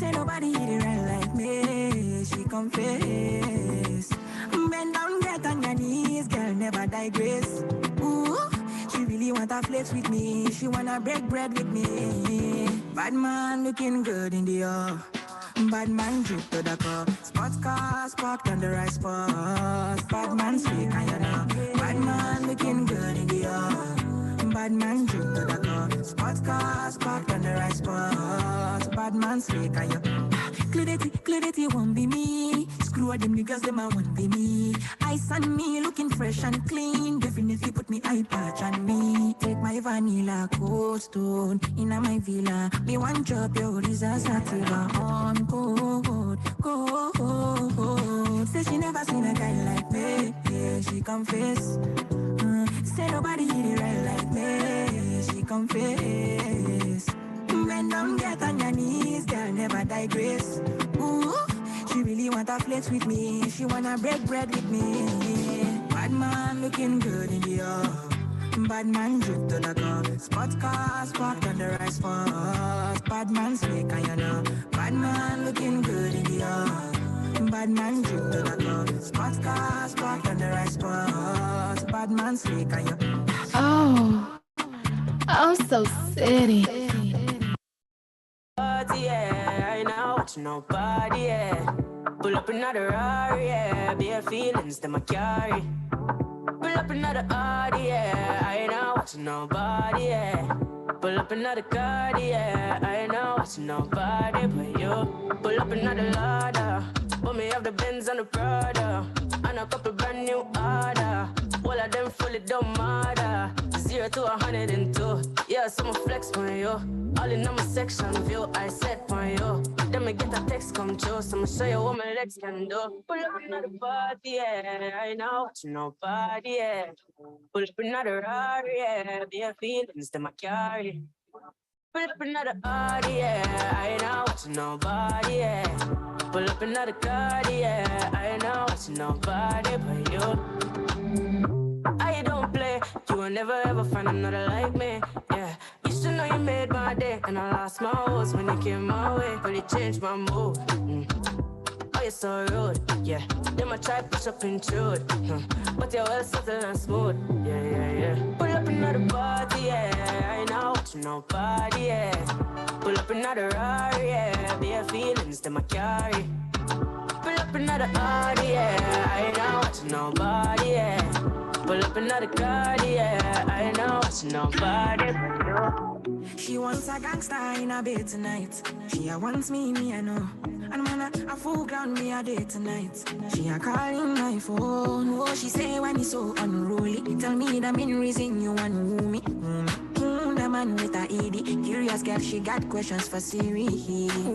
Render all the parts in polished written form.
Say nobody hit it right like me. She confess. Bend down, get on your knees, girl, never digress. Ooh, she really wanna flex with me. She wanna break bread with me. Bad man looking good in the air. Bad man drip to the car. Sports cars parked on the right spot. Bad man speak and you know. Bad man looking good in the air. Bad man drip to the car. Sports cars parked on the right spot. Bad man speak and you. Clarity won't be me. Screw all them niggas, them I won't be me. Ice on me, looking fresh and clean. Definitely put me eye patch on me. Take my vanilla cold stone in my villa. Me one drop your Risa Sativa on cold. Say she never seen a guy like me. Yeah, she confess. Say nobody hit it right like me. She confess. Bend down, get on your knees, girl, never digress. Ooh, she really wanna flex with me. She wanna break bread with me. Bad man looking good in the air. Bad man drip to the car. Sports cars parked on the right spot. Bad man slick and you know. Bad man looking good in the air. Bad man drip to the car. Sports cars parked on the right spot. Bad man slick and you. Oh, I'm so city. Yeah, I know watch nobody, yeah. Pull up another Rari, yeah. Bare feelings that I carry. Pull up another Audi, yeah. I know watch nobody, yeah. Pull up another car, yeah. I know watch nobody but you. Pull up another ladder. Put me off the Benz and the Prada. And a couple brand new order. All of them fully don't matter. 0 to 102. Yeah, so I'ma flex on you. All in on my section view, I set on you. Then me get a text come true, so I'ma show you what my legs can do. Pull up another party, yeah. I know what nobody, yeah. Pull up another Rari, yeah. Bare feelings that I carry. Pull up another Audi, yeah. I know what nobody, yeah. Pull up another car, yeah. I know what nobody but you. I don't play, you will never ever find another like me, yeah. You should know you made my day, and I lost my horse when you came my way. But it changed my mood. Oh, you're so rude, yeah. Then I try push up intrude, but you're well subtle and smooth, yeah. Pull up another party, yeah. I know what nobody, yeah. Pull up another Rari, yeah. Bare feelings that I carry. Pull up another Audi, yeah. I know what nobody, yeah. Pull up another car, yeah. I know it's nobody but you. She wants a gangster in a bed tonight. She wants me, I know. And man, a full ground me a day tonight. She a calling my phone. Oh, she say when it's so unruly. Tell me the main reason you want woo me. The man with a ED. Curious girl, she got questions for Siri.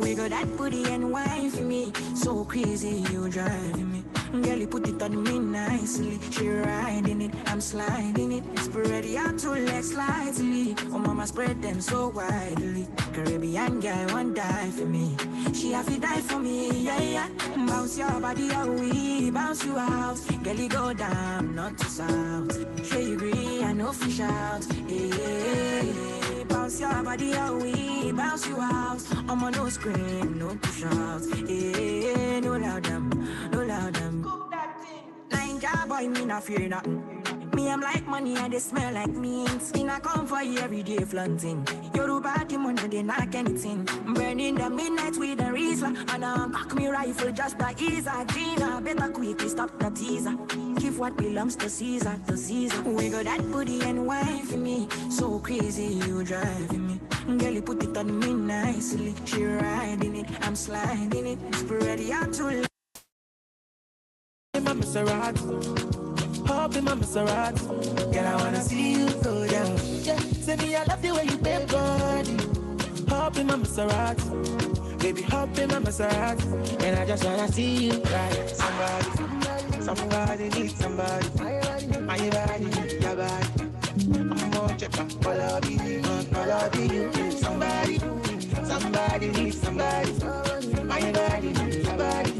We got that booty and wine for me. So crazy, you driving me. Girl, you put it on me nicely. She riding it, I'm sliding it. Spread out two legs slightly. Oh, mama spread them so widely. Caribbean girl won't die for me. She have to die for me, yeah. Bounce your body out, we bounce you out. Girl, you go down, not to south. Sure you agree, I know fish out, yeah. Bounce your body out, we bounce you out. I'm on no scream, no push out, yeah. No loud them, no loud them. Cook that thing. Ninja boy, me not fear nothing. Me, I'm like money and they smell like meat. Me not come for you every day flaunting. Yoruba the money, they knock anything. Burning the midnight with a Riesler. And cock me rifle just to ease a Gina. Better quickly stop the teaser. Give what belongs to Caesar, to Caesar. We got that booty and wine for me. So crazy, you driving me. Girl, you put it on me nicely. She riding it, I'm sliding it. Spread it out to my Maserati, hop in my Maserati. Girl, I wanna see you go down. Yeah, say me I love the way you bend body. Hop in my Maserati, baby, hop in my Maserati. And I just wanna see you ride. Somebody needs somebody. My body needs your body. I'm gonna check up all of you. Somebody needs somebody. My body needs your body.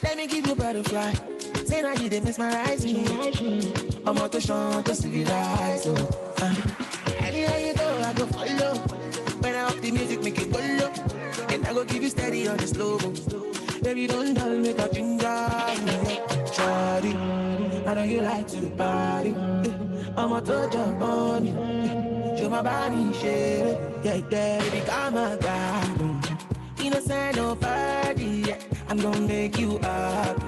Let me give you butterfly. Say now you did mesmerize me. I'm out to show to civilize. Anywhere you go, I go. follow, follow. When I up the music, make it follow. And I go give you steady on the slow. Baby, don't dull, make a ginger. Shawty, I know you like to party. I'ma touch up on you. Show my body, shit. Yeah, baby, come on, God. Innocent, nobody. Yeah. I'm gonna make you happy.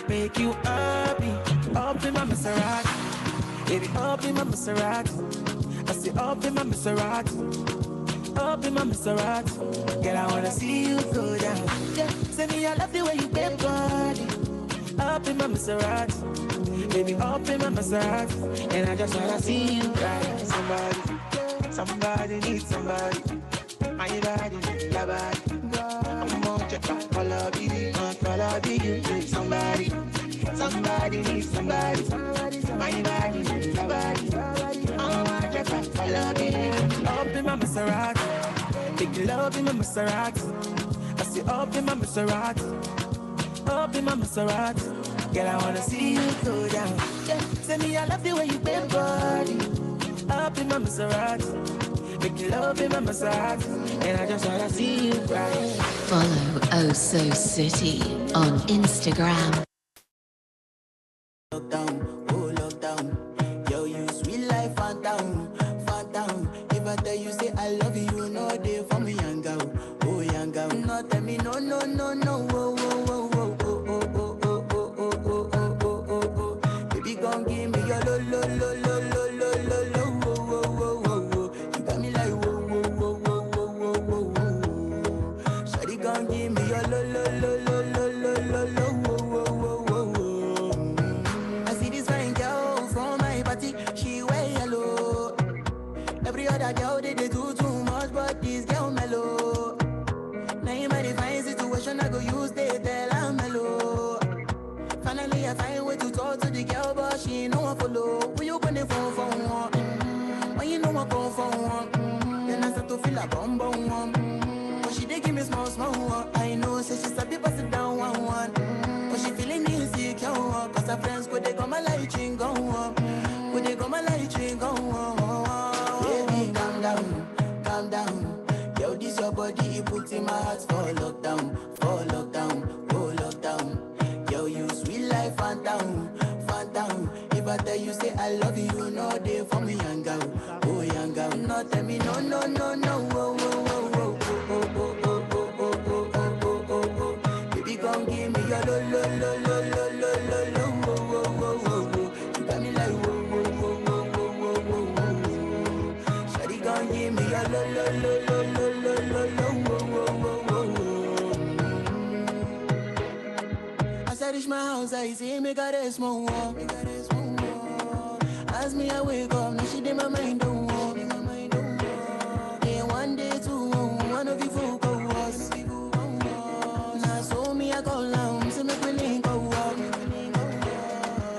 Make you happy. Up in my Maserati. Baby, up in my Maserati. I say up in my Maserati. Up in my Maserati. Girl, I wanna see you go down. Yeah, say me I love the way you bend body. Up in my Maserati. Baby, up in my Maserati. And I just wanna see you cry. Somebody needs somebody. My body needs your body. I'm on your back, follow me, you need somebody. Somebody needs somebody. My body needs your body. I'm on your back, follow me. Up in my Maserati. Big love in my Maserati. I say up in my Maserati. Up in my Maserati. Girl, I wanna see you go down. Yeah, say me I love the way you bend body. Up in my Maserati. Make love in my Maserati. And I just wanna see you cry. Follow Oh So City on Instagram. Lockdown, oh lockdown. Yo, you sweet life, phantom, phantom. If I tell you say I love you, no day for me, young girl, oh young girl. No tell me no, no, no, no, oh, oh, oh, oh, oh, oh, oh, oh, oh, oh, oh, oh, oh, oh. Baby, come give me your lo, lo, lo, lo, lo, lo, lo, lo, oh, oh, oh, oh, oh. You got me like whoa, whoa, whoa, whoa, whoa, whoa, whoa, whoa. Shawty, come give me your lo, lo, lo, lo, lo, lo, lo, lo, oh, oh, oh, oh, oh. I see this fine girl from my party, she wear yellow. Every other girl they do too much, but this girl mellow. Now in my divine situation, I go use they tell I'm mellow. Finally, I find way to talk to the girl, but she ain't no one follow. When you gonna phone for one? When you know I come for one? Then I start to feel a bum bum one. But she dey give me small small one. I know, say she's a bit pass it down one one. But she feeling insecure, cause her friends could they come my light ring go on. Could they come my light ring go on. Baby, calm down, calm down. Yo, this your body, it puts in my heart for lockdown, oh lockdown. Yo, you sweet life, phantom, phantom. If I tell you say I love you, no day for me, young girl, oh young girl. No tell me no, no, no, no, oh, oh, oh, oh, oh, oh, oh, oh, oh, oh, oh, oh, oh, oh. Baby, come give me your lo, lo, lo, lo, lo, lo, lo, lo, oh, oh, oh, oh, oh. You got me like whoa, whoa, whoa, whoa, whoa, whoa, whoa, whoa. Shawty, come give me your lo, lo, lo, lo, lo, lo, lo, lo, oh, oh, oh, oh, oh. As I reach my house, I see me got a small wall. As me I wake up, now she did my mind don't walk. Day one, day two, one of you folk go was. Now so me I call now, so make me link go walk.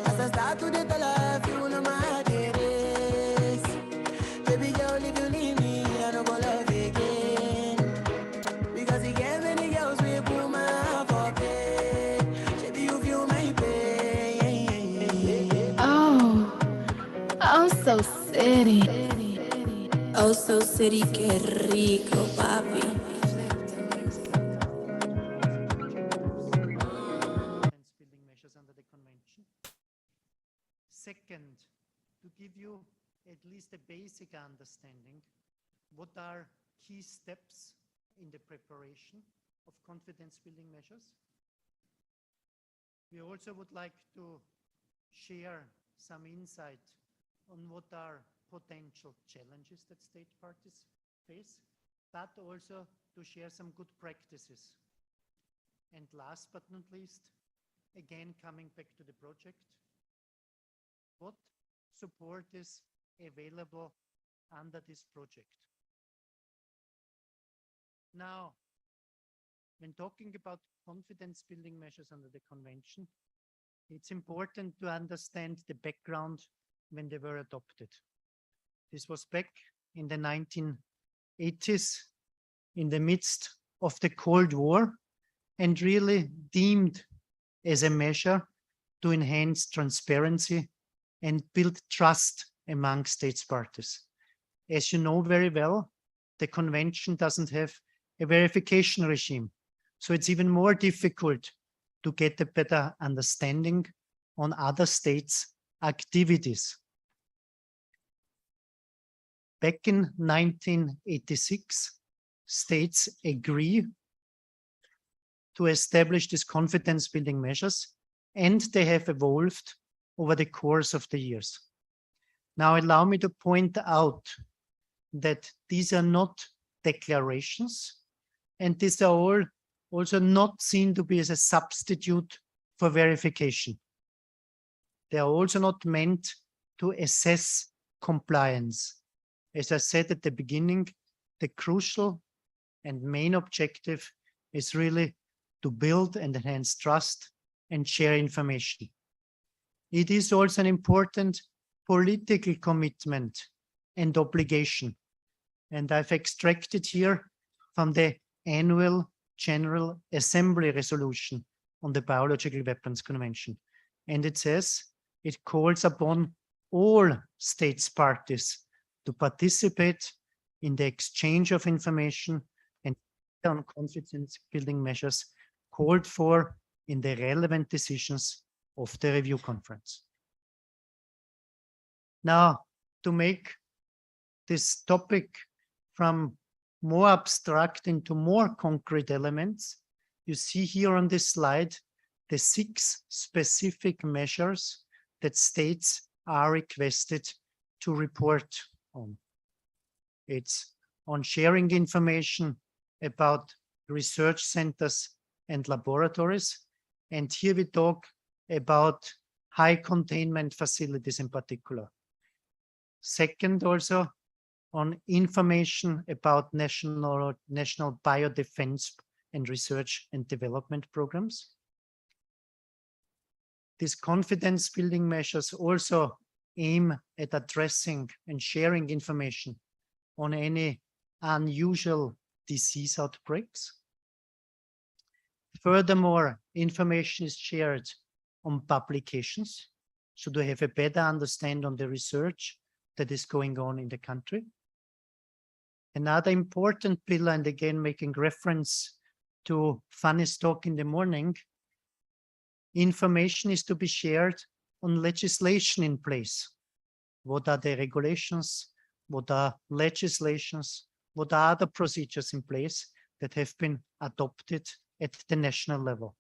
As I start to the life, you know my heart it is. Baby girl, if you leave me, I don't go love again. Because you gave many girls we put my heart for bed. Baby, you feel my pain. Oh, so city. Oh, so city, qué rico, papi. Building measures under the convention. Second, to give you at least a basic understanding, what are key steps in the preparation of confidence building measures. We also would like to share some insight on what are potential challenges that state parties face, but also to share some good practices. And last but not least, again coming back to the project, what support is available under this project. Now, when talking about confidence building measures under the convention, it's important to understand the background when they were adopted. This was back in the 1980s, in the midst of the Cold War, and really deemed as a measure to enhance transparency and build trust among states parties. as you know very well, the convention doesn't have a verification regime. So it's even more difficult to get a better understanding on other states' activities. Back in 1986, states agree to establish these confidence building measures, and they have evolved over the course of the years. Now allow me to point out that these are not declarations, and these are all also not seen to be as a substitute for verification. They are also not meant to assess compliance. As I said at the beginning, the crucial and main objective is really to build and enhance trust and share information. It is also an important political commitment and obligation. And I've extracted here from the annual General Assembly resolution on the Biological Weapons Convention. And it says it calls upon all states parties to participate in the exchange of information and on confidence building measures called for in the relevant decisions of the review conference. Now, to make this topic from more abstract into more concrete elements, you see here on this slide the 6 specific measures that states are requested to report on. It's on sharing information about research centers and laboratories. And here we talk about high containment facilities in particular. Second, also on information about national biodefense and research and development programs. These confidence building measures also aim at addressing and sharing information on any unusual disease outbreaks. Furthermore, information is shared on publications, so to have a better understanding on the research that is going on in the country. Another important pillar, and again making reference to Fanny's talk in the morning, information is to be shared on legislation in place. What are the regulations? What are legislations? What are other procedures in place that have been adopted at the national level?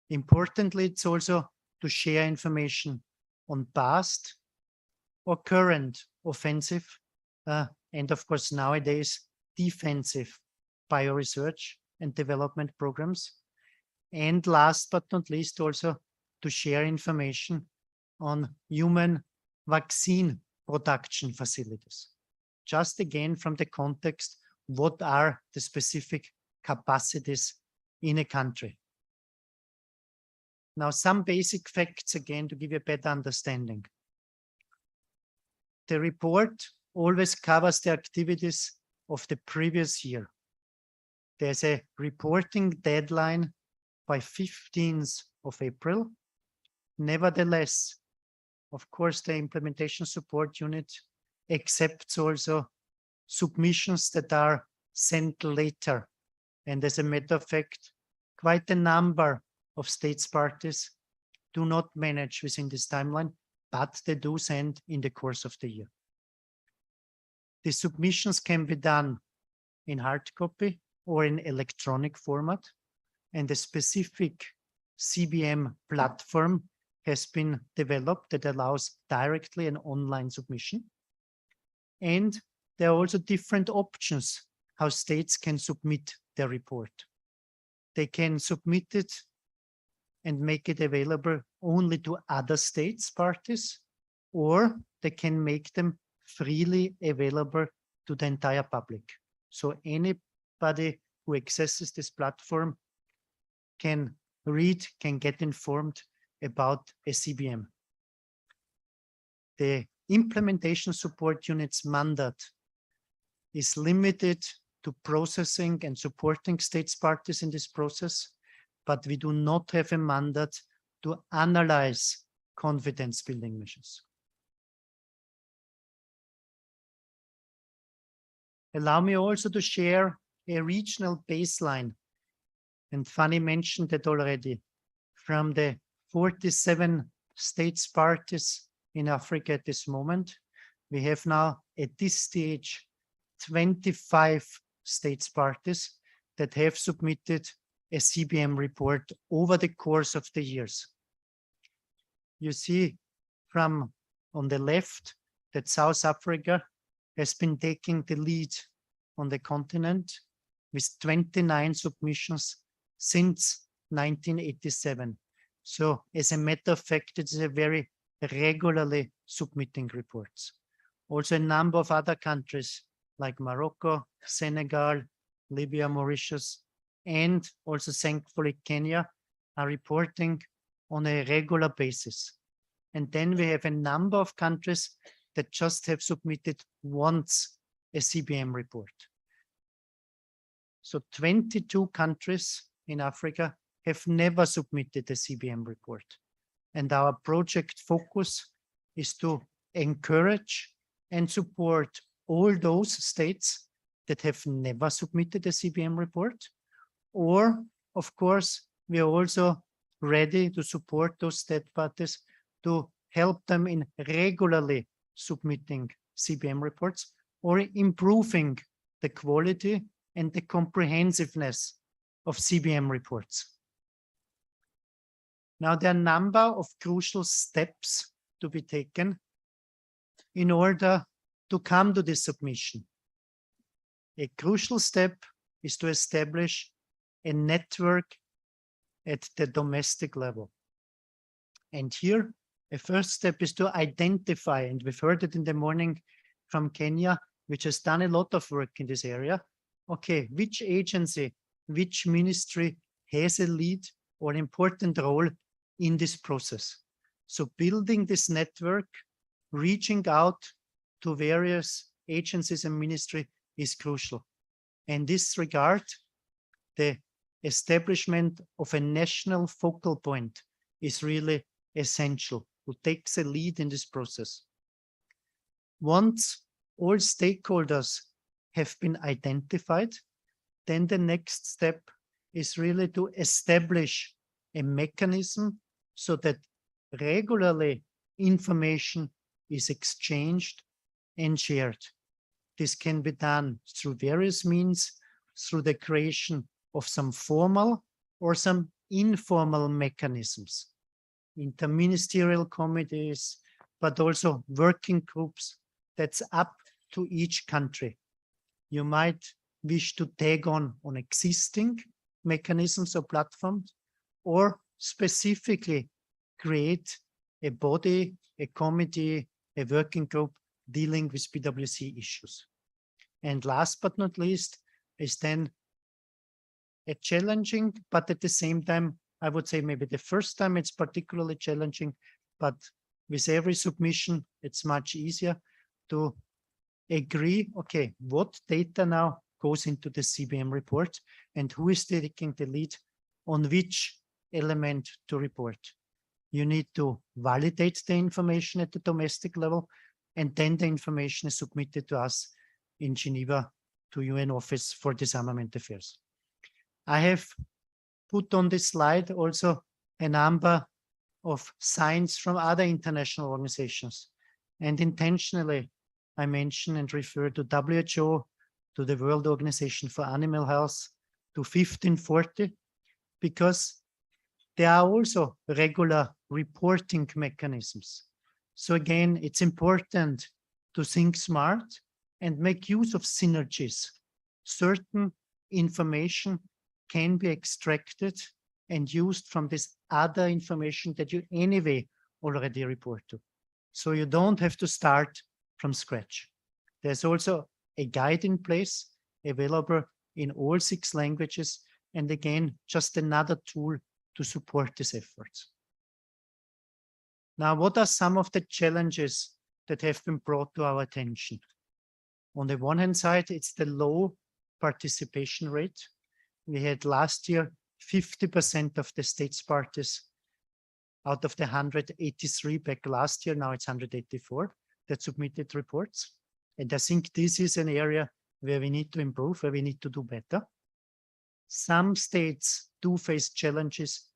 Importantly, it's also to share information on past or current offensive and of course nowadays defensive bioresearch and development programs. And last but not least, also to share information on human vaccine production facilities. Just again from the context, what are the specific capacities in a country? Now, some basic facts again to give you a better understanding. The report always covers the activities of the previous year. There's a reporting deadline by 15th of April. Nevertheless, of course, the implementation support unit accepts also submissions that are sent later. And as a matter of fact, quite a number of states parties do not manage within this timeline, but they do send in the course of the year. The submissions can be done in hard copy or in electronic format, and a specific CBM platform has been developed that allows directly an online submission. And there are also different options how states can submit their report. They can submit it and make it available only to other states parties, or they can make them freely available to the entire public. So anybody who accesses this platform can read, can get informed about a CBM. The implementation support unit's mandate is limited to processing and supporting states parties in this process, but we do not have a mandate to analyze confidence building measures. Allow me also to share a regional baseline. And Fanny mentioned that already. From the 47 states parties in Africa at this moment, we have now at this stage 25 states parties that have submitted a CBM report over the course of the years. You see from on the left that South Africa has been taking the lead on the continent with 29 submissions since 1987. So as a matter of fact, it's a very regularly submitting reports. Also a number of other countries like Morocco, Senegal, Libya, Mauritius, and also thankfully Kenya are reporting on a regular basis. And then we have a number of countries that just have submitted once a CBM report. So 22 countries in Africa have never submitted a CBM report. And our project focus is to encourage and support all those states that have never submitted a CBM report. Or, of course, we are also ready to support those state parties to help them in regularly submitting CBM reports or improving the quality and the comprehensiveness of CBM reports. Now, there are a number of crucial steps to be taken in order to come to this submission. A crucial step is to establish a network at the domestic level. And here, a first step is to identify, and we've heard it in the morning from Kenya, which has done a lot of work in this area. Okay, which agency, which ministry has a lead or important role in this process? So building this network, reaching out to various agencies and ministry is crucial. In this regard, the establishment of a national focal point is really essential, who takes a lead in this process. Once all stakeholders have been identified, then the next step is really to establish a mechanism so that regularly information is exchanged and shared. This can be done through various means, through the creation of some formal or some informal mechanisms, interministerial committees, but also working groups. That's up to each country. You might wish to tag on existing mechanisms or platforms, or specifically create a body, a committee, a working group dealing with BWC issues. And last but not least is then a challenging, but at the same time, I would say maybe the first time it's particularly challenging, but with every submission, it's much easier to agree, okay, what data now goes into the CBM report and who is taking the lead on which element to report. You need to validate the information at the domestic level, and then the information is submitted to us in Geneva to UN Office for Disarmament Affairs. I have put on this slide also a number of signs from other international organizations. And intentionally, I mention and refer to WHO, to the World Organization for Animal Health, to 1540, because there are also regular reporting mechanisms. So again, it's important to think smart and make use of synergies. Certain information can be extracted and used from this other information that you anyway already report to. So you don't have to start from scratch. There's also a guide in place available in all 6 languages. And again, just another tool to support these efforts. Now, what are some of the challenges that have been brought to our attention? On the one hand side, it's the low participation rate. We had last year 50% of the states parties out of the 183 back last year. Now it's 184 that submitted reports. And I think this is an area where we need to improve, where we need to do better. Some states do face challenges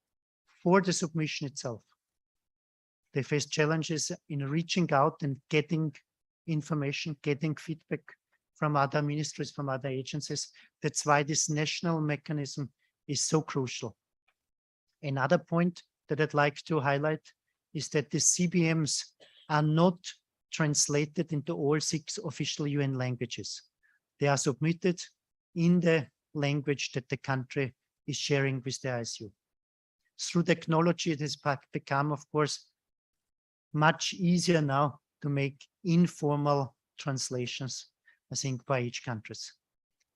for the submission itself. They face challenges in reaching out and getting information, getting feedback from other ministries, from other agencies. That's why this national mechanism is so crucial. Another point that I'd like to highlight is that the CBMs are not translated into all 6 official UN languages. They are submitted in the language that the country is sharing with the ISU. Through technology, it has become, of course, much easier now to make informal translations, I think, by each country.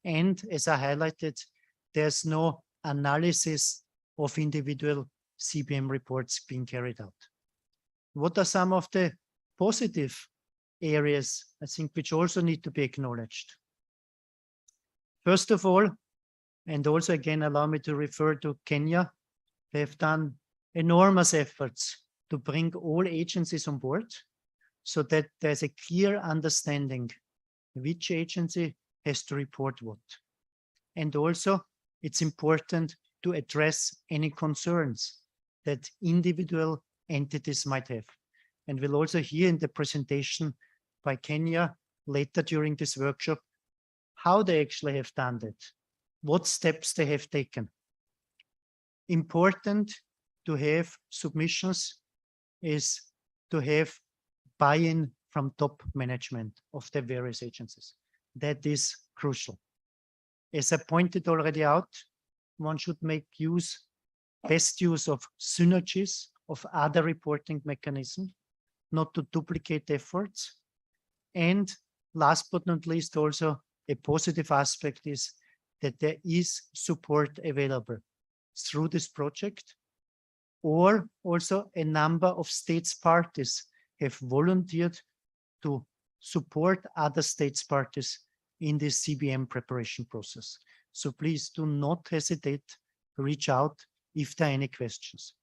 And as I highlighted, there's no analysis of individual CBM reports being carried out. What are some of the positive areas, I think, which also need to be acknowledged? First of all, and also again, allow me to refer to Kenya, they have done enormous efforts to bring all agencies on board so that there's a clear understanding which agency has to report what. And also, it's important to address any concerns that individual entities might have. And we'll also hear in the presentation by Kenya later during this workshop how they actually have done that, what steps they have taken. Important to have submissions is to have buy-in from top management of the various agencies. That is crucial. As I pointed already out, one should make best use of synergies of other reporting mechanisms, not to duplicate efforts. And last but not least, also a positive aspect is that there is support available through this project, or also a number of states parties have volunteered to support other states parties in this CBM preparation process. So please do not hesitate to reach out if there are any questions.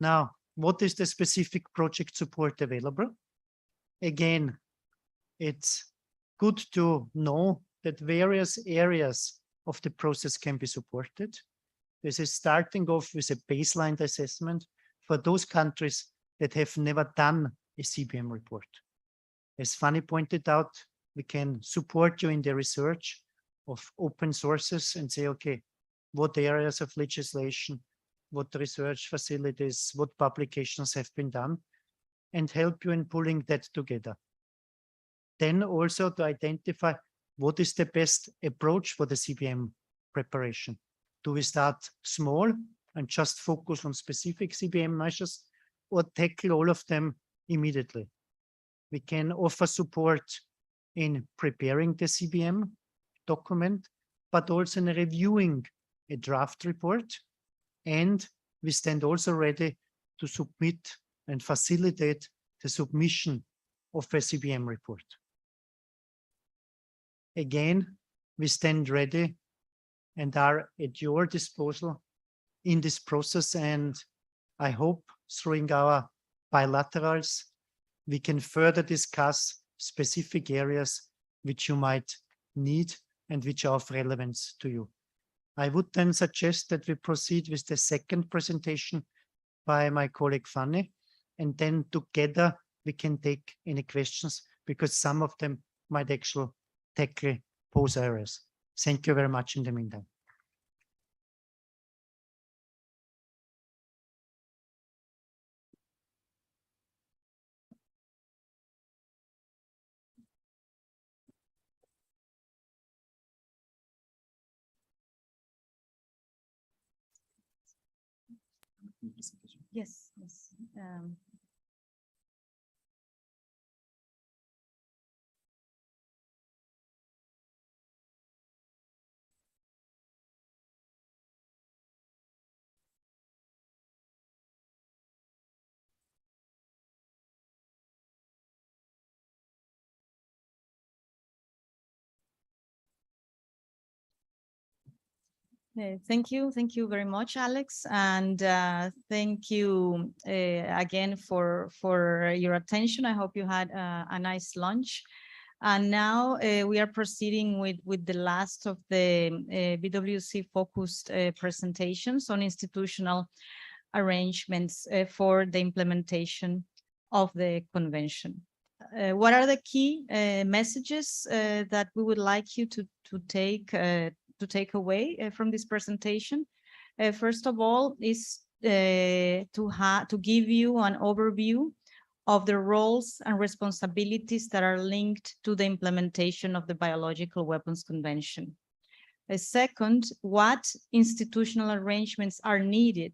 Now, what is the specific project support available? Again, it's good to know that various areas of the process can be supported. This is starting off with a baseline assessment for those countries that have never done a CBM report. As Fanny pointed out, we can support you in the research of open sources and say, okay, what areas of legislation, what research facilities, what publications have been done, and help you in pulling that together. Then also to identify what is the best approach for the CBM preparation. Do we start small and just focus on specific CBM measures, or tackle all of them immediately? We can offer support in preparing the CBM document, but also in reviewing a draft report. And we stand also ready to submit and facilitate the submission of a CBM report. Again, we stand ready and are at your disposal in this process. And I hope through our bilaterals, we can further discuss specific areas which you might need and which are of relevance to you. I would then suggest that we proceed with the second presentation by my colleague Fanny, and then together we can take any questions, because some of them might actually tackle both areas. Thank you very much in the meantime. Yes. Thank you very much, Alex, and thank you again for your attention. I hope you had a nice lunch. And now we are proceeding with the last of the BWC focused presentations on institutional arrangements for the implementation of the convention. What are the key messages that we would like you to take away from this presentation? First of all, is to give you an overview of the roles and responsibilities that are linked to the implementation of the Biological Weapons Convention. Second, what institutional arrangements are needed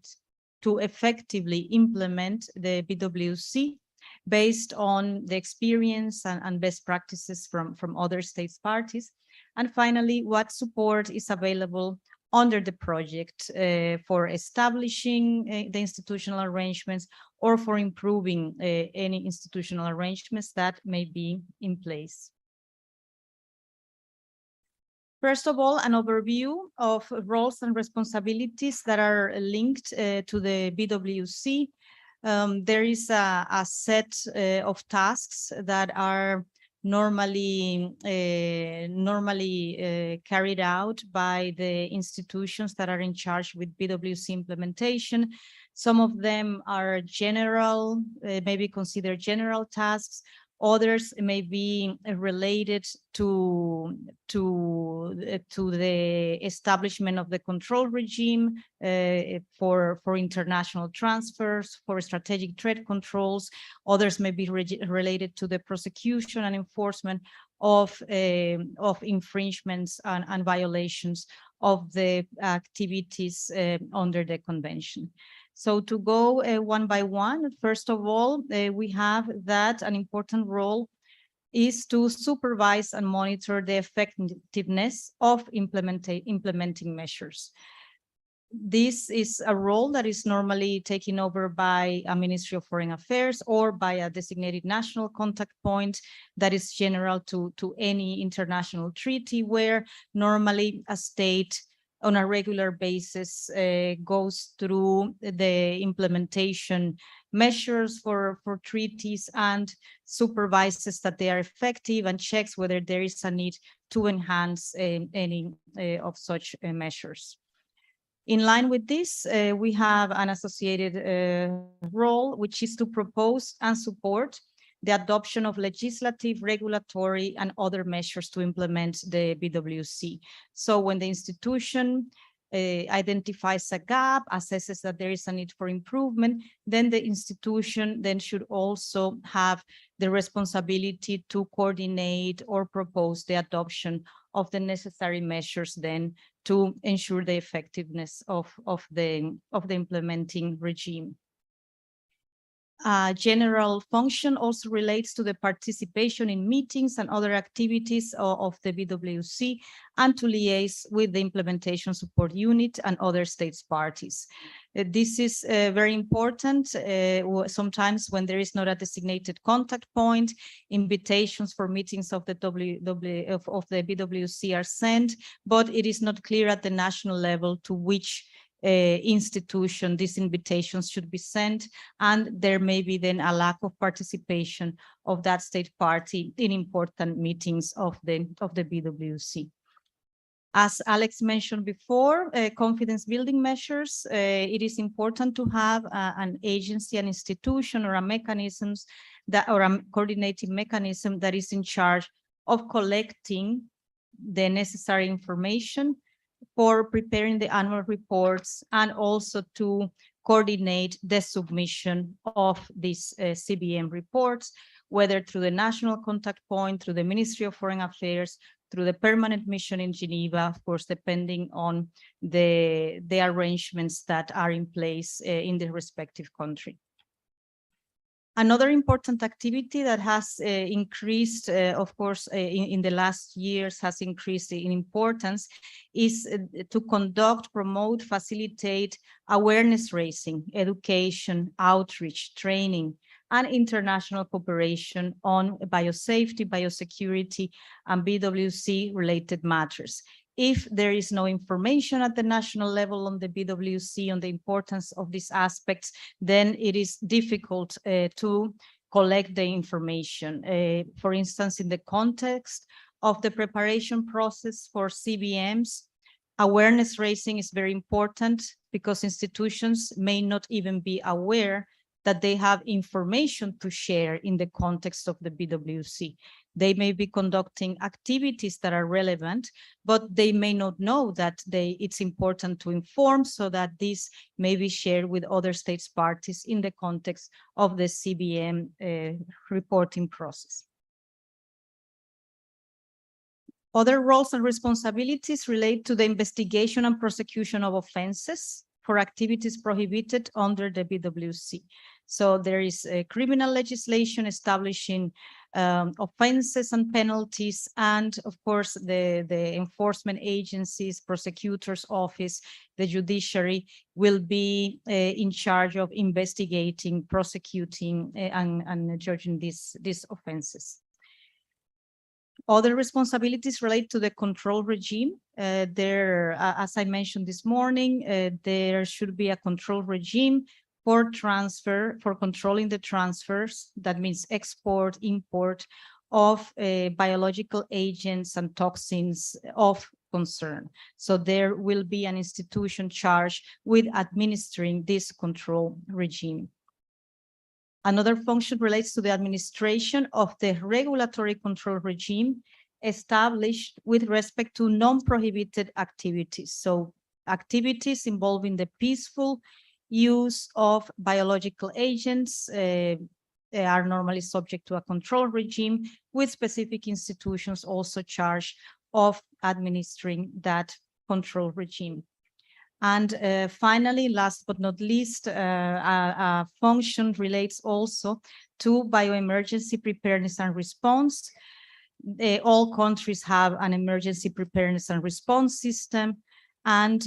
to effectively implement the BWC based on the experience and best practices from other states parties. And finally, what support is available under the project for establishing the institutional arrangements or for improving any institutional arrangements that may be in place. First of all, an overview of roles and responsibilities that are linked to the BWC. There is a set of tasks that are normally carried out by the institutions that are in charge with BWC implementation. Some of them are general, maybe considered general tasks. Others may be related to the establishment of the control regime for international transfers, for strategic threat controls. Others may be related to the prosecution and enforcement of infringements and violations of the activities under the convention. So to go one by one, first of all, we have that an important role is to supervise and monitor the effectiveness of implementing measures. This is a role that is normally taken over by a Ministry of Foreign Affairs or by a designated national contact point that is general to any international treaty, where normally a state on a regular basis goes through the implementation measures for treaties and supervises that they are effective and checks whether there is a need to enhance any of such measures. In line with this, we have an associated role, which is to propose and support the adoption of legislative, regulatory, and other measures to implement the BWC. So when the institution identifies a gap, assesses that there is a need for improvement, then the institution then should also have the responsibility to coordinate or propose the adoption of the necessary measures then to ensure the effectiveness of the implementing regime. General function also relates to the participation in meetings and other activities of the BWC and to liaise with the implementation support unit and other states parties. This is very important. Sometimes when there is not a designated contact point, invitations for meetings of the BWC are sent, but it is not clear at the national level to which institution these invitations should be sent, and there may be then a lack of participation of that state party in important meetings of the BWC. As Alex mentioned before, confidence building measures, it is important to have an agency, an institution, or a mechanisms that, or a coordinating mechanism that is in charge of collecting the necessary information for preparing the annual reports and also to coordinate the submission of these CBM reports, whether through the national contact point, through the Ministry of Foreign Affairs, through the permanent mission in Geneva, of course, depending on the arrangements that are in place in the respective country. Another important activity that has increased, of course, in the last years has increased in importance is to conduct, promote, facilitate awareness raising, education, outreach, training, and international cooperation on biosafety, biosecurity, and BWC related matters. If there is no information at the national level on the BWC on the importance of these aspects, then it is difficult to collect the information. For instance, in the context of the preparation process for CBMs, awareness raising is very important because institutions may not even be aware that they have information to share in the context of the BWC. They may be conducting activities that are relevant, but they may not know that it's important to inform so that this may be shared with other states parties in the context of the CBM reporting process. Other roles and responsibilities relate to the investigation and prosecution of offenses for activities prohibited under the BWC. So there is a criminal legislation establishing offenses and penalties, and of course the enforcement agencies, prosecutors' office, the judiciary will be in charge of investigating, prosecuting, and judging these offenses. Other responsibilities relate to the control regime. As I mentioned this morning, there should be a control regime for controlling the transfers. That means export, import of biological agents and toxins of concern. So there will be an institution charged with administering this control regime. Another function relates to the administration of the regulatory control regime established with respect to non-prohibited activities. So activities involving the peaceful use of biological agents they are normally subject to a control regime, with specific institutions also charged of administering that control regime. And finally, last but not least, a function relates also to bioemergency preparedness and response. All countries have an emergency preparedness and response system, and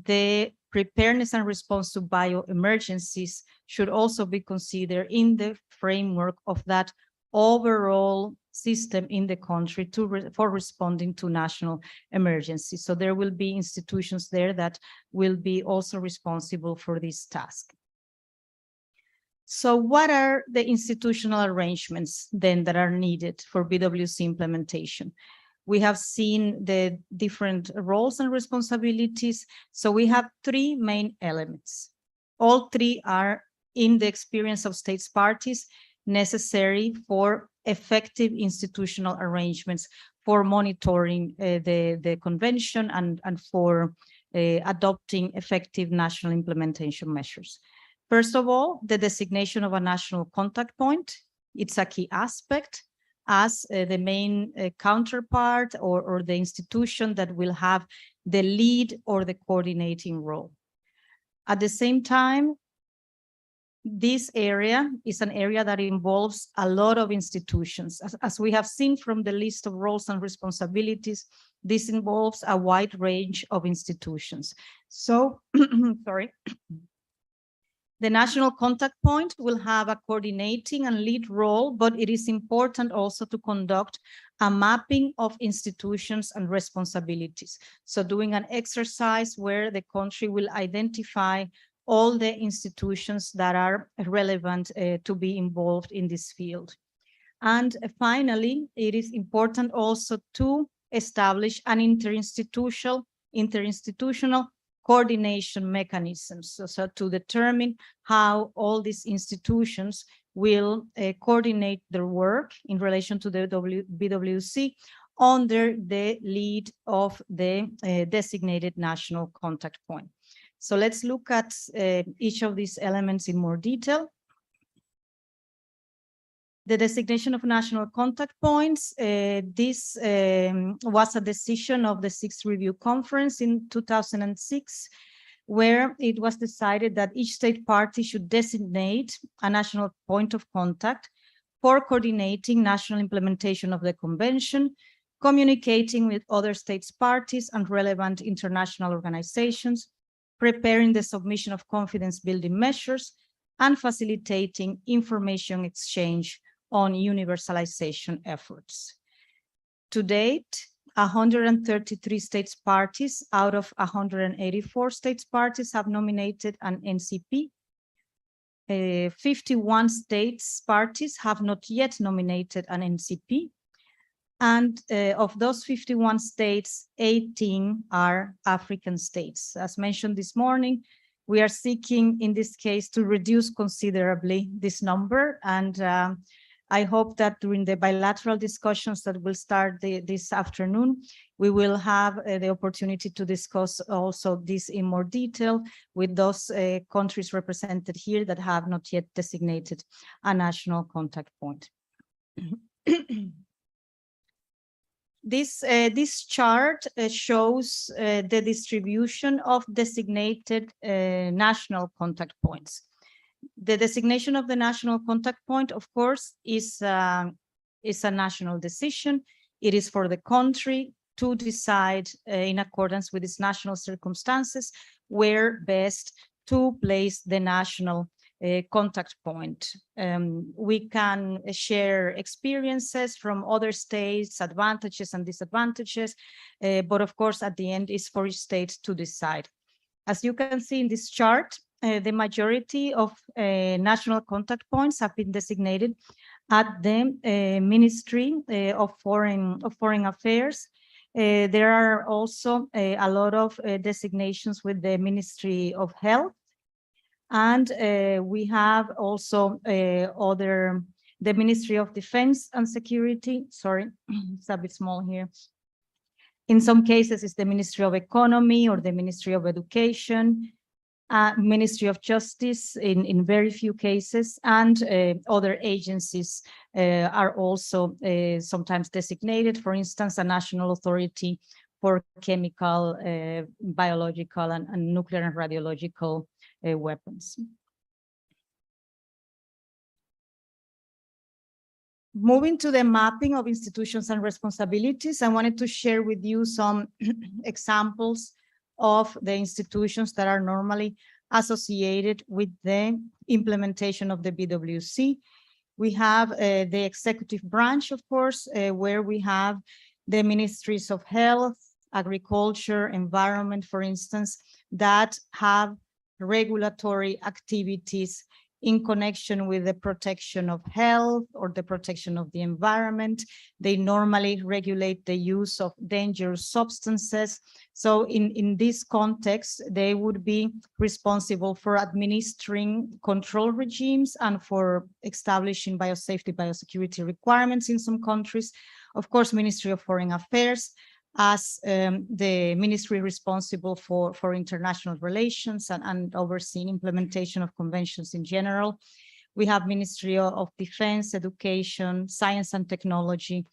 the preparedness and response to bioemergencies should also be considered in the framework of that overall system in the country for responding to national emergencies. So there will be institutions there that will be also responsible for this task. So what are the institutional arrangements then that are needed for BWC implementation? We have seen the different roles and responsibilities. So we have three main elements. All three are, in the experience of states parties, necessary for effective institutional arrangements for monitoring the convention and for adopting effective national implementation measures. First of all, the designation of a national contact point. It's a key aspect as the main counterpart or the institution that will have the lead or the coordinating role. At the same time, this area is an area that involves a lot of institutions. As we have seen from the list of roles and responsibilities, this involves a wide range of institutions. So, sorry. The national contact point will have a coordinating and lead role, but it is important also to conduct a mapping of institutions and responsibilities. So doing an exercise where the country will identify all the institutions that are relevant to be involved in this field. And finally, it is important also to establish an interinstitutional coordination mechanisms, so to determine how all these institutions will coordinate their work in relation to the BWC under the lead of the designated national contact point. So let's look at each of these elements in more detail. The designation of national contact points, this was a decision of the Sixth Review Conference in 2006, where it was decided that each state party should designate a national point of contact for coordinating national implementation of the convention, communicating with other states parties and relevant international organizations, preparing the submission of confidence-building measures, and facilitating information exchange on universalization efforts. To date, 133 states parties out of 184 states parties have nominated an NCP. 51 states parties have not yet nominated an NCP. And of those 51 states, 18 are African states. As mentioned this morning, we are seeking, in this case, to reduce considerably this number. And I hope that during the bilateral discussions that will start this afternoon, we will have the opportunity to discuss also this in more detail with those countries represented here that have not yet designated a national contact point. This chart shows the distribution of designated national contact points. The designation of the national contact point, of course, is a national decision. It is for the country to decide in accordance with its national circumstances where best to place the national contact point. We can share experiences from other states, advantages and disadvantages, but of course, at the end, it's for each state to decide. As you can see in this chart, the majority of national contact points have been designated at the Ministry of Foreign Affairs. There are also a lot of designations with the Ministry of Health. And we have also the Ministry of Defense and Security. Sorry, it's a bit small here. In some cases, it's the Ministry of Economy or the Ministry of Education, Ministry of Justice in very few cases, and other agencies are also sometimes designated. For instance, a national authority for chemical, biological, and nuclear and radiological weapons. Moving to the mapping of institutions and responsibilities, I wanted to share with you some examples of the institutions that are normally associated with the implementation of the BWC. We have the executive branch, of course, where we have the ministries of health, agriculture, environment, for instance, that have regulatory activities in connection with the protection of health or the protection of the environment. They normally regulate the use of dangerous substances. So in this context, they would be responsible for administering control regimes and for establishing biosafety, biosecurity requirements in some countries. Of course, Ministry of Foreign Affairs as the ministry responsible for international relations and overseeing implementation of conventions in general. We have Ministry of Defense, Education, Science and Technology,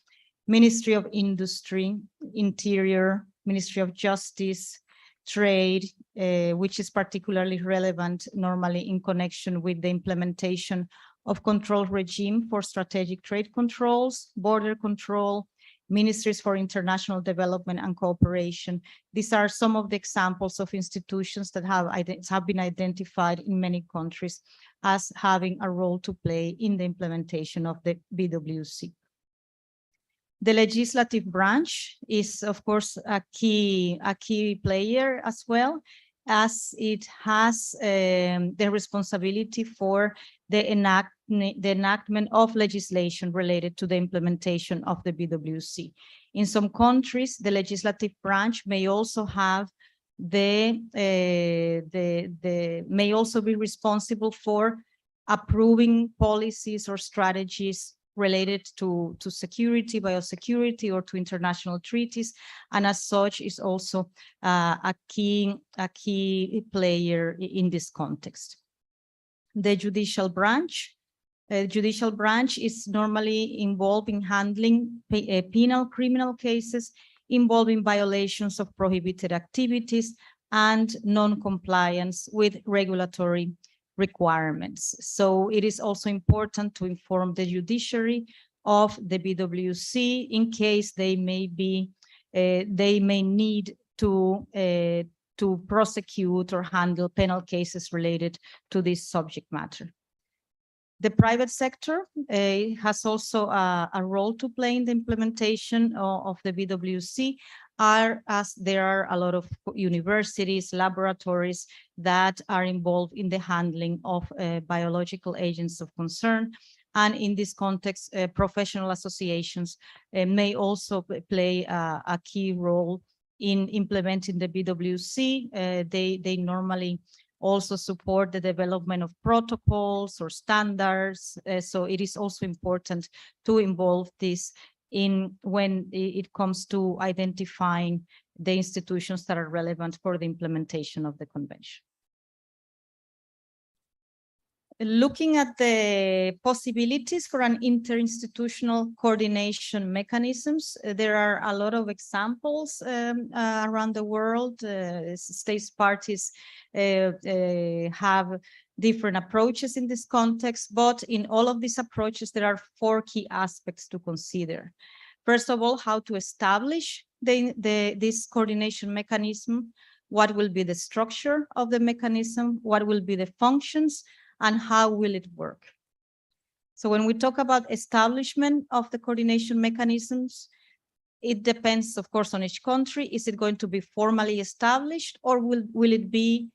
Ministry of Industry, Interior, Ministry of Justice, Trade, which is particularly relevant normally in connection with the implementation of control regime for strategic trade controls, border control, Ministries for International Development and Cooperation. These are some of the examples of institutions that have been identified in many countries as having a role to play in the implementation of the BWC. The legislative branch is, of course, a key player as well, as it has the responsibility for the enactment of legislation related to the implementation of the BWC. In some countries, the legislative branch may also have may also be responsible for approving policies or strategies related to security, biosecurity, or to international treaties, and as such is also a key player in this context. The judicial branch. Judicial branch is normally involved in handling penal criminal cases involving violations of prohibited activities and non-compliance with regulatory requirements. So it is also important to inform the judiciary of the BWC in case they may need to prosecute or handle penal cases related to this subject matter. The private sector has also a role to play in the implementation of the BWC, as there are a lot of universities, laboratories that are involved in the handling of biological agents of concern. And in this context, professional associations may also play a key role in implementing the BWC. They normally also support the development of protocols or standards. So it is also important to involve this in when it comes to identifying the institutions that are relevant for the implementation of the convention. Looking at the possibilities for an interinstitutional coordination mechanisms, there are a lot of examples around the world. States parties have different approaches in this context, but in all of these approaches, there are 4 key aspects to consider. First of all, how to establish this coordination mechanism, what will be the structure of the mechanism, what will be the functions, and how will it work? So when we talk about establishment of the coordination mechanisms, it depends, of course, on each country. Is it going to be formally established, or will it be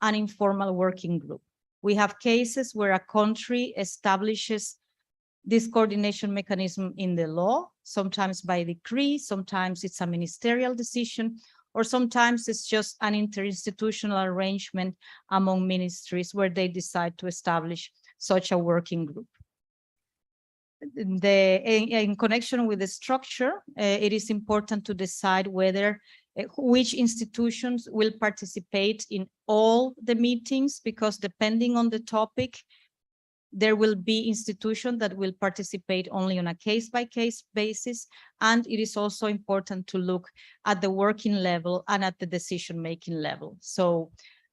an informal working group? We have cases where a country establishes this coordination mechanism in the law, sometimes by decree, sometimes it's a ministerial decision, or sometimes it's just an interinstitutional arrangement among ministries where they decide to establish such a working group. In connection with the structure, it is important to decide whether which institutions will participate in all the meetings, because depending on the topic, there will be institutions that will participate only on a case-by-case basis. And it is also important to look at the working level and at the decision-making level. So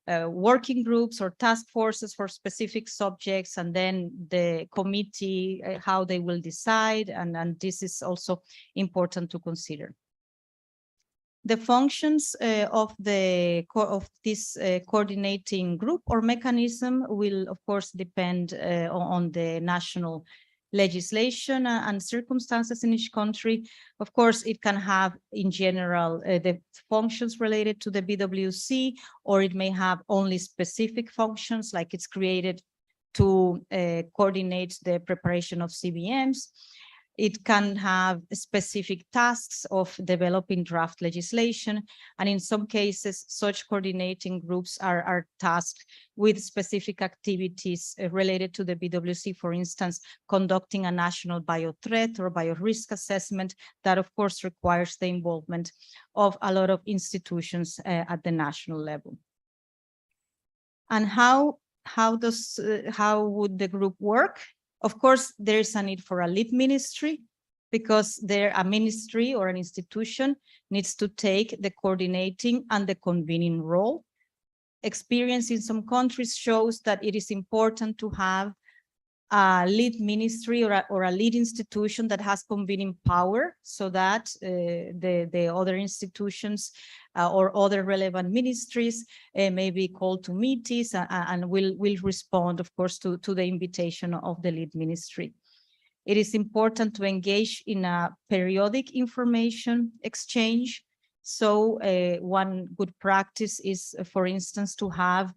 working groups or task forces for specific subjects, and then the committee, how they will decide. And this is also important to consider. The functions of this coordinating group or mechanism will, of course, depend on the national legislation and circumstances in each country. Of course, it can have, in general, the functions related to the BWC, or it may have only specific functions, like it's created to coordinate the preparation of CBMs. It can have specific tasks of developing draft legislation. And in some cases, such coordinating groups are tasked with specific activities related to the BWC, for instance, conducting a national biothreat or biorisk assessment that, of course, requires the involvement of a lot of institutions at the national level. And how would the group work? Of course, there is a need for a lead ministry, because a ministry or an institution needs to take the coordinating and the convening role. Experience in some countries shows that it is important to have a lead ministry or a lead institution that has convening power, so that the other institutions or other relevant ministries may be called to meetings and will respond, of course, to the invitation of the lead ministry. It is important to engage in a periodic information exchange. So one good practice is, for instance, to have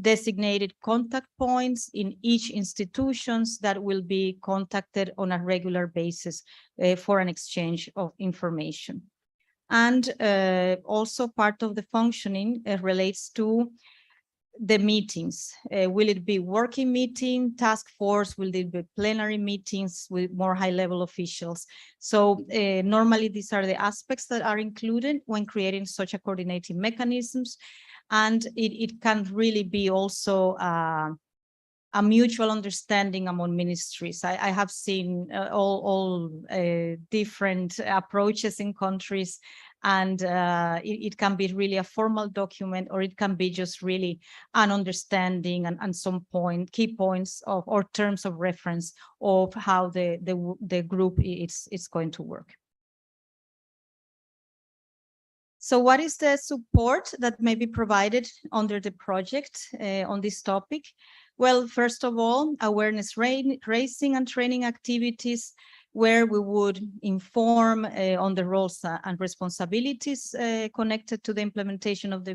designated contact points in each institutions that will be contacted on a regular basis for an exchange of information. And also part of the functioning relates to the meetings. Will it be working meeting, task force? Will it be plenary meetings with more high-level officials? So normally these are the aspects that are included when creating such a coordinating mechanisms. And it can really be also a mutual understanding among ministries. I have seen all different approaches in countries, and it can be really a formal document, or it can be just really an understanding and some key points or terms of reference of how the group is going to work. So what is the support that may be provided under the project on this topic? Well, first of all, awareness raising and training activities where we would inform on the roles and responsibilities connected to the implementation of the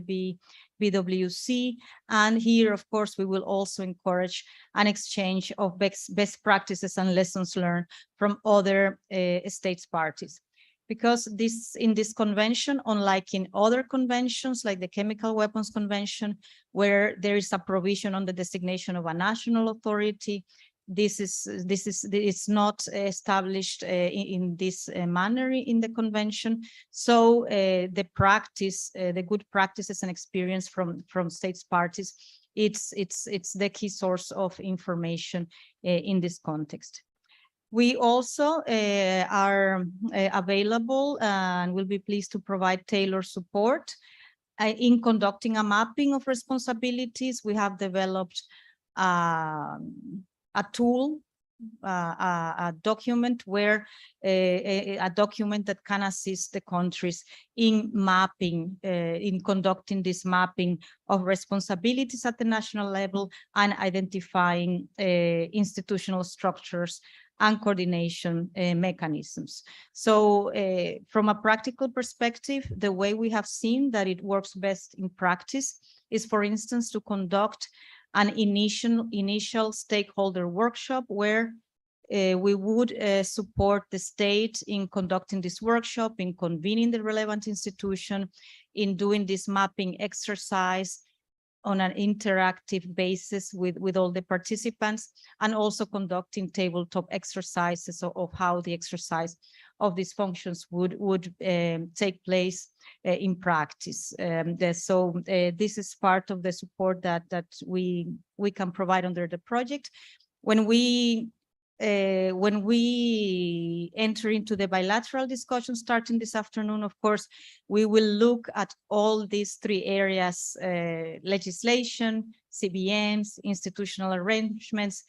BWC. And here, of course, we will also encourage an exchange of best practices and lessons learned from other states parties. Because in this convention, unlike in other conventions like the Chemical Weapons Convention, where there is a provision on the designation of a national authority, it's not established in this manner in the convention. So the practice, the good practices and experience from states parties, it's the key source of information in this context. We also are available and will be pleased to provide tailored support in conducting a mapping of responsibilities. We have developed a tool, a document where a document that can assist the countries in mapping, in conducting this mapping of responsibilities at the national level and identifying institutional structures and coordination mechanisms. So from a practical perspective, the way we have seen that it works best in practice is, for instance, to conduct an initial stakeholder workshop where we would support the state in conducting this workshop, in convening the relevant institution, in doing this mapping exercise on an interactive basis with all the participants, and also conducting tabletop exercises of how the exercise of these functions would take place in practice. So this is part of the support that we can provide under the project. When we enter into the bilateral discussion starting this afternoon, of course, we will look at all these three areas: legislation, CBMs, institutional arrangements,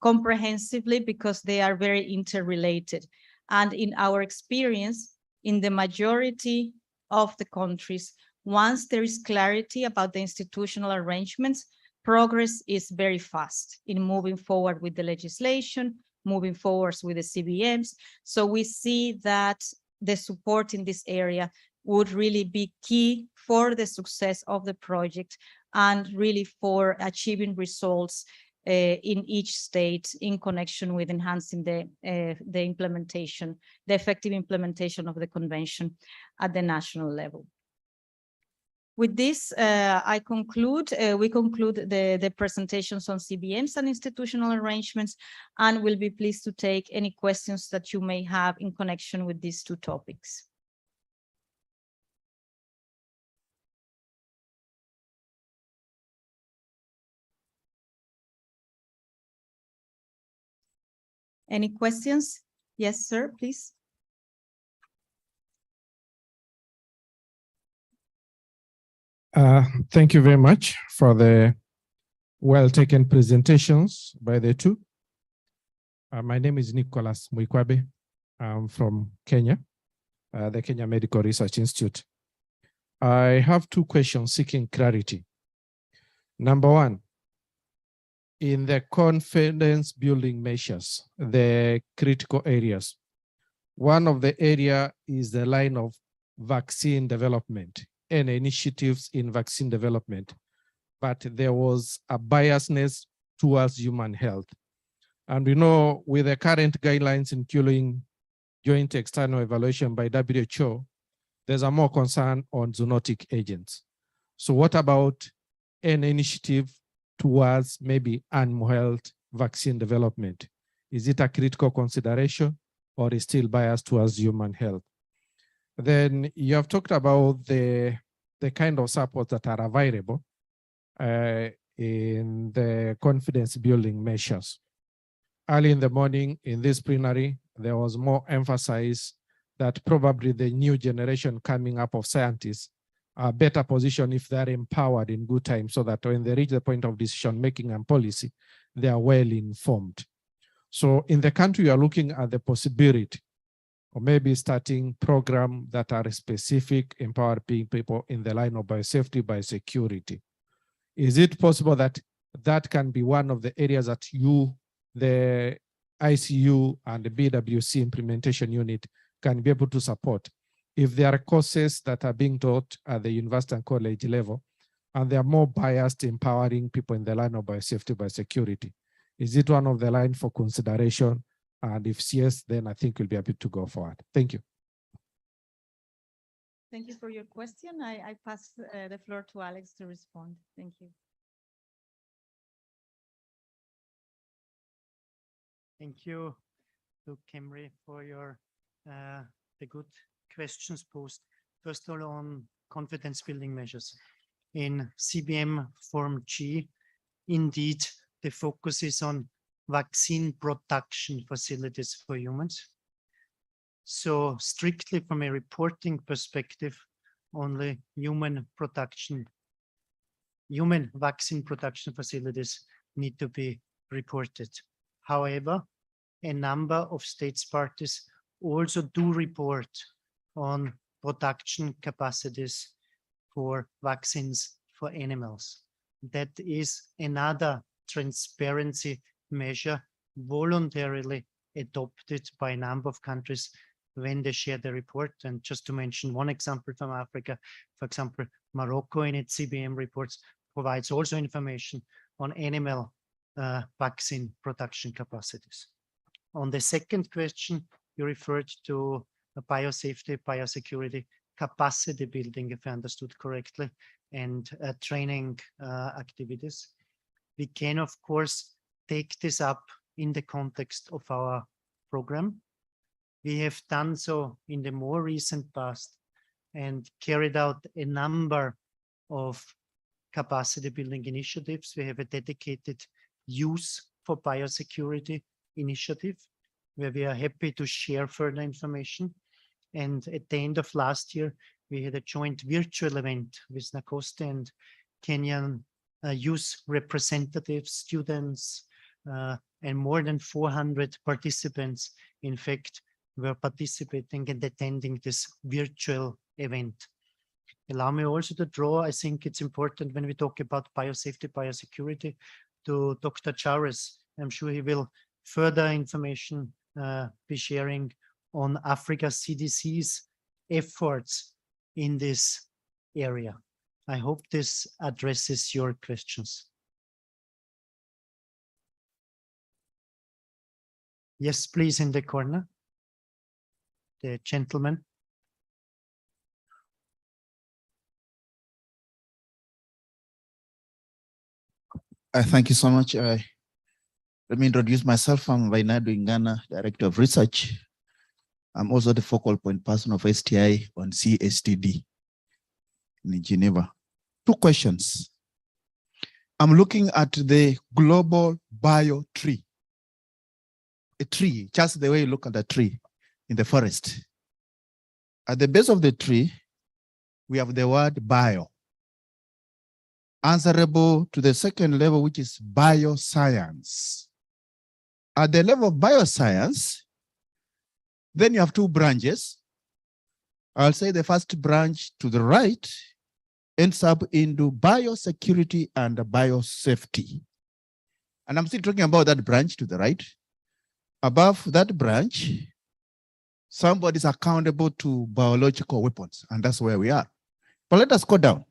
comprehensively, because they are very interrelated. And in our experience, in the majority of the countries, once there is clarity about the institutional arrangements, progress is very fast in moving forward with the legislation, moving forward with the CBMs. So we see that the support in this area would really be key for the success of the project and really for achieving results in each state in connection with enhancing the implementation, the effective implementation of the convention at the national level. With this, we conclude the presentations on CBMs and institutional arrangements, and we'll be pleased to take any questions that you may have in connection with these two topics. Any questions? Yes, sir, please. Thank you very much for the well-taken presentations by the two. My name is Nicholas Mwikwabe. I'm from Kenya, the Kenya Medical Research Institute. I have two questions seeking clarity. Number one, in the confidence building measures, the critical areas, one of the area is the line of vaccine development and initiatives in vaccine development, but there was a biasness towards human health. And we know with the current guidelines, including joint external evaluation by WHO, there's a more concern on zoonotic agents. So what about an initiative towards maybe animal health vaccine development? Is it a critical consideration or is still biased towards human health? Then you have talked about the kind of support that are available in the confidence building measures. Early in the morning in this plenary, there was more emphasis that probably the new generation coming up of scientists are better positioned if they're empowered in good time, so that when they reach the point of decision making and policy, they are well informed. So in the country, you are looking at the possibility or maybe starting programs that are specific, empowering people in the line of biosafety, biosecurity. Is it possible that that can be one of the areas that the ICU and the BWC implementation unit can be able to support. If there are courses that are being taught at the university and college level, and they are more biased empowering people in the line of biosafety, biosecurity, is it one of the line for consideration? And if yes, then I think we'll be able to go forward. Thank you. Thank you for your question. I pass the floor to Alex to respond. Thank you. Thank you to Kemri for your the good questions posed. First of all, on confidence building measures. In CBM Form G, indeed, the focus is on vaccine production facilities for humans. So strictly from a reporting perspective, only human vaccine production facilities need to be reported. However, a number of states parties also do report on production capacities for vaccines for animals. That is another transparency measure voluntarily adopted by a number of countries when they share the report. And just to mention one example from Africa, for example, Morocco in its CBM reports provides also information on animal vaccine production capacities. On the second question, you referred to biosafety, biosecurity, capacity building, if I understood correctly, and training activities. We can, of course, take this up in the context of our program. We have done so in the more recent past and carried out a number of capacity building initiatives. We have a dedicated use for biosecurity initiative where we are happy to share further information. And at the end of last year, we had a joint virtual event with Nacoste and Kenyan youth representatives, students, and more than 400 participants, in fact, were participating and attending this virtual event. Allow me also to draw, I think it's important when we talk about biosafety, biosecurity, to Dr. Chares. I'm sure he will further information be sharing on Africa CDC's efforts in this area. I hope this addresses your questions. Yes, please, in the corner. The gentleman. Thank you so much. Let me introduce myself. I'm Vainadu Ingana, Director of Research. I'm also the focal point person of STI on CSTD in Geneva. Two questions. I'm looking at the global bio tree. A tree, just the way you look at a tree in the forest. At the base of the tree, we have the word bio, answerable to the second level, which is bioscience. At the level of bioscience, then you have two branches. I'll say the first branch to the right ends up into biosecurity and biosafety. And I'm still talking about that branch to the right. Above that branch, somebody is accountable to biological weapons, and that's where we are. But let us go down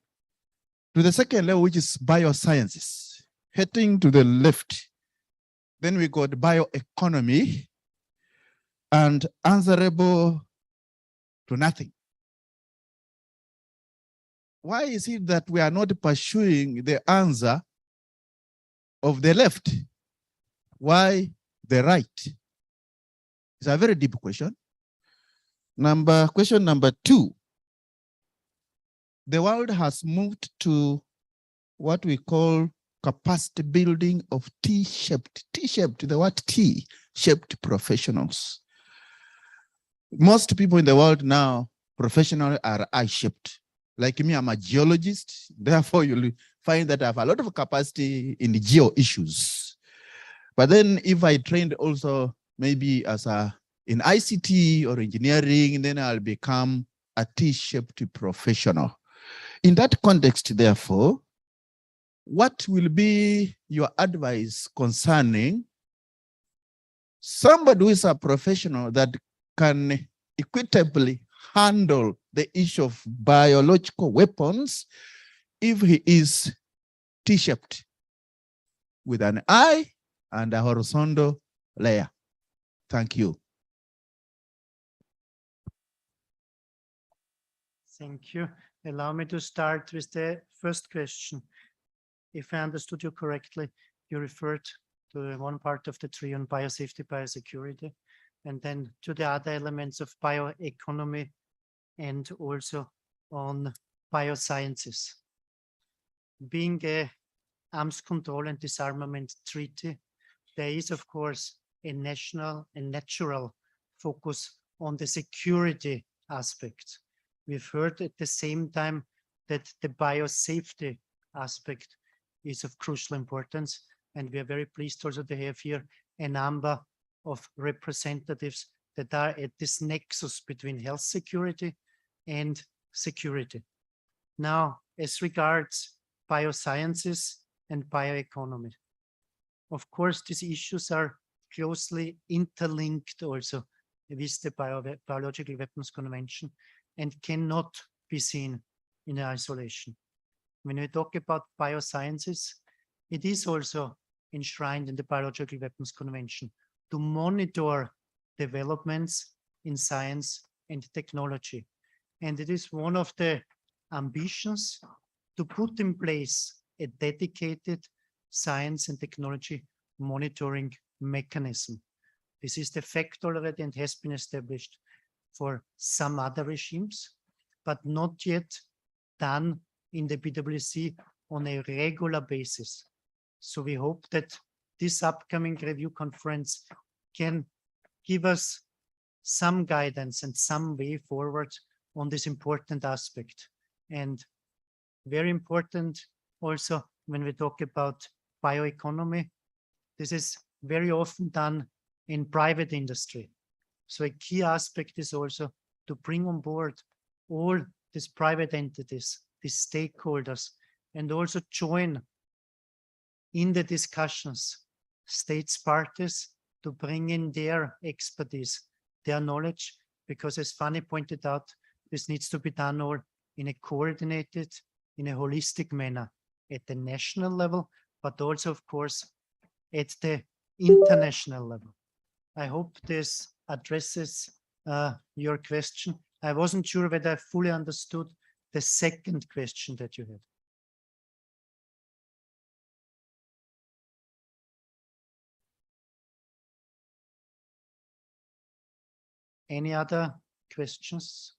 to the second level, which is biosciences. Heading to the left, then we got bioeconomy and answerable to nothing. Why is it that we are not pursuing the answer of the left? Why the right? It's a very deep question. Question number two. The world has moved to what we call capacity building of T-shaped, the word T-shaped professionals. Most people in the world now, professionally, are I-shaped. Like me, I'm a geologist. Therefore, you'll find that I have a lot of capacity in the geo issues. But then if I trained also maybe as in ICT or engineering, then I'll become a T-shaped professional. In that context, therefore, what will be your advice concerning somebody who is a professional that can equitably handle the issue of biological weapons if he is T-shaped with an eye and a horizontal layer? Thank you. Thank you. Allow me to start with the first question. If I understood you correctly, you referred to one part of the tree on biosafety, biosecurity, and then to the other elements of bioeconomy and also on biosciences. Being a arms control and disarmament treaty, there is, of course, a national and natural focus on the security aspect. We've heard at the same time that the biosafety aspect is of crucial importance, and we are very pleased also to have here a number of representatives that are at this nexus between health security and security. Now, as regards biosciences and bioeconomy, of course, these issues are closely interlinked also with the Biological Weapons Convention and cannot be seen in isolation. When we talk about biosciences, it is also enshrined in the Biological Weapons Convention to monitor developments in science and technology. And it is one of the ambitions to put in place a dedicated science and technology monitoring mechanism. This is de facto already and has been established for some other regimes, but not yet done in the BWC on a regular basis. So we hope that this upcoming review conference can give us some guidance and some way forward on this important aspect. And very important also when we talk about bioeconomy, this is very often done in private industry. So a key aspect is also to bring on board all these private entities, these stakeholders, and also join in the discussions states parties to bring in their expertise, their knowledge, because as Fanny pointed out, this needs to be done all in a coordinated, in a holistic manner at the national level, but also, of course, at the international level. I hope this addresses your question. I wasn't sure whether I fully understood the second question that you had. Any other questions?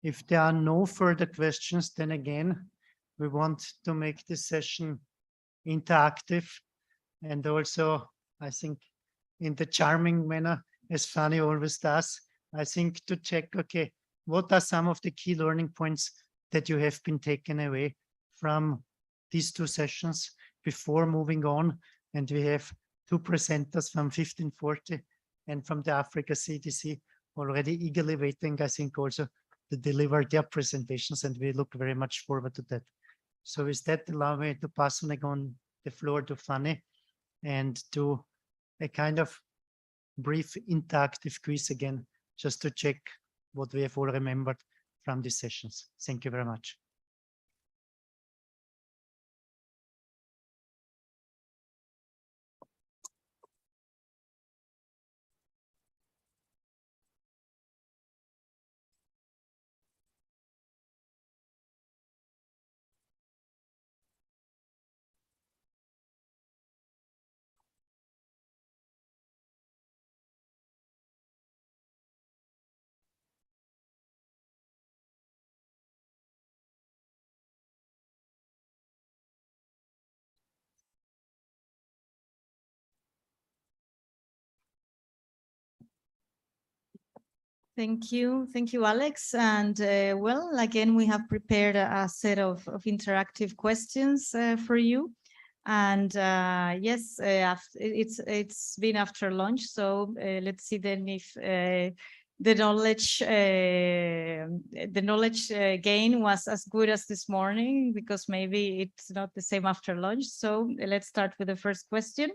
If there are no further questions, then again, we want to make this session interactive and also, I think, in the charming manner, as Fanny always does, I think to check, okay, what are some of the key learning points that you have been taken away from these two sessions before moving on? And we have two presenters from 1540 and from the Africa CDC already eagerly waiting, I think, also to deliver their presentations, and we look very much forward to that. So with that, allow me to pass on the floor to Fanny and do a kind of brief interactive quiz again, just to check what we have all remembered from these sessions. Thank you very much. Thank you, Alex. And well, again, we have prepared a set of interactive questions for you. And yes, it's been after lunch, so let's see then if the knowledge gain was as good as this morning, because maybe it's not the same after lunch. So let's start with the first question.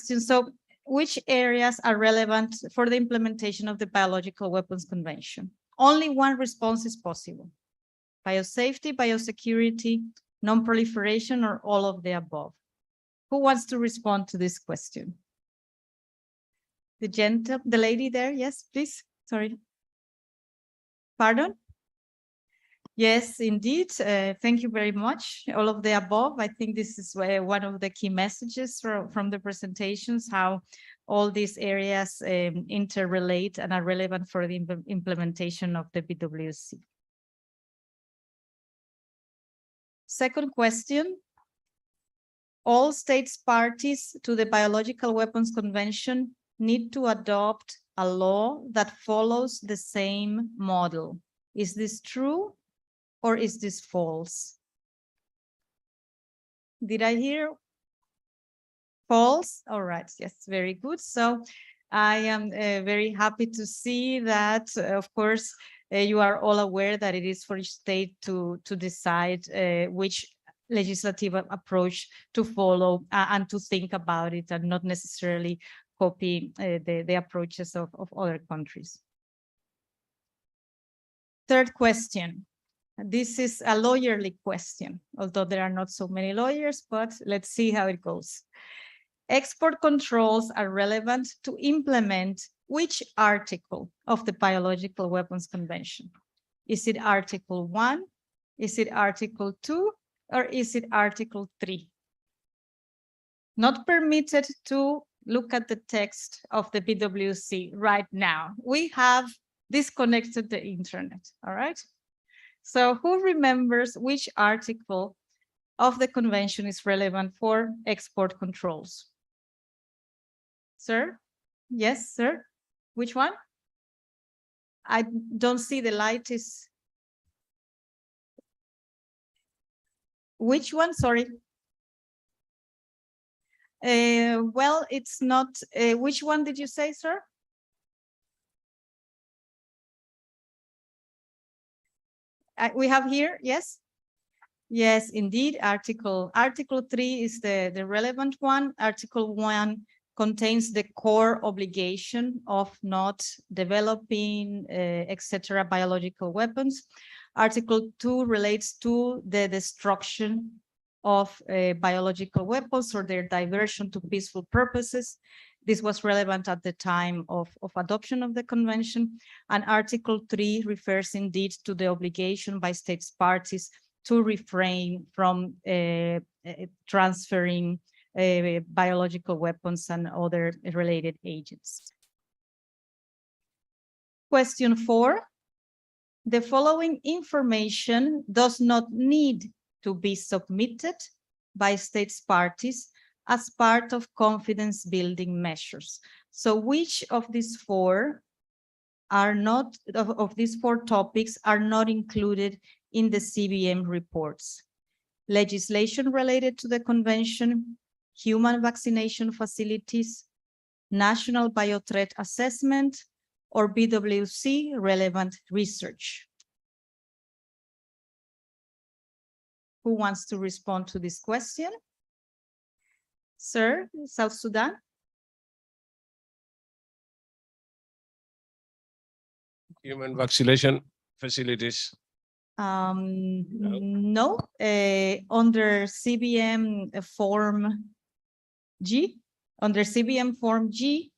So which areas are relevant for the implementation of the Biological Weapons Convention? Only one response is possible. Biosafety, biosecurity, non-proliferation, or all of the above? Who wants to respond to this question? The lady there, yes, please. Sorry. Pardon? Yes, indeed. Thank you very much. All of the above. I think this is one of the key messages from the presentations, how all these areas interrelate and are relevant for the implementation of the BWC. Second question. All states parties to the Biological Weapons Convention need to adopt a law that follows the same model. Is this true or is this false? Did I hear false? All right, yes, very good. So I am very happy to see that, of course, you are all aware that it is for each state to decide which legislative approach to follow and to think about it, and not necessarily copy the approaches of other countries. Third question. This is a lawyerly question, although there are not so many lawyers, but let's see how it goes. Export controls are relevant to implement which article of the Biological Weapons Convention? Is it Article 1? Is it Article 2? Or is it Article 3? Not permitted to look at the text of the BWC right now. We have disconnected the internet, all right? So who remembers which article of the convention is relevant for export controls? Sir? Yes, sir. Which one? I don't see the light is. Which one? Sorry. Well, it's not. Which one did you say, sir? We have here, yes? Yes, indeed. Article 3 is the relevant one. Article 1 contains the core obligation of not developing, etc., biological weapons. Article 2 relates to the destruction of biological weapons or their diversion to peaceful purposes. This was relevant at the time of adoption of the convention. And Article 3 refers indeed to the obligation by states parties to refrain from transferring biological weapons and other related agents. Question 4. The following information does not need to be submitted by states parties as part of confidence building measures. So which of these four are not, of these four topics are not included in the CBM reports? Legislation related to the convention, human vaccination facilities, national biothreat assessment, or BWC relevant research? Who wants to respond to this question? Sir, South Sudan? Human vaccination facilities. No, under CBM Form G,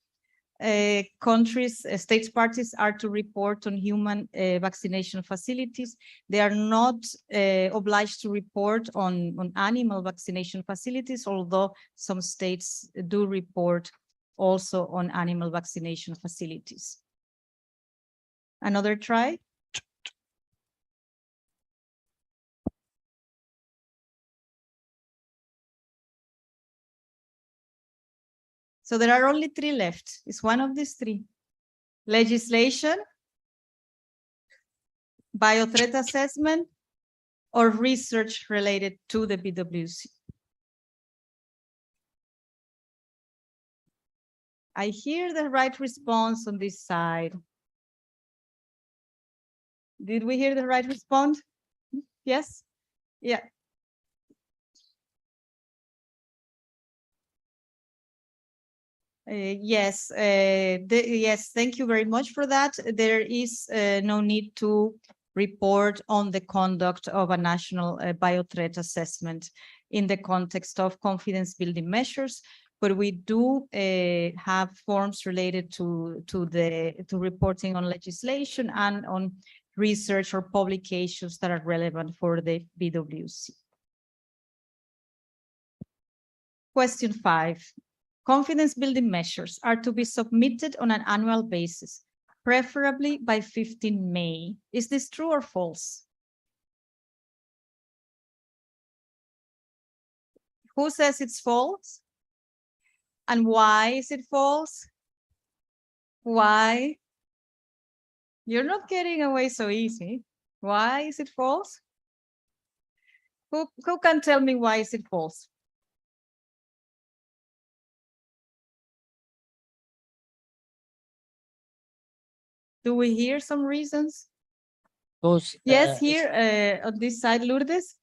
countries, states parties are to report on human vaccination facilities. They are not obliged to report on animal vaccination facilities, although some states do report also on animal vaccination facilities. Another try? So there are only three left. It's one of these three. Legislation, biothreat assessment, or research related to the BWC. I hear the right response on this side. Did we hear the right response? Yes? Yeah. Yes, yes, thank you very much for that. There is no need to report on the conduct of a national biothreat assessment in the context of confidence building measures, but we do have forms related to reporting on legislation and on research or publications that are relevant for the BWC. Question 5. Confidence building measures are to be submitted on an annual basis, preferably by 15 May. Is this true or false? Who says it's false? And why is it false? Why? You're not getting away so easy. Why is it false? Who can tell me why is it false? Do we hear some reasons? Yes, here on this side, Lourdes.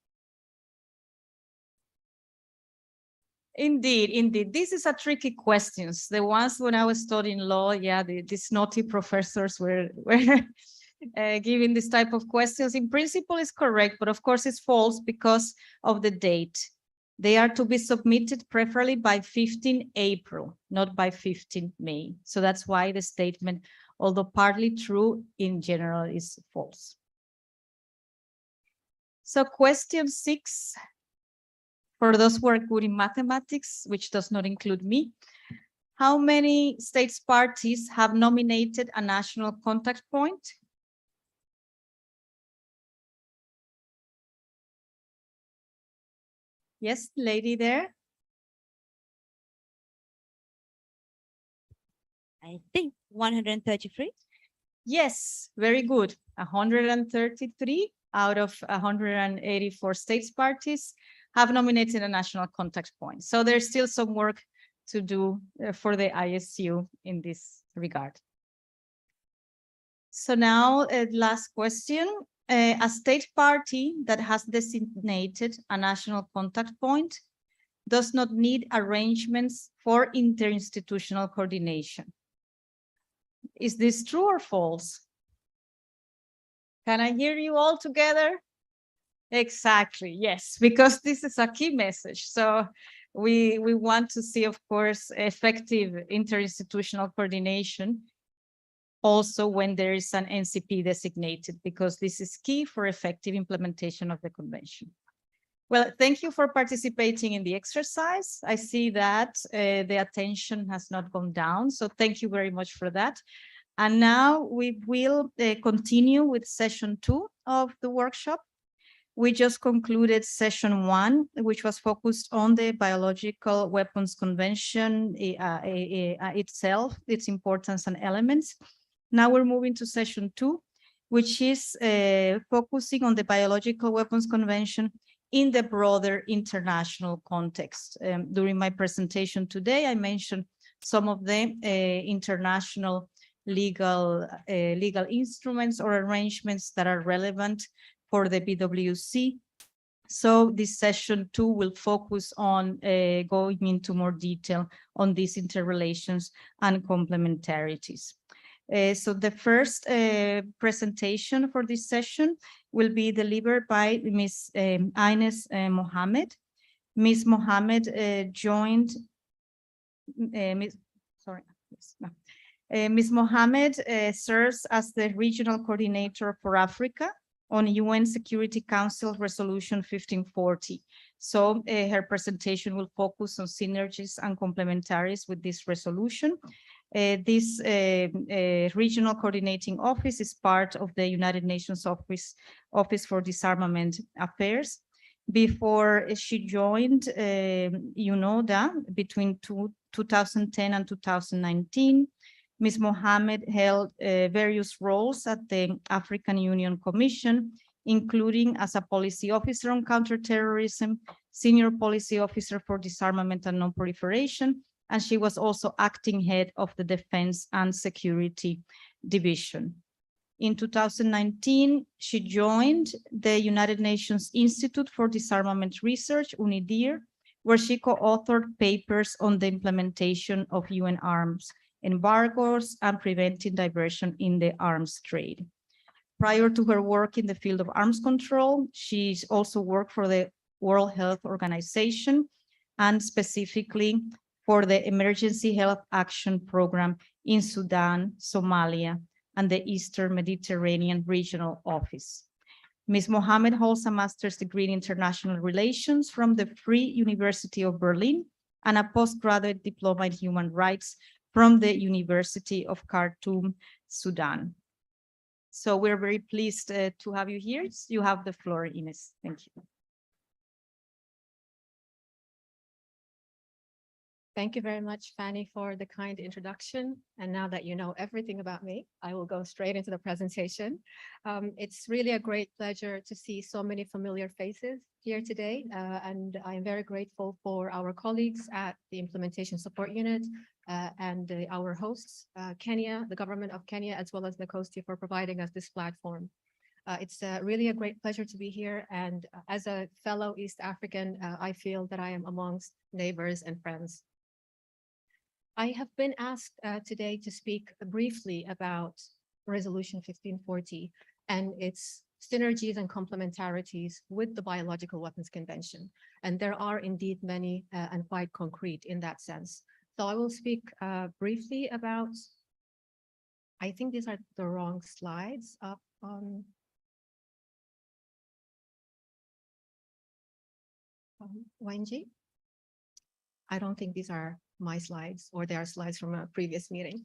Indeed. This is a tricky question. The ones when I was studying law, yeah, these naughty professors were giving this type of questions. In principle, it's correct, but of course it's false because of the date. They are to be submitted preferably by 15 April, not by 15 May. So that's why the statement, although partly true, in general is false. So question 6, for those who are good in mathematics, which does not include me, how many states parties have nominated a national contact point? Yes, lady there. I think 133. Yes, very good. 133 out of 184 states parties have nominated a national contact point. So there's still some work to do for the ISU in this regard. So now, last question. A state party that has designated a national contact point does not need arrangements for interinstitutional coordination. Is this true or false? Can I hear you all together? Exactly, yes, because this is a key message. So we want to see, of course, effective interinstitutional coordination also when there is an NCP designated, because this is key for effective implementation of the convention. Well, thank you for participating in the exercise. I see that the attention has not gone down, so thank you very much for that. And now we will continue with session 2 of the workshop. We just concluded session 1, which was focused on the Biological Weapons Convention itself, its importance and elements. Now we're moving to session 2, which is focusing on the Biological Weapons Convention in the broader international context. During my presentation today, I mentioned some of the international legal instruments or arrangements that are relevant for the BWC. So this session 2 will focus on going into more detail on these interrelations and complementarities. So the first presentation for this session will be delivered by Ms. Ines Mohammed. Ms. Mohammed joined, Ms. Mohammed serves as the regional coordinator for Africa on UN Security Council Resolution 1540. So her presentation will focus on synergies and complementaries with this resolution. This regional coordinating office is part of the United Nations Office for Disarmament Affairs. Before she joined UNODA between 2010 and 2019, Ms. Mohammed held various roles at the African Union Commission, including as a policy officer on counterterrorism, senior policy officer for disarmament and non-proliferation, and she was also acting head of the Defense and Security Division. In 2019, she joined the United Nations Institute for Disarmament Research, UNIDIR, where she co-authored papers on the implementation of UN arms embargoes and preventing diversion in the arms trade. Prior to her work in the field of arms control, she's also worked for the World Health Organization and specifically for the Emergency Health Action Program in Sudan, Somalia, and the Eastern Mediterranean Regional Office. Ms. Mohammed holds a master's degree in international relations from the Free University of Berlin and a postgraduate diploma in human rights from the University of Khartoum, Sudan. So we're very pleased to have you here. You have the floor, Ines. Thank you. Thank you very much, Fanny, for the kind introduction. And now that you know everything about me, I will go straight into the presentation. It's really a great pleasure to see so many familiar faces here today. And I'm very grateful for our colleagues at the Implementation Support Unit and our hosts, Kenya, the government of Kenya, as well as the Coastie for providing us this platform. It's really a great pleasure to be here. And as a fellow East African, I feel that I am amongst neighbors and friends. I have been asked today to speak briefly about Resolution 1540 and its synergies and complementarities with the Biological Weapons Convention. And there are indeed many and quite concrete in that sense. So I will speak briefly about, I think these are the wrong slides up on YNG. I don't think these are my slides, or they are slides from a previous meeting.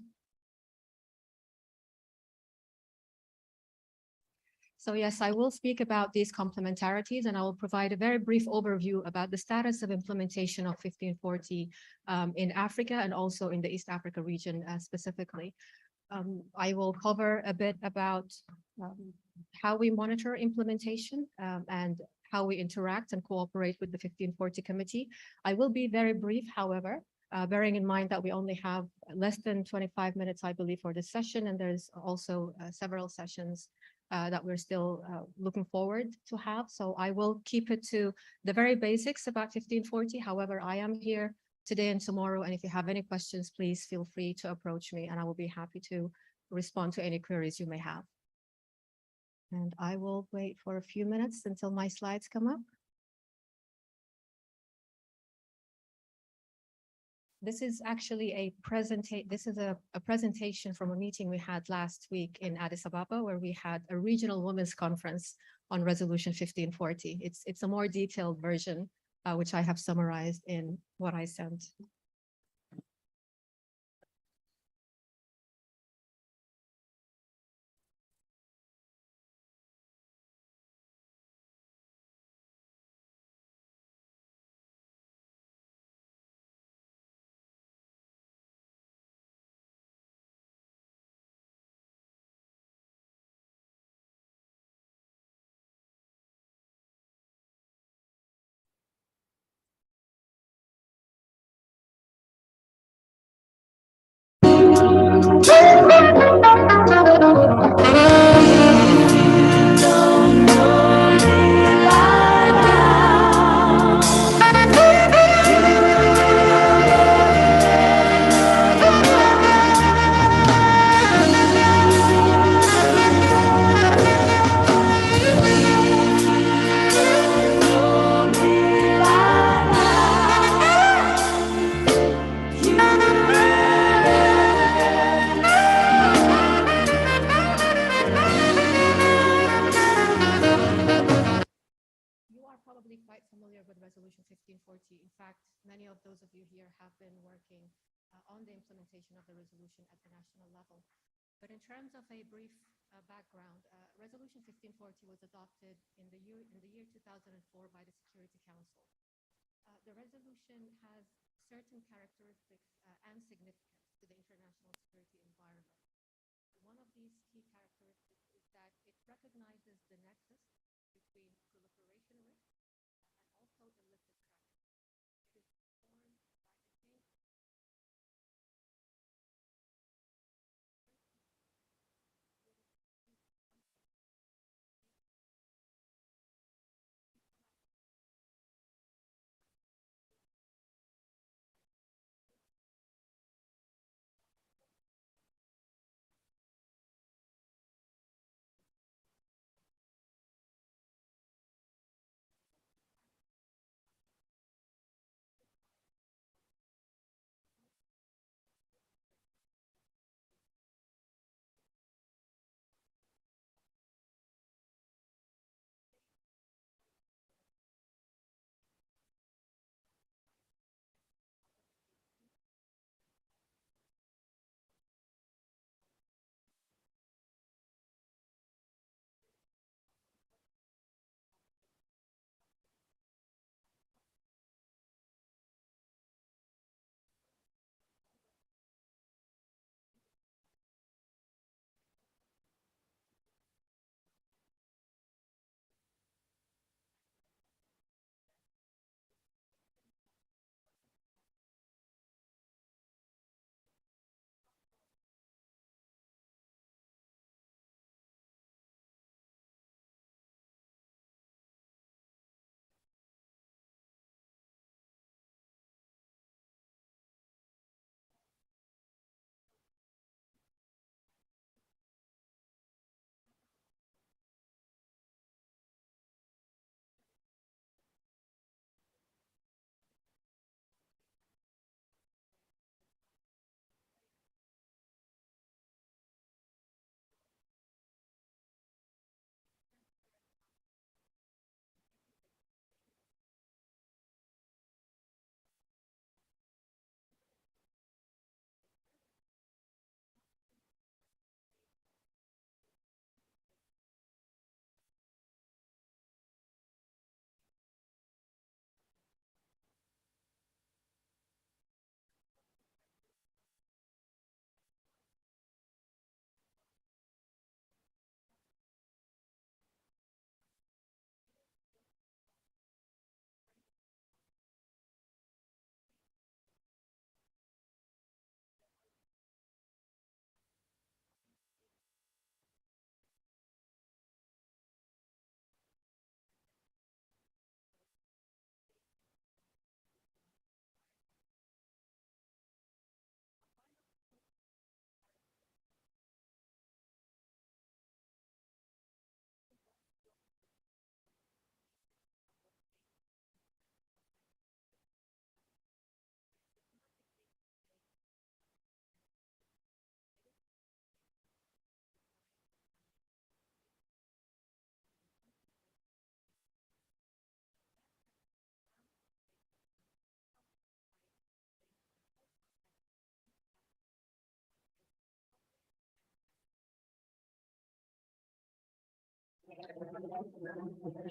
So yes, I will speak about these complementarities, and I will provide a very brief overview about the status of implementation of 1540 in Africa and also in the East Africa region specifically. I will cover a bit about how we monitor implementation and how we interact and cooperate with the 1540 committee. I will be very brief, however, bearing in mind that we only have less than 25 minutes, I believe, for this session, and there's also several sessions that we're still looking forward to have. So I will keep it to the very basics about 1540. However, I am here today and tomorrow, and if you have any questions, please feel free to approach me, and I will be happy to respond to any queries you may have. And I will wait for a few minutes until my slides come up. This is actually a presentation from a meeting we had last week in Addis Ababa, where we had a regional women's conference on Resolution 1540. It's a more detailed version, which I have summarized in what I sent. Resolution 1540. In fact, many of those of you here have been working on the implementation of the resolution at the national level. But in terms of a brief background. Resolution 1540 was adopted in the year 2004 by the Security Council. The resolution has certain characteristics and significance to the international security environment. One of these key characteristics is that it recognizes the nexus between proliferation risk and also illicit trafficking. It is informed by the same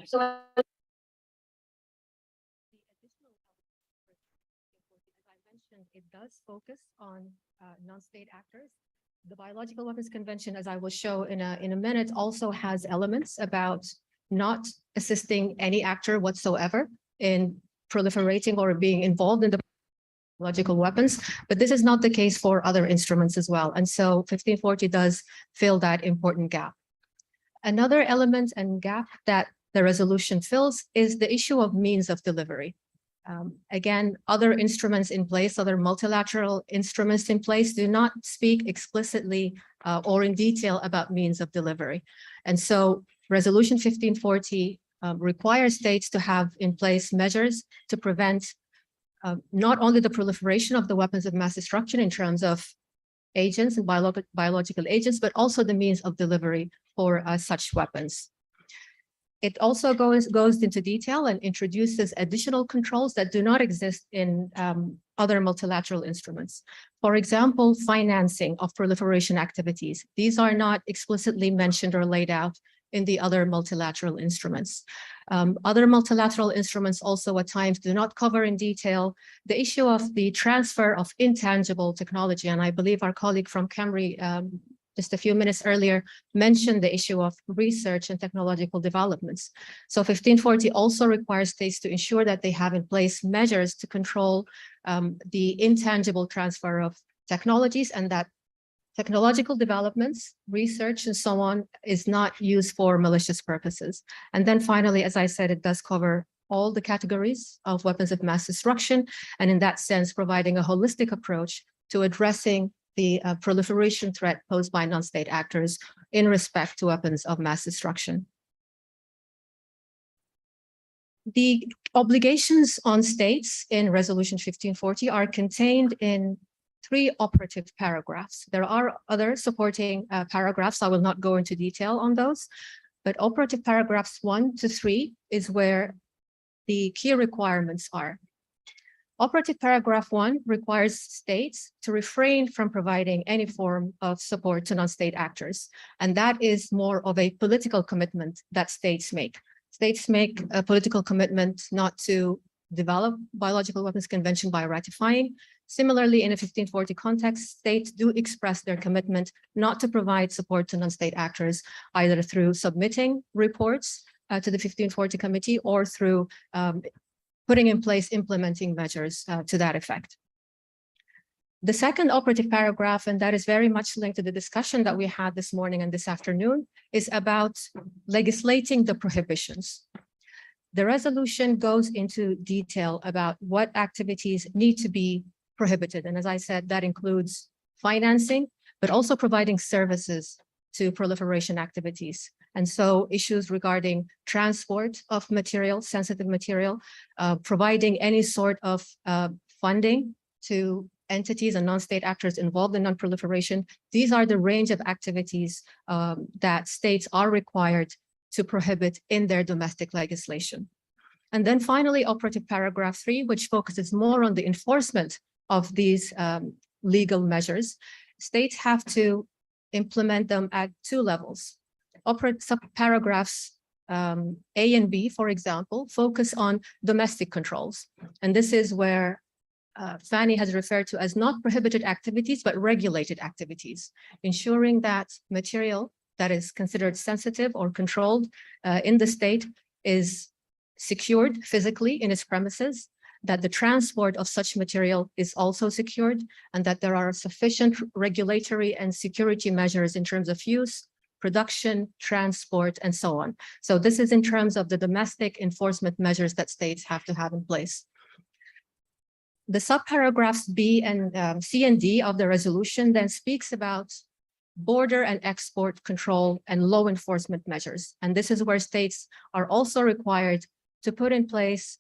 So the additional as I mentioned, it does focus on non-state actors. The Biological Weapons Convention, as I will show in a minute, also has elements about not assisting any actor whatsoever in proliferating or being involved in the biological weapons, but this is not the case for other instruments as well. And so 1540 does fill that important gap. Another element and gap that the resolution fills is the issue of means of delivery. Again, other instruments in place, other multilateral instruments in place do not speak explicitly or in detail about means of delivery. And so Resolution 1540 requires states to have in place measures to prevent not only the proliferation of the weapons of mass destruction in terms of agents and biological agents, but also the means of delivery for such weapons. It also goes into detail and introduces additional controls that do not exist in other multilateral instruments. For example, financing of proliferation activities. These are not explicitly mentioned or laid out in the other multilateral instruments. Other multilateral instruments also at times do not cover in detail the issue of the transfer of intangible technology. And I believe our colleague from Camry just a few minutes earlier mentioned the issue of research and technological developments. So 1540 also requires states to ensure that they have in place measures to control the intangible transfer of technologies, and that technological developments, research, and so on is not used for malicious purposes. And then finally, as I said, it does cover all the categories of weapons of mass destruction, and in that sense, providing a holistic approach to addressing the proliferation threat posed by non-state actors in respect to weapons of mass destruction. The obligations on states in Resolution 1540 are contained in 3 operative paragraphs. There are other supporting paragraphs. I will not go into detail on those, but operative paragraphs 1 to 3 is where the key requirements are. Operative paragraph 1 requires states to refrain from providing any form of support to non-state actors. And that is more of a political commitment that states make. States make a political commitment not to develop biological weapons convention by ratifying. Similarly, in a 1540 context, states do express their commitment not to provide support to non-state actors, either through submitting reports to the 1540 committee or through putting in place implementing measures to that effect. The second operative paragraph, and that is very much linked to the discussion that we had this morning and this afternoon, is about legislating the prohibitions. The resolution goes into detail about what activities need to be prohibited. And as I said, that includes financing, but also providing services to proliferation activities. And so issues regarding transport of material, sensitive material, providing any sort of funding to entities and non-state actors involved in non-proliferation. These are the range of activities that states are required to prohibit in their domestic legislation. And then finally, operative paragraph 3, which focuses more on the enforcement of these legal measures. States have to implement them at 2 levels. Subparagraphs A and B, for example, focus on domestic controls. And this is where Fanny has referred to as not prohibited activities, but regulated activities, ensuring that material that is considered sensitive or controlled in the state is secured physically in its premises, that the transport of such material is also secured, and that there are sufficient regulatory and security measures in terms of use, production, transport, and so on. So this is in terms of the domestic enforcement measures that states have to have in place. The subparagraphs B and C and D of the resolution then speaks about border and export control and law enforcement measures. And this is where states are also required to put in place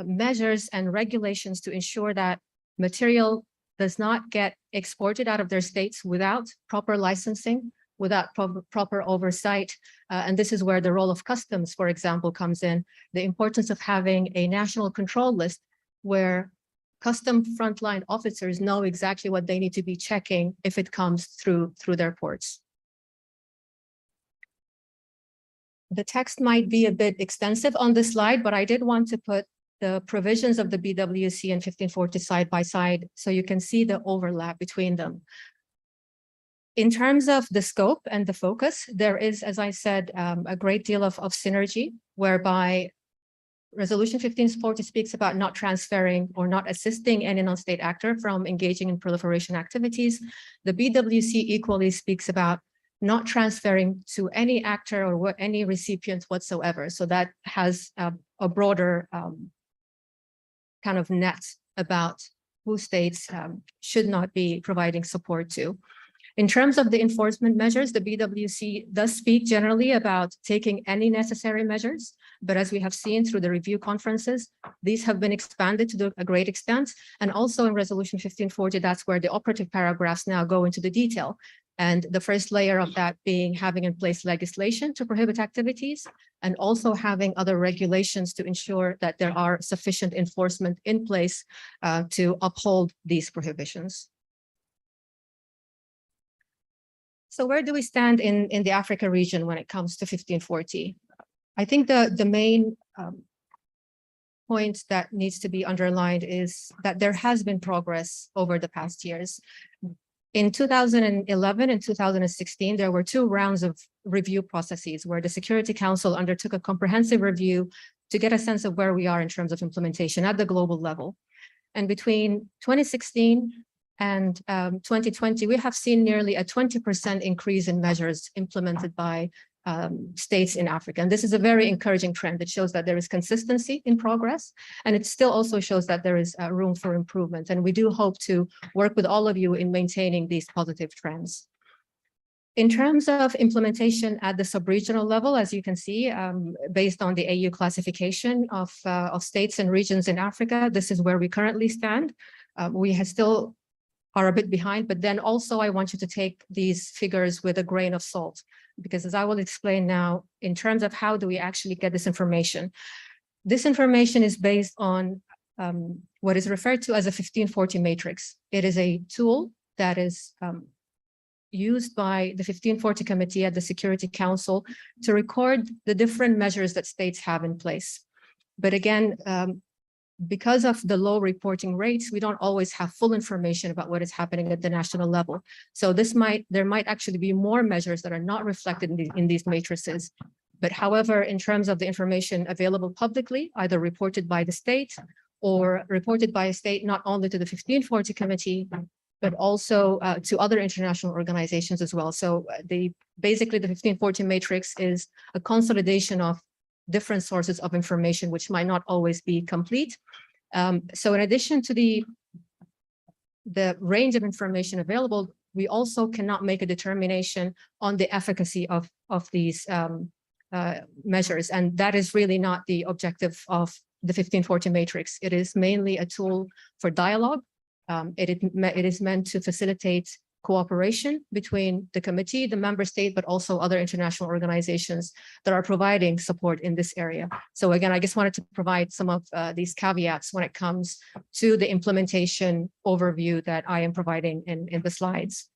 measures and regulations to ensure that material does not get exported out of their states without proper licensing, without proper oversight. And this is where the role of customs, for example, comes in. The importance of having a national control list where custom frontline officers know exactly what they need to be checking if it comes through their ports. The text might be a bit extensive on this slide, but I did want to put the provisions of the BWC and 1540 side by side so you can see the overlap between them. In terms of the scope and the focus, there is, as I said, a great deal of synergy, whereby Resolution 1540 speaks about not transferring or not assisting any non-state actor from engaging in proliferation activities. The BWC equally speaks about not transferring to any actor or any recipient whatsoever. So that has a broader kind of net about who states should not be providing support to. In terms of the enforcement measures, the BWC does speak generally about taking any necessary measures, but as we have seen through the review conferences, these have been expanded to a great extent. And also in Resolution 1540, that's where the operative paragraphs now go into the detail. And the first layer of that being having in place legislation to prohibit activities, and also having other regulations to ensure that there are sufficient enforcement in place to uphold these prohibitions. So where do we stand in the Africa region when it comes to 1540? I think the main point that needs to be underlined is that there has been progress over the past years. In 2011 and 2016, there were 2 rounds of review processes where the Security Council undertook a comprehensive review to get a sense of where we are in terms of implementation at the global level. And between 2016 and 2020, we have seen nearly a 20% increase in measures implemented by states in Africa. And this is a very encouraging trend. It shows that there is consistency in progress, and it still also shows that there is room for improvement. And we do hope to work with all of you in maintaining these positive trends. In terms of implementation at the sub-regional level, as you can see, based on the AU classification of states and regions in Africa, this is where we currently stand. We still are a bit behind, but then also I want you to take these figures with a grain of salt, because as I will explain now, in terms of how do we actually get this information is based on what is referred to as a 1540 matrix. It is a tool that is used by the 1540 Committee at the Security Council to record the different measures that states have in place. But again, because of the low reporting rates, we don't always have full information about what is happening at the national level. So there might actually be more measures that are not reflected in these matrices. But however, in terms of the information available publicly, either reported by the state or reported by a state not only to the 1540 Committee, but also to other international organizations as well. So basically the 1540 matrix is a consolidation of different sources of information, which might not always be complete. So in addition to the range of information available, we also cannot make a determination on the efficacy of these measures. And that is really not the objective of the 1540 matrix. It is mainly a tool for dialogue. It is meant to facilitate cooperation between the committee, the member state, but also other international organizations that are providing support in this area. So again, I just wanted to provide some of these caveats when it comes to the implementation overview that I am providing in the slides.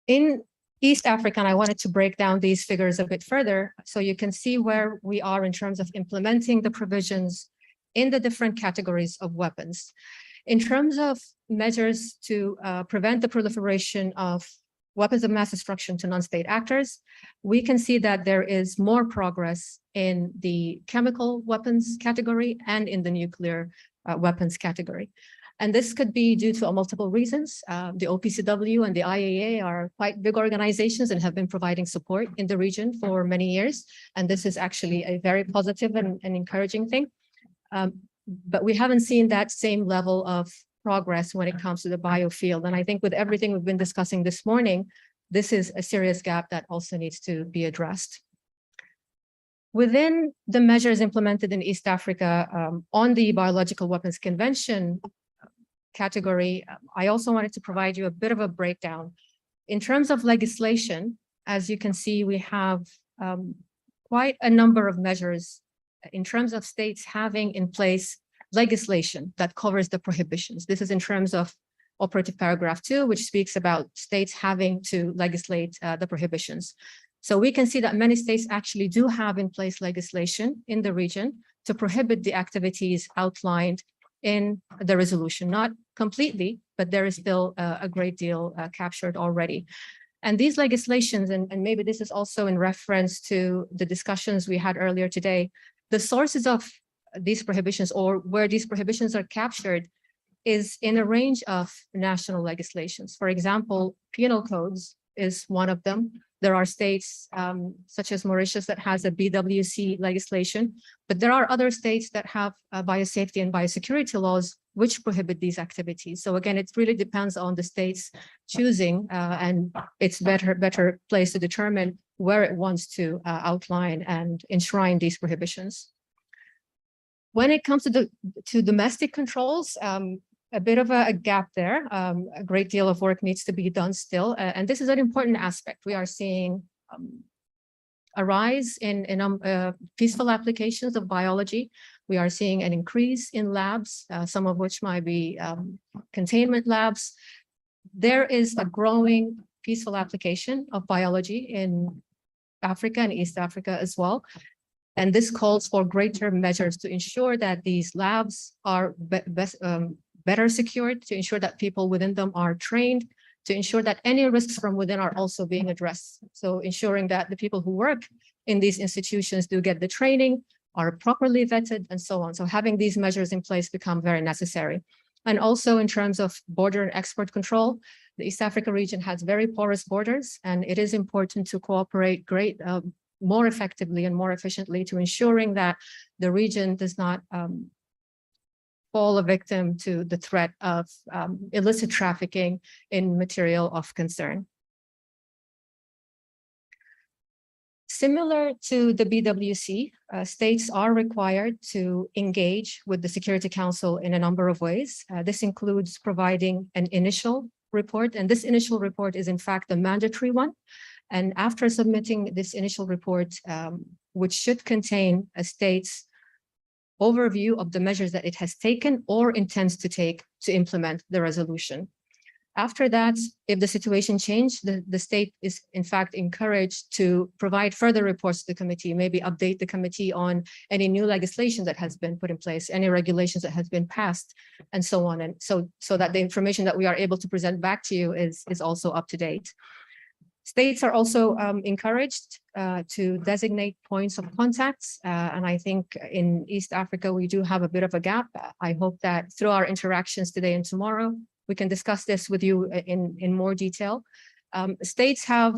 In East Africa, and I wanted to break down these figures a bit further so you can see where we are in terms of implementing the provisions in the different categories of weapons. In terms of measures to prevent the proliferation of weapons of mass destruction to non-state actors, we can see that there is more progress in the chemical weapons category and in the nuclear weapons category. And this could be due to multiple reasons. The OPCW and the IAA are quite big organizations and have been providing support in the region for many years. And this is actually a very positive and encouraging thing. But we haven't seen that same level of progress when it comes to the biofield. And I think with everything we've been discussing this morning, this is a serious gap that also needs to be addressed. Within the measures implemented in East Africa on the Biological Weapons Convention category, I also wanted to provide you a bit of a breakdown. In terms of legislation, as you can see, we have quite a number of measures in terms of states having in place legislation that covers the prohibitions. This is in terms of operative paragraph 2, which speaks about states having to legislate the prohibitions. So we can see that many states actually do have in place legislation in the region to prohibit the activities outlined in the resolution. Not completely, but there is still a great deal captured already. And these legislations, and maybe this is also in reference to the discussions we had earlier today, the sources of these prohibitions or where these prohibitions are captured is in a range of national legislations. For example, penal codes is one of them. There are states such as Mauritius that has a BWC legislation, but there are other states that have biosafety and biosecurity laws which prohibit these activities. So again, it really depends on the state's choosing and it's better place to determine where it wants to outline and enshrine these prohibitions. When it comes to domestic controls, a bit of a gap there. A great deal of work needs to be done still. And this is an important aspect. We are seeing a rise in peaceful applications of biology. We are seeing an increase in labs, some of which might be containment labs. There is a growing peaceful application of biology in Africa and East Africa as well. And this calls for greater measures to ensure that these labs are better secured, to ensure that people within them are trained, to ensure that any risks from within are also being addressed. So ensuring that the people who work in these institutions do get the training, are properly vetted, and so on. So having these measures in place become very necessary. And also in terms of border and export control, the East Africa region has very porous borders, and it is important to cooperate more effectively and more efficiently to ensuring that the region does not fall a victim to the threat of illicit trafficking in material of concern. Similar to the BWC, states are required to engage with the Security Council in a number of ways. This includes providing an initial report, and this initial report is in fact a mandatory one. And after submitting this initial report, which should contain a state's overview of the measures that it has taken or intends to take to implement the resolution. After that, if the situation changed, the state is in fact encouraged to provide further reports to the committee, maybe update the committee on any new legislation that has been put in place, any regulations that has been passed, and so on. And so that the information that we are able to present back to you is also up to date. States are also encouraged to designate points of contacts. And I think in East Africa, we do have a bit of a gap. I hope that through our interactions today and tomorrow, we can discuss this with you in more detail. States have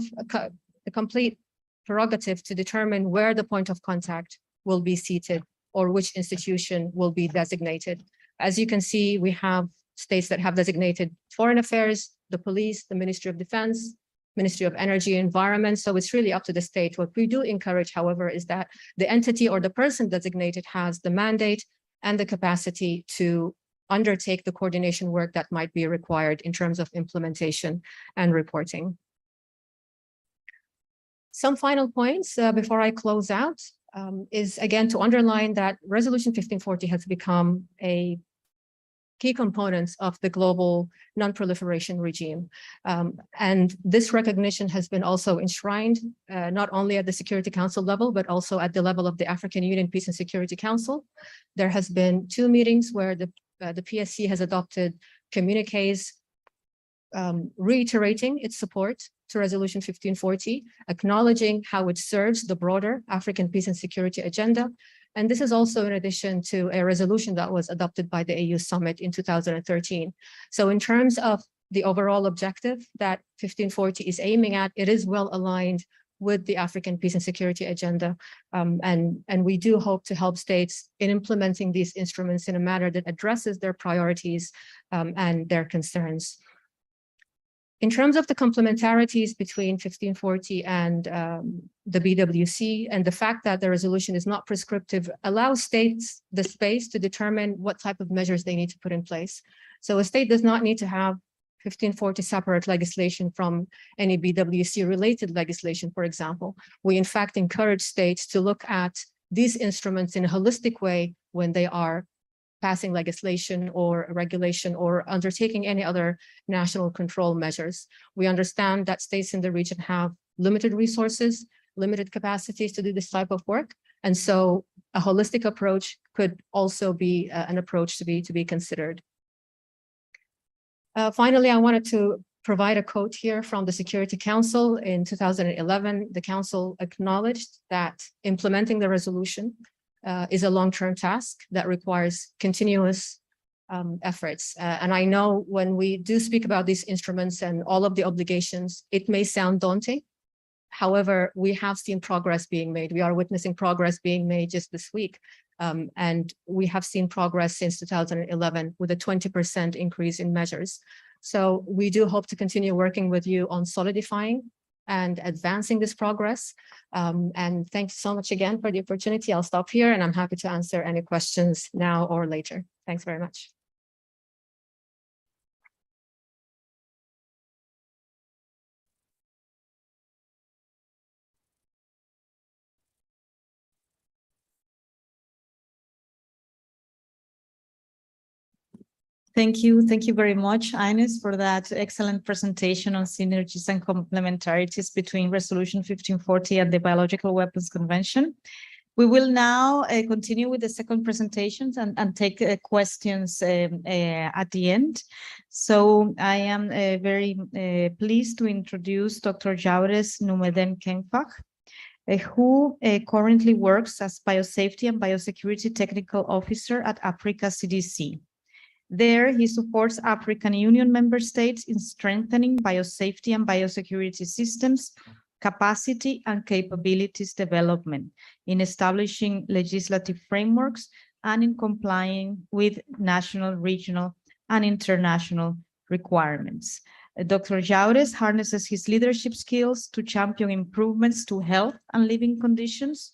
a complete prerogative to determine where the point of contact will be seated or which institution will be designated. As you can see, we have states that have designated Foreign Affairs, the police, the Ministry of Defense, Ministry of Energy and Environment. So it's really up to the state. What we do encourage, however, is that the entity or the person designated has the mandate and the capacity to undertake the coordination work that might be required in terms of implementation and reporting. Some final points before I close out is again to underline that Resolution 1540 has become a key components of the global non-proliferation regime. And this recognition has been also enshrined not only at the Security Council level, but also at the level of the African Union Peace and Security Council. There has been 2 meetings where the PSC has adopted communiques reiterating its support to Resolution 1540, acknowledging how it serves the broader African peace and security agenda. And this is also in addition to a resolution that was adopted by the AU Summit in 2013. So in terms of the overall objective that 1540 is aiming at, it is well aligned with the African peace and security agenda. And we do hope to help states in implementing these instruments in a manner that addresses their priorities and their concerns. In terms of the complementarities between 1540 and the BWC, and the fact that the resolution is not prescriptive allows states the space to determine what type of measures they need to put in place. So a state does not need to have 1540 separate legislation from any BWC related legislation, for example. We in fact encourage states to look at these instruments in a holistic way when they are passing legislation or regulation or undertaking any other national control measures. We understand that states in the region have limited resources, limited capacities to do this type of work. And so a holistic approach could also be an approach to be considered. Finally, I wanted to provide a quote here from the Security Council. In 2011, the Council acknowledged that implementing the resolution is a long-term task that requires continuous efforts. And I know when we do speak about these instruments and all of the obligations, it may sound daunting. However, we have seen progress being made. We are witnessing progress being made just this week. And we have seen progress since 2011 with a 20% increase in measures. So we do hope to continue working with you on solidifying and advancing this progress. And thanks so much again for the opportunity. I'll stop here and I'm happy to answer any questions now or later. Thanks very much. Thank you. Thank you very much, Ines, for that excellent presentation on synergies and complementarities between Resolution 1540 and the Biological Weapons Convention. We will now continue with the second presentations and take questions at the end. So I am very pleased to introduce Dr. Jaures Numeden Kengfach, who currently works as Biosafety and Biosecurity Technical Officer at Africa CDC. There, he supports African Union member states in strengthening biosafety and biosecurity systems, capacity and capabilities development, in establishing legislative frameworks, and in complying with national, regional, and international requirements. Dr. Jaures harnesses his leadership skills to champion improvements to health and living conditions.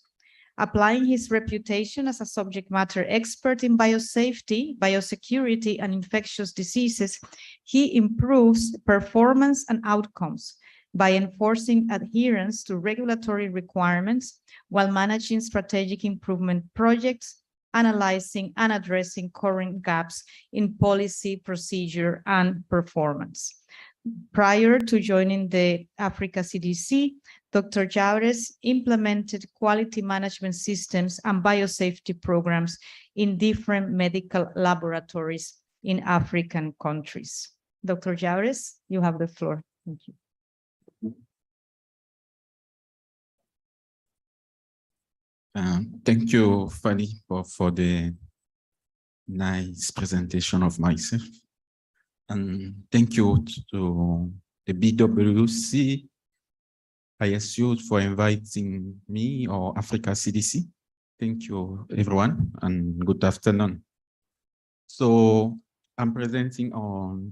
Applying his reputation as a subject matter expert in biosafety, biosecurity, and infectious diseases, he improves performance and outcomes by enforcing adherence to regulatory requirements while managing strategic improvement projects, analyzing and addressing current gaps in policy, procedure, and performance. Prior to joining the Africa CDC, Dr. Jaures implemented quality management systems and biosafety programs in different medical laboratories in African countries. Dr. Jaures, you have the floor. Thank you. Thank you, Fanny, for the nice presentation of myself. And thank you to the BWC, ISU, for inviting me, or Africa CDC. Thank you, everyone, and good afternoon. So I'm presenting on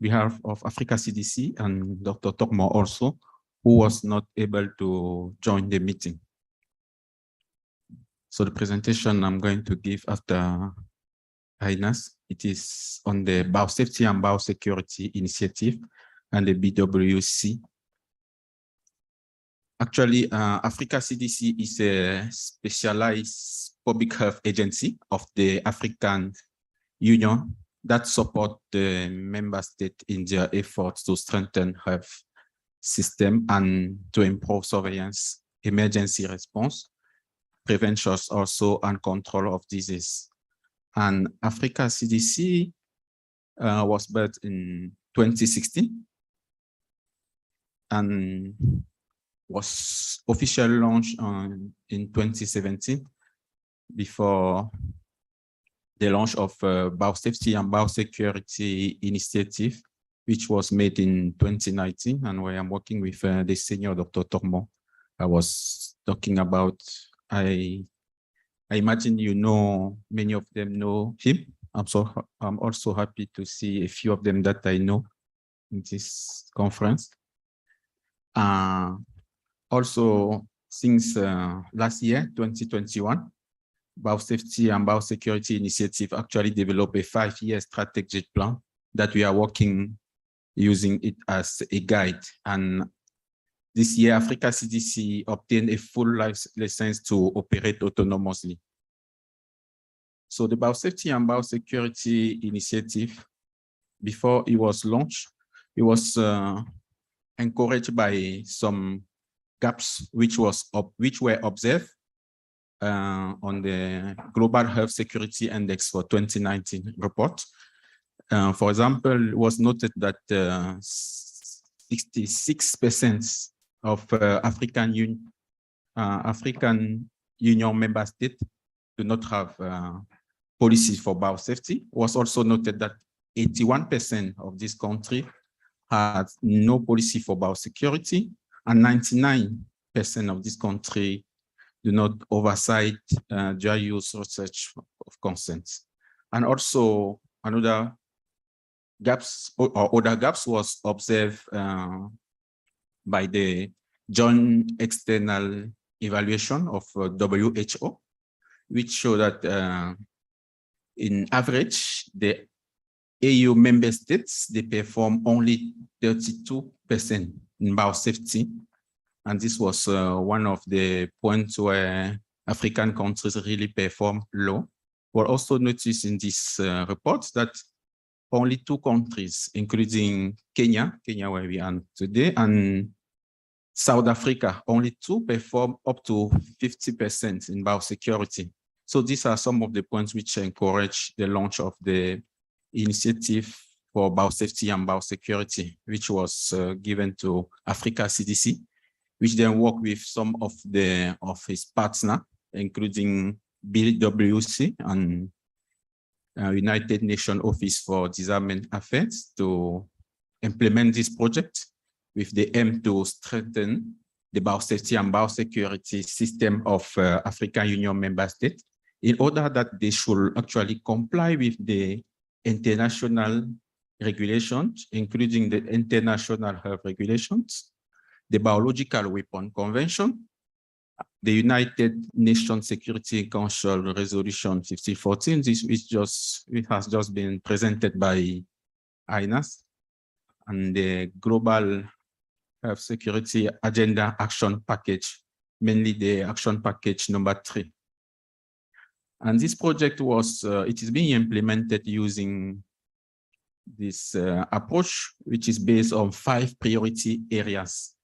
behalf of Africa CDC and Dr. Tormo also, who was not able to join the meeting. So the presentation I'm going to give after Ines, it is on the Biosafety and Biosecurity Initiative and the BWC. Actually, Africa CDC is a specialized public health agency of the African Union that support the member state in their efforts to strengthen health system and to improve surveillance, emergency response, prevention also, and control of disease. And Africa CDC was built in 2016 and was officially launched in 2017 before the launch of Biosafety and Biosecurity Initiative, which was made in 2019, and where I'm working with the senior Dr. Tormo. I was talking about, I imagine you know, many of them know him. I'm also happy to see a few of them that I know in this conference. Also, since last year, 2021, Biosafety and Biosecurity Initiative actually developed a 5-year strategic plan that we are working using it as a guide. And this year, Africa CDC obtained a full license to operate autonomously. So the Biosafety and Biosecurity Initiative, before it was launched, it was encouraged by some gaps which were observed on the Global Health Security Index for 2019 report. For example, it was noted that 66% of African Union member states do not have policies for biosafety. It was also noted that 81% of this country had no policy for biosecurity, and 99% of this country do not oversight dual use research of consent. And also another gaps or other gaps was observed by the joint external evaluation of WHO, which show that in average, the AU member states, they perform only 32% in biosafety. And this was one of the points where African countries really perform low. We'll also notice in this report that only 2 countries, including Kenya where we are today, and South Africa, only 2 perform up to 50% in biosecurity. So these are some of the points which encourage the launch of the initiative for biosafety and biosecurity, which was given to Africa CDC, which then worked with some of his partners, including BWC and United Nations Office for Disarmament Affairs, to implement this project with the aim to strengthen the biosafety and biosecurity system of African Union member states in order that they should actually comply with the international regulations, including the International Health Regulations, the Biological Weapon Convention, the United Nations Security Council Resolution 1514. It has just been presented by INAS, and the Global Health Security Agenda Action Package, mainly the Action Package number 3. And this project it is being implemented using this approach, which is based on 5 priority areas,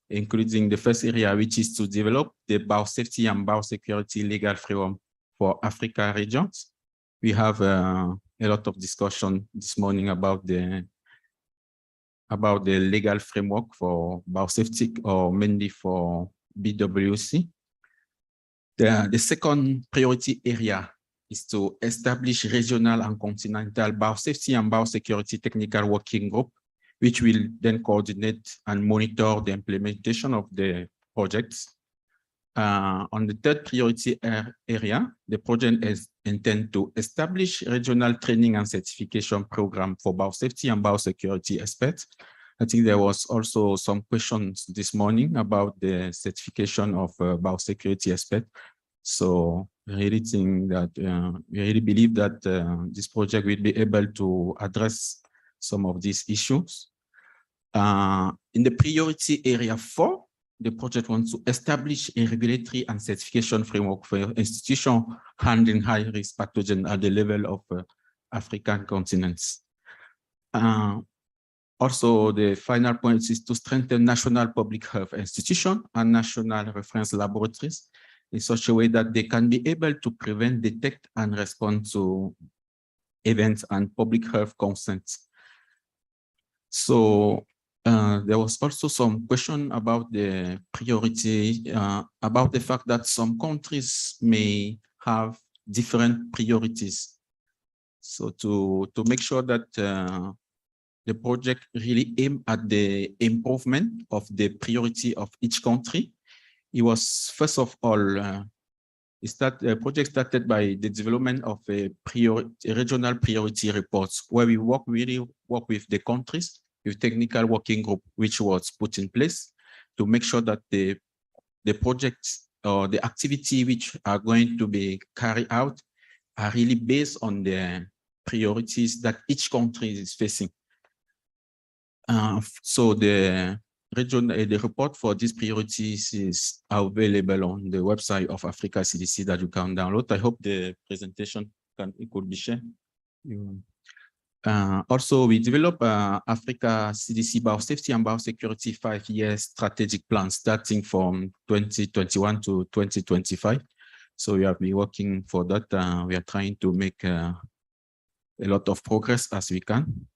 including the first area, which is to develop the biosafety and biosecurity legal framework for Africa regions. We have a lot of discussion this morning about the legal framework for biosafety, or mainly for BWC. The second priority area is to establish regional and continental biosafety and biosecurity technical working group, which will then coordinate and monitor the implementation of the projects. On the third priority area, the project is intended to establish regional training and certification program for biosafety and biosecurity experts. I think there was also some questions this morning about the certification of biosecurity experts. So we really think that, we really believe that this project will be able to address some of these issues. In the priority area 4, the project wants to establish a regulatory and certification framework for institutions handling high-risk pathogens at the level of African continents. Also, the final point is to strengthen national public health institutions and national reference laboratories in such a way that they can be able to prevent, detect, and respond to events and public health concerns. So there was also some question about the priority, about the fact that some countries may have different priorities. So to make sure that the project really aimed at the improvement of the priority of each country, it was first of all, the project started by the development of a regional priority reports, where we really work with the countries, with technical working group, which was put in place to make sure that the projects or the activity which are going to be carried out are really based on the priorities that each country is facing. So the report for these priorities is available on the website of Africa CDC that you can download. I hope the presentation could be shared. Also, we developed Africa CDC Biosafety and Biosecurity 5-year strategic plan starting from 2021 to 2025. So we have been working for that. We are trying to make a lot of progress as we can.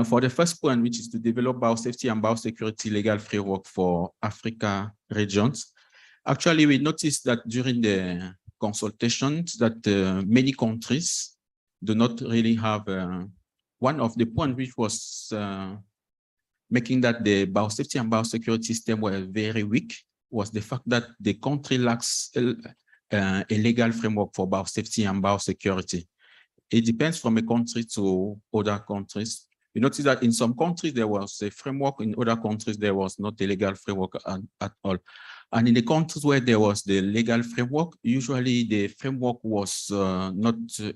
For the first point, which is to develop biosafety and biosecurity legal framework for Africa regions. Actually, we noticed that during the consultations that many countries do not really have, one of the points which was making that the biosafety and biosecurity system were very weak was the fact that the country lacks a legal framework for biosafety and biosecurity. It depends from a country to other countries. You notice that in some countries there was a framework, in other countries there was not a legal framework at all. And in the countries where there was the legal framework, usually the framework was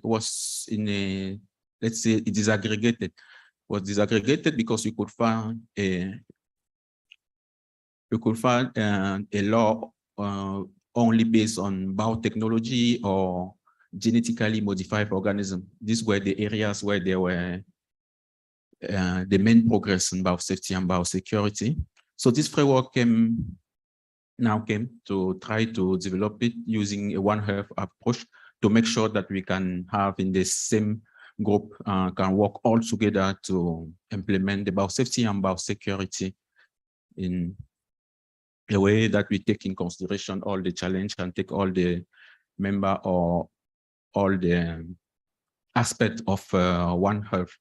was in a, let's say, disaggregated. Was disaggregated because you could find a law only based on biotechnology or genetically modified organisms. These were the areas where there were the main progress in biosafety and biosecurity. So this framework came to try to develop it using a One Health approach to make sure that we can have in the same group can work all together to implement the biosafety and biosecurity in a way that we take in consideration all the challenge and take all the member or all the aspect of One Health.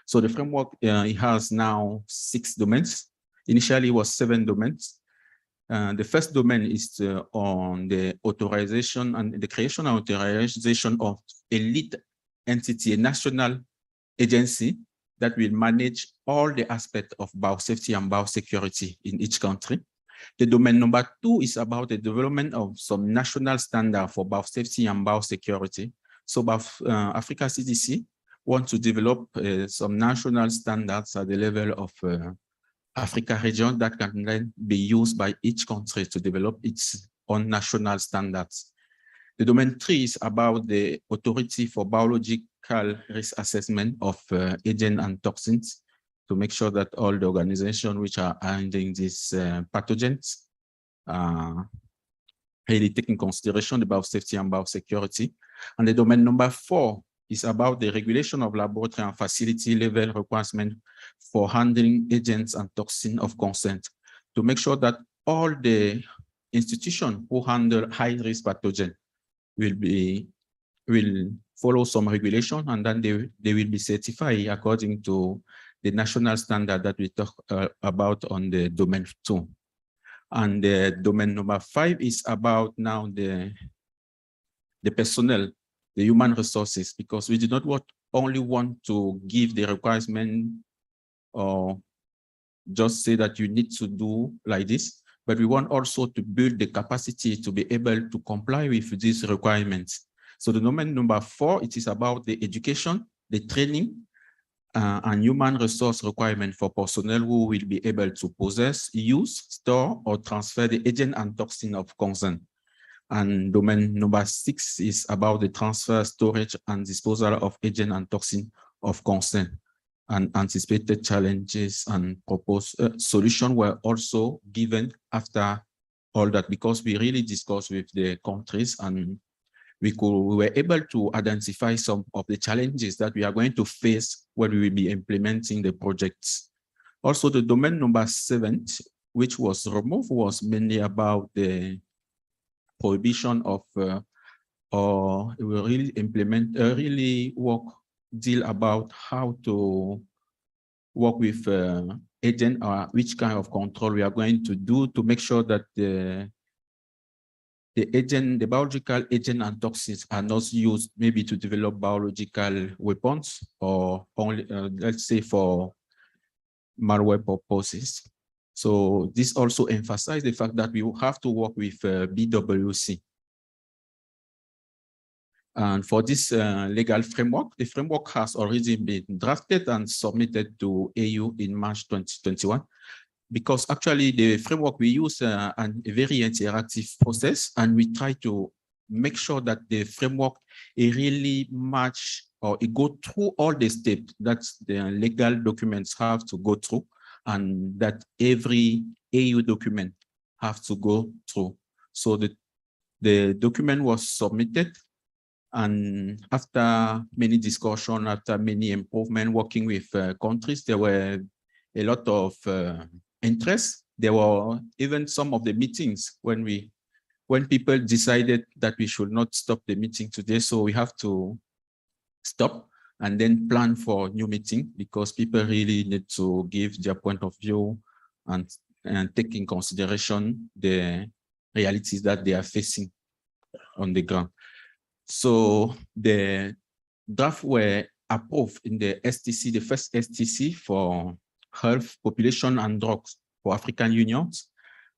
So the framework, it has now 6 domains. Initially it was 7 domains. The first domain is on the authorization and the creation and authorization of a lead entity, a national agency that will manage all the aspects of biosafety and biosecurity in each country. The domain number 2 is about the development of some national standard for biosafety and biosecurity. So Africa CDC want to develop some national standards at the level of Africa region that can then be used by each country to develop its own national standards. The domain 3 is about the authority for biological risk assessment of agents and toxins to make sure that all the organizations which are handling these pathogens really take in consideration the biosafety and biosecurity. And the domain number 4 is about the regulation of laboratory and facility level requirements for handling agents and toxins of concern to make sure that all the institutions who handle high-risk pathogens will follow some regulation, and then they will be certified according to the national standard that we talk about on the domain 2. And the domain number 5 is about now the personnel, the human resources, because we do not only want to give the requirement or just say that you need to do like this, but we want also to build the capacity to be able to comply with these requirements. So the domain number 4, it is about the education, the training, and human resource requirement for personnel who will be able to possess, use, store, or transfer the agent and toxin of concern. And domain number 6 is about the transfer, storage, and disposal of agent and toxin of concern. And anticipated challenges and proposed solutions were also given after all that, because we really discussed with the countries and we were able to identify some of the challenges that we are going to face when we will be implementing the projects. Also, the domain number 7, which was removed, was mainly about the prohibition of or we will really implement deal about how to work with agent or which kind of control we are going to do to make sure that the biological agent and toxins are not used maybe to develop biological weapons or only let's say for malware purposes. So this also emphasizes the fact that we will have to work with BWC. And for this legal framework, the framework has already been drafted and submitted to AU in March 2021, because actually the framework we use a very interactive process, and we try to make sure that the framework it really match or it go through all the steps that the legal documents have to go through, and that every AU document have to go through. So the document was submitted, and after many discussions, after many improvements, working with countries, there were a lot of interest. There were even some of the meetings when people decided that we should not stop the meeting today, so we have to stop and then plan for new meeting, because people really need to give their point of view and take in consideration the realities that they are facing on the ground. So the draft were approved in the STC, the first STC for health, population, and drugs for African unions.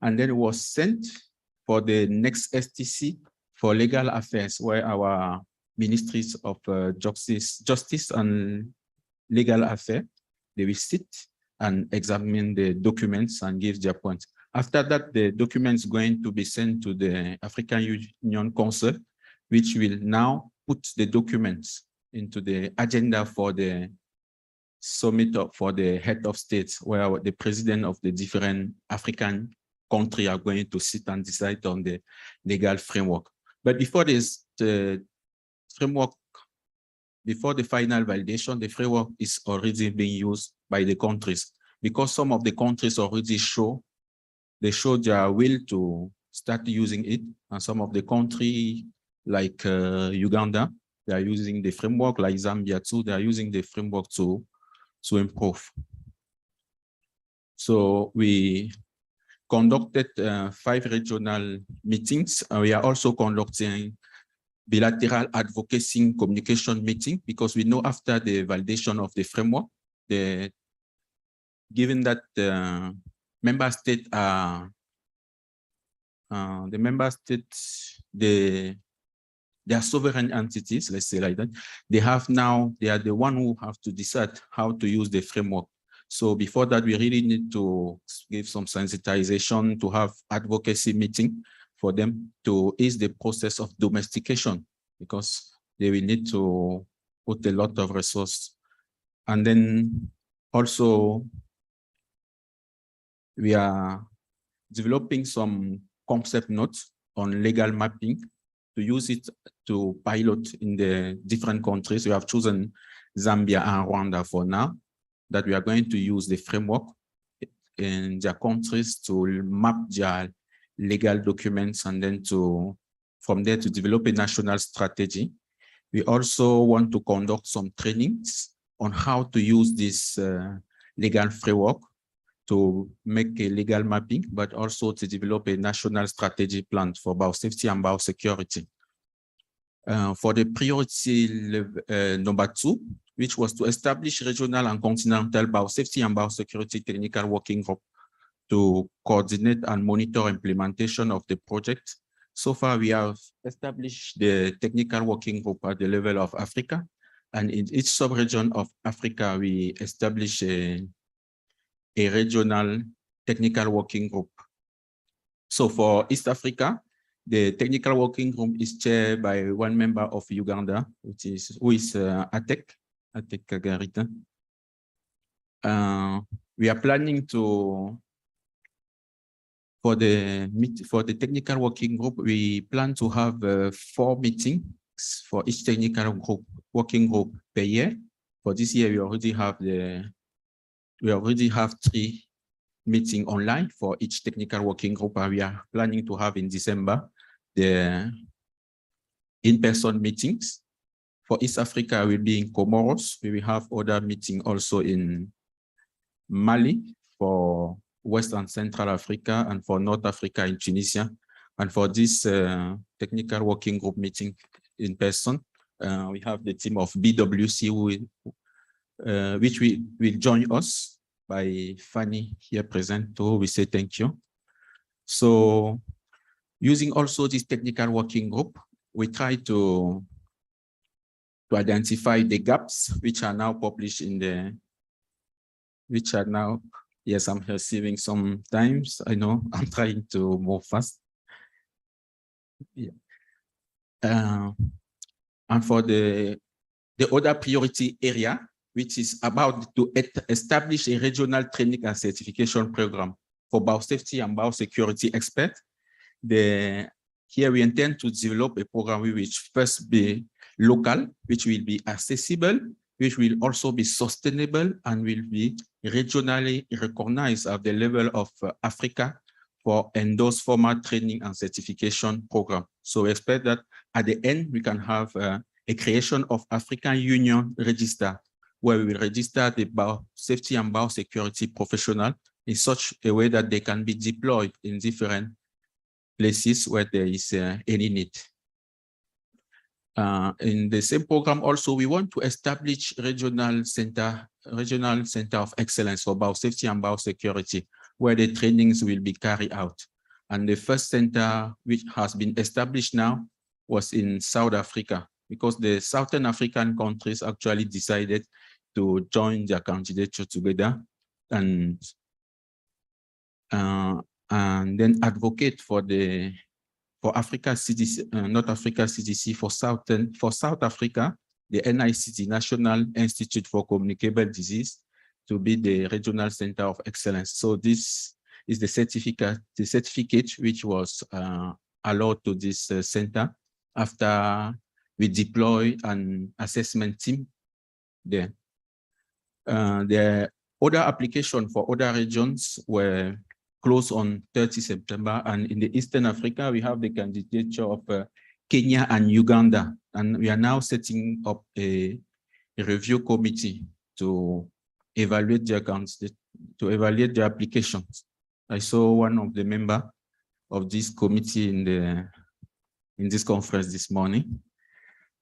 And then it was sent for the next STC for legal affairs, where our ministries of justice and legal affairs, they will sit and examine the documents and give their points. After that, the documents going to be sent to the African Union Council, which will now put the documents into the agenda for the summit for the head of states, where the president of the different African countries are going to sit and decide on the legal framework. But before this, the framework, before the final validation, the framework is already being used by the countries, because some of the countries already show their will to start using it, and some of the countries like Uganda, they are using the framework, like Zambia too, they are using the framework to improve. So we conducted 5 regional meetings. We are also conducting bilateral advocacy communication meeting, because we know after the validation of the framework, given that the member states are they are sovereign entities, let's say like that. They are the one who have to decide how to use the framework. So before that, we really need to give some sensitization, to have advocacy meeting for them to ease the process of domestication, because they will need to put a lot of resources. And then also, we are developing some concept notes on legal mapping to use it to pilot in the different countries. We have chosen Zambia and Rwanda for now, that we are going to use the framework in their countries to map their legal documents, and then from there to develop a national strategy. We also want to conduct some trainings on how to use this legal framework to make a legal mapping, but also to develop a national strategy plan for biosafety and biosecurity. For the priority number 2, which was to establish regional and continental biosafety and biosecurity technical working group to coordinate and monitor implementation of the project. So far, we have established the technical working group at the level of Africa, and in each sub-region of Africa, we establish a regional technical working group. So for East Africa, the technical working group is chaired by one member of Uganda, who is Atek Kagarita. We are planning for the technical working group, we plan to have 4 meetings for each technical working group per year. For this year, we already have 3 meetings online for each technical working group, and we are planning to have in December the in-person meetings. For East Africa, we'll be in Comoros. We will have other meetings also in Mali, for West and Central Africa, and for North Africa in Tunisia. And for this technical working group meeting in person, we have the team of BWC, which will join us by Fanny here present too. We say thank you. So using also this technical working group, we try to identify the gaps which are now published yes, I'm receiving sometimes. I know I'm trying to move fast. Yeah. And for the other priority area, which is about to establish a regional training and certification program for biosafety and biosecurity experts. Here we intend to develop a program which first be local, which will be accessible, which will also be sustainable, and will be regionally recognized at the level of Africa for endorsed formal training and certification program. So we expect that at the end, we can have a creation of African Union register, where we will register the biosafety and biosecurity professional in such a way that they can be deployed in different places where there is any need. In the same program also, we want to establish regional center of excellence for biosafety and biosecurity, where the trainings will be carried out. And the first center which has been established now was in South Africa, because the Southern African countries actually decided to join their candidature together and then advocate for the for Africa CDC, North Africa CDC, for South Africa, the NICD, National Institute for Communicable Disease, to be the regional center of excellence. So this is the certificate which was allowed to this center after we deploy an assessment team there. The other application for other regions were closed on 30 September. And in the Eastern Africa, we have the candidature of Kenya and Uganda. And we are now setting up a review committee to evaluate their their applications. I saw one of the members of this committee in this conference this morning.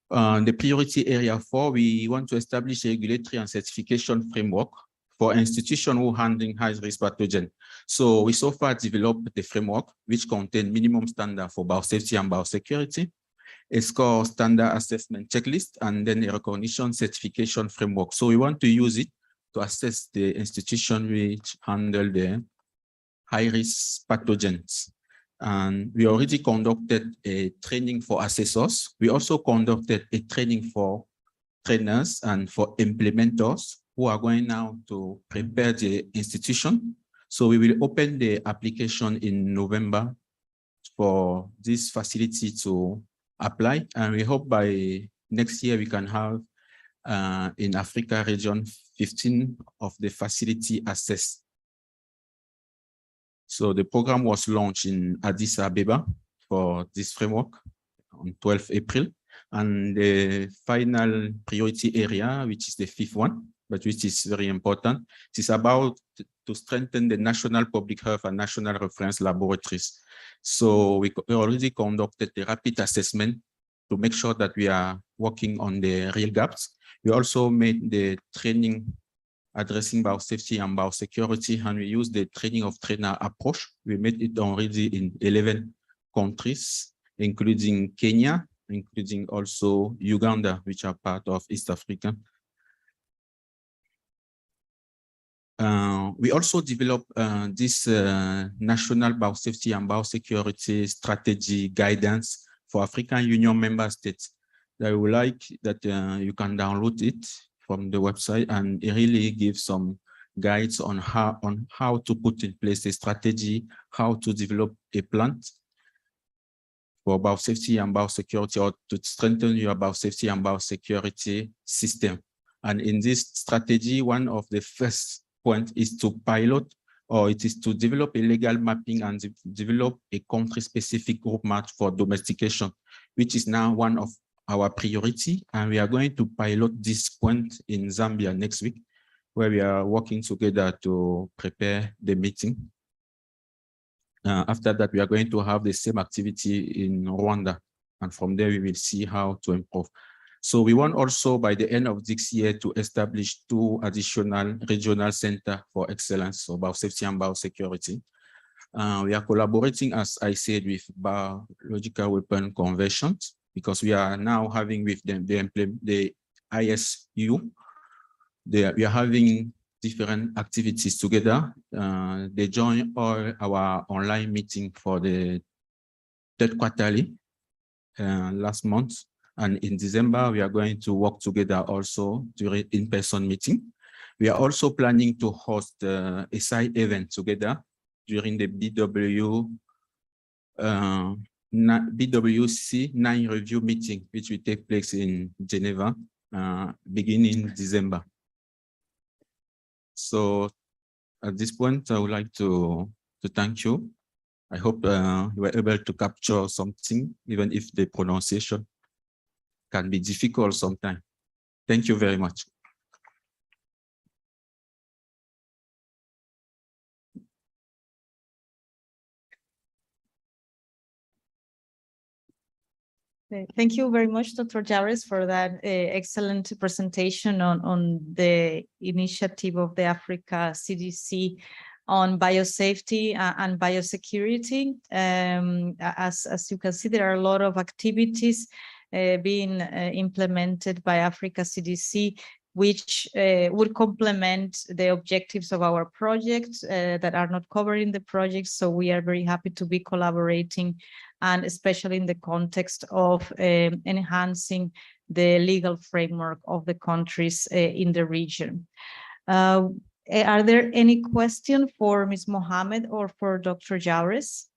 The priority area 4, we want to establish a regulatory and certification framework for institutions who handling high-risk pathogen. So we so far developed the framework, which contain minimum standard for biosafety and biosecurity, a score standard assessment checklist, and then a recognition certification framework. So we want to use it to assess the institution which handle the high-risk pathogens. And we already conducted a training for assessors. We also conducted a training for trainers and for implementers who are going now to prepare the institution. So we will open the application in November for this facility to apply. And we hope by next year we can have in Africa region 15 of the facility assessed. So the program was launched in Addis Ababa for this framework on 12 April. And the final priority area, which is the 5th one, but which is very important, it is about to strengthen the national public health and national reference laboratories. So we already conducted the rapid assessment to make sure that we are working on the real gaps. We also made the training addressing biosafety and biosecurity, and we use the training of trainer approach. We made it already in 11 countries, including Kenya, including also Uganda, which are part of East Africa. We also developed this national biosafety and biosecurity strategy guidance for African Union member states. I would like that you can download it from the website, and it really gives some guides on how to put in place a strategy, how to develop a plan for biosafety and biosecurity, or to strengthen your biosafety and biosecurity system. And in this strategy, one of the first points is to pilot, or it is to develop a legal mapping and develop a country-specific group map for domestication, which is now one of our priority. And we are going to pilot this point in Zambia next week, where we are working together to prepare the meeting. After that, we are going to have the same activity in Rwanda. And from there, we will see how to improve. So we want also by the end of this year to establish 2 additional regional centers for excellence, so biosafety and biosecurity. We are collaborating, as I said, with biological weapon conventions, because we are now having with them the ISU. We are having different activities together. They join all our online meeting for the 3rd quarterly last month. And in December, we are going to work together also during in-person meeting. We are also planning to host a side event together during the BWC 9 review meeting, which will take place in Geneva, beginning December. So at this point, I would like to thank you. I hope you were able to capture something, even if the pronunciation can be difficult sometimes. Thank you very much. Thank you very much, Dr. Jares, for that excellent presentation on the initiative of the Africa CDC on biosafety and biosecurity. As you can see, there are a lot of activities being implemented by Africa CDC which would complement the objectives of our project that are not covered in the project. So we are very happy to be collaborating, and especially in the context of enhancing the legal framework of the countries in the region. Are there any questions for Ms. Mohammed or for Dr. Jauregui?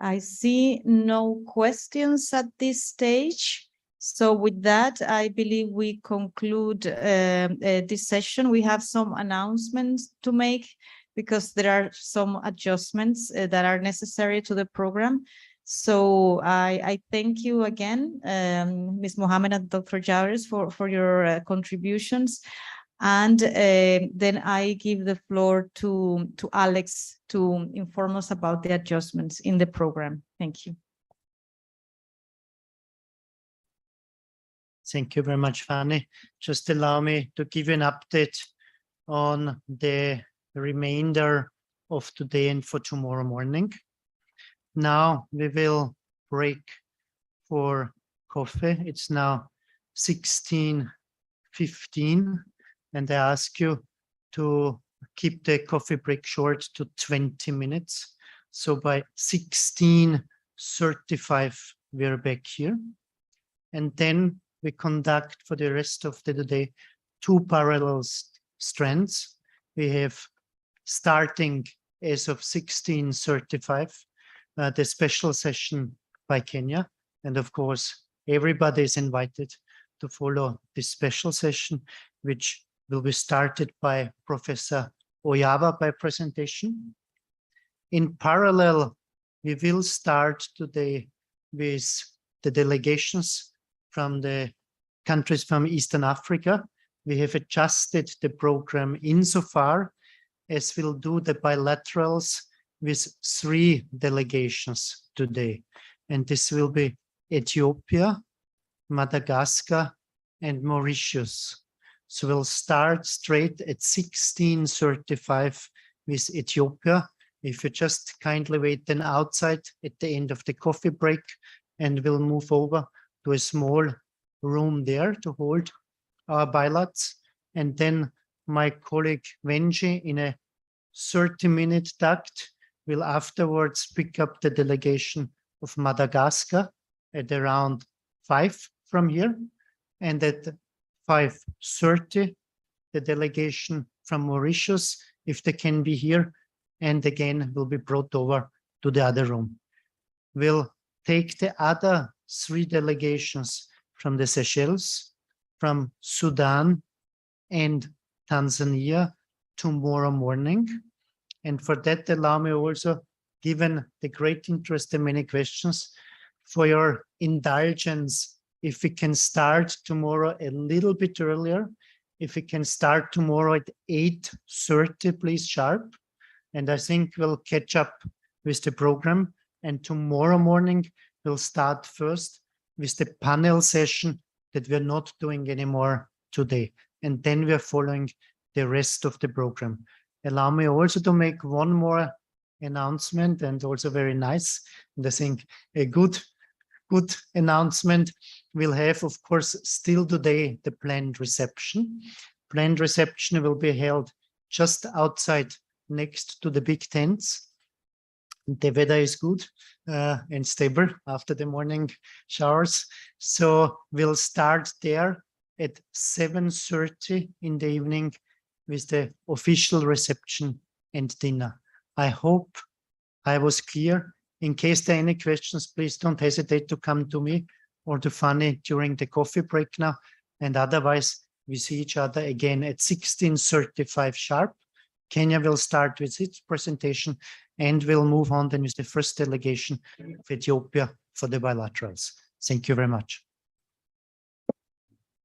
I see no questions at this stage. So with that, I believe we conclude this session. We have some announcements to make because there are some adjustments that are necessary to the program. So I thank you again, Ms. Mohammed and Dr. Jauregui for your contributions. And then I give the floor to Alex to inform us about the adjustments in the program. Thank you. Thank you very much, Fanny. Just allow me to give you an update on the remainder of today and for tomorrow morning. Now we will break for coffee. It's now 16:15. And I ask you to keep the coffee break short to 20 minutes. So by 16:35, we're back here. And then we conduct for the rest of the day 2 parallel strands. We have, starting as of 16:35, the special session by Kenya. And of course, everybody is invited to follow this special session, which will be started by Professor Oyaba by presentation. In parallel, we will start today with the delegations from the countries from Eastern Africa. We have adjusted the program insofar as we'll do the bilaterals with 3 delegations today. And this will be Ethiopia, Madagascar, and Mauritius. So we'll start straight at 16:35 with Ethiopia. If you just kindly wait then outside at the end of the coffee break, and we'll move over to a small room there to hold our bilaterals. And then my colleague Wenji, in a 30-minute duct, will afterwards pick up the delegation of Madagascar at around 5 from here. And at 5:30, the delegation from Mauritius, if they can be here, and again will be brought over to the other room. We'll take the other 3 delegations from the Seychelles, from Sudan, and Tanzania tomorrow morning. And for that, allow me also, given the great interest and many questions, for your indulgence, if we can start tomorrow a little bit earlier, if we can start tomorrow at 8:30, please, sharp. And I think we'll catch up with the program. And tomorrow morning, we'll start first with the panel session that we're not doing anymore today. And then we're following the rest of the program. Allow me also to make one more announcement, and also very nice, and I think a good announcement. We'll have, of course, still today the planned reception. Planned reception will be held just outside next to the big tents. The weather is good and stable after the morning showers. So we'll start there at 7:30 in the evening with the official reception and dinner. I hope I was clear. In case there are any questions, please don't hesitate to come to me or to Fanny during the coffee break now. And otherwise, we see each other again at 16:35 sharp. Kenya will start with its presentation, and we'll move on then with the first delegation of Ethiopia for the bilaterals. Thank you very much.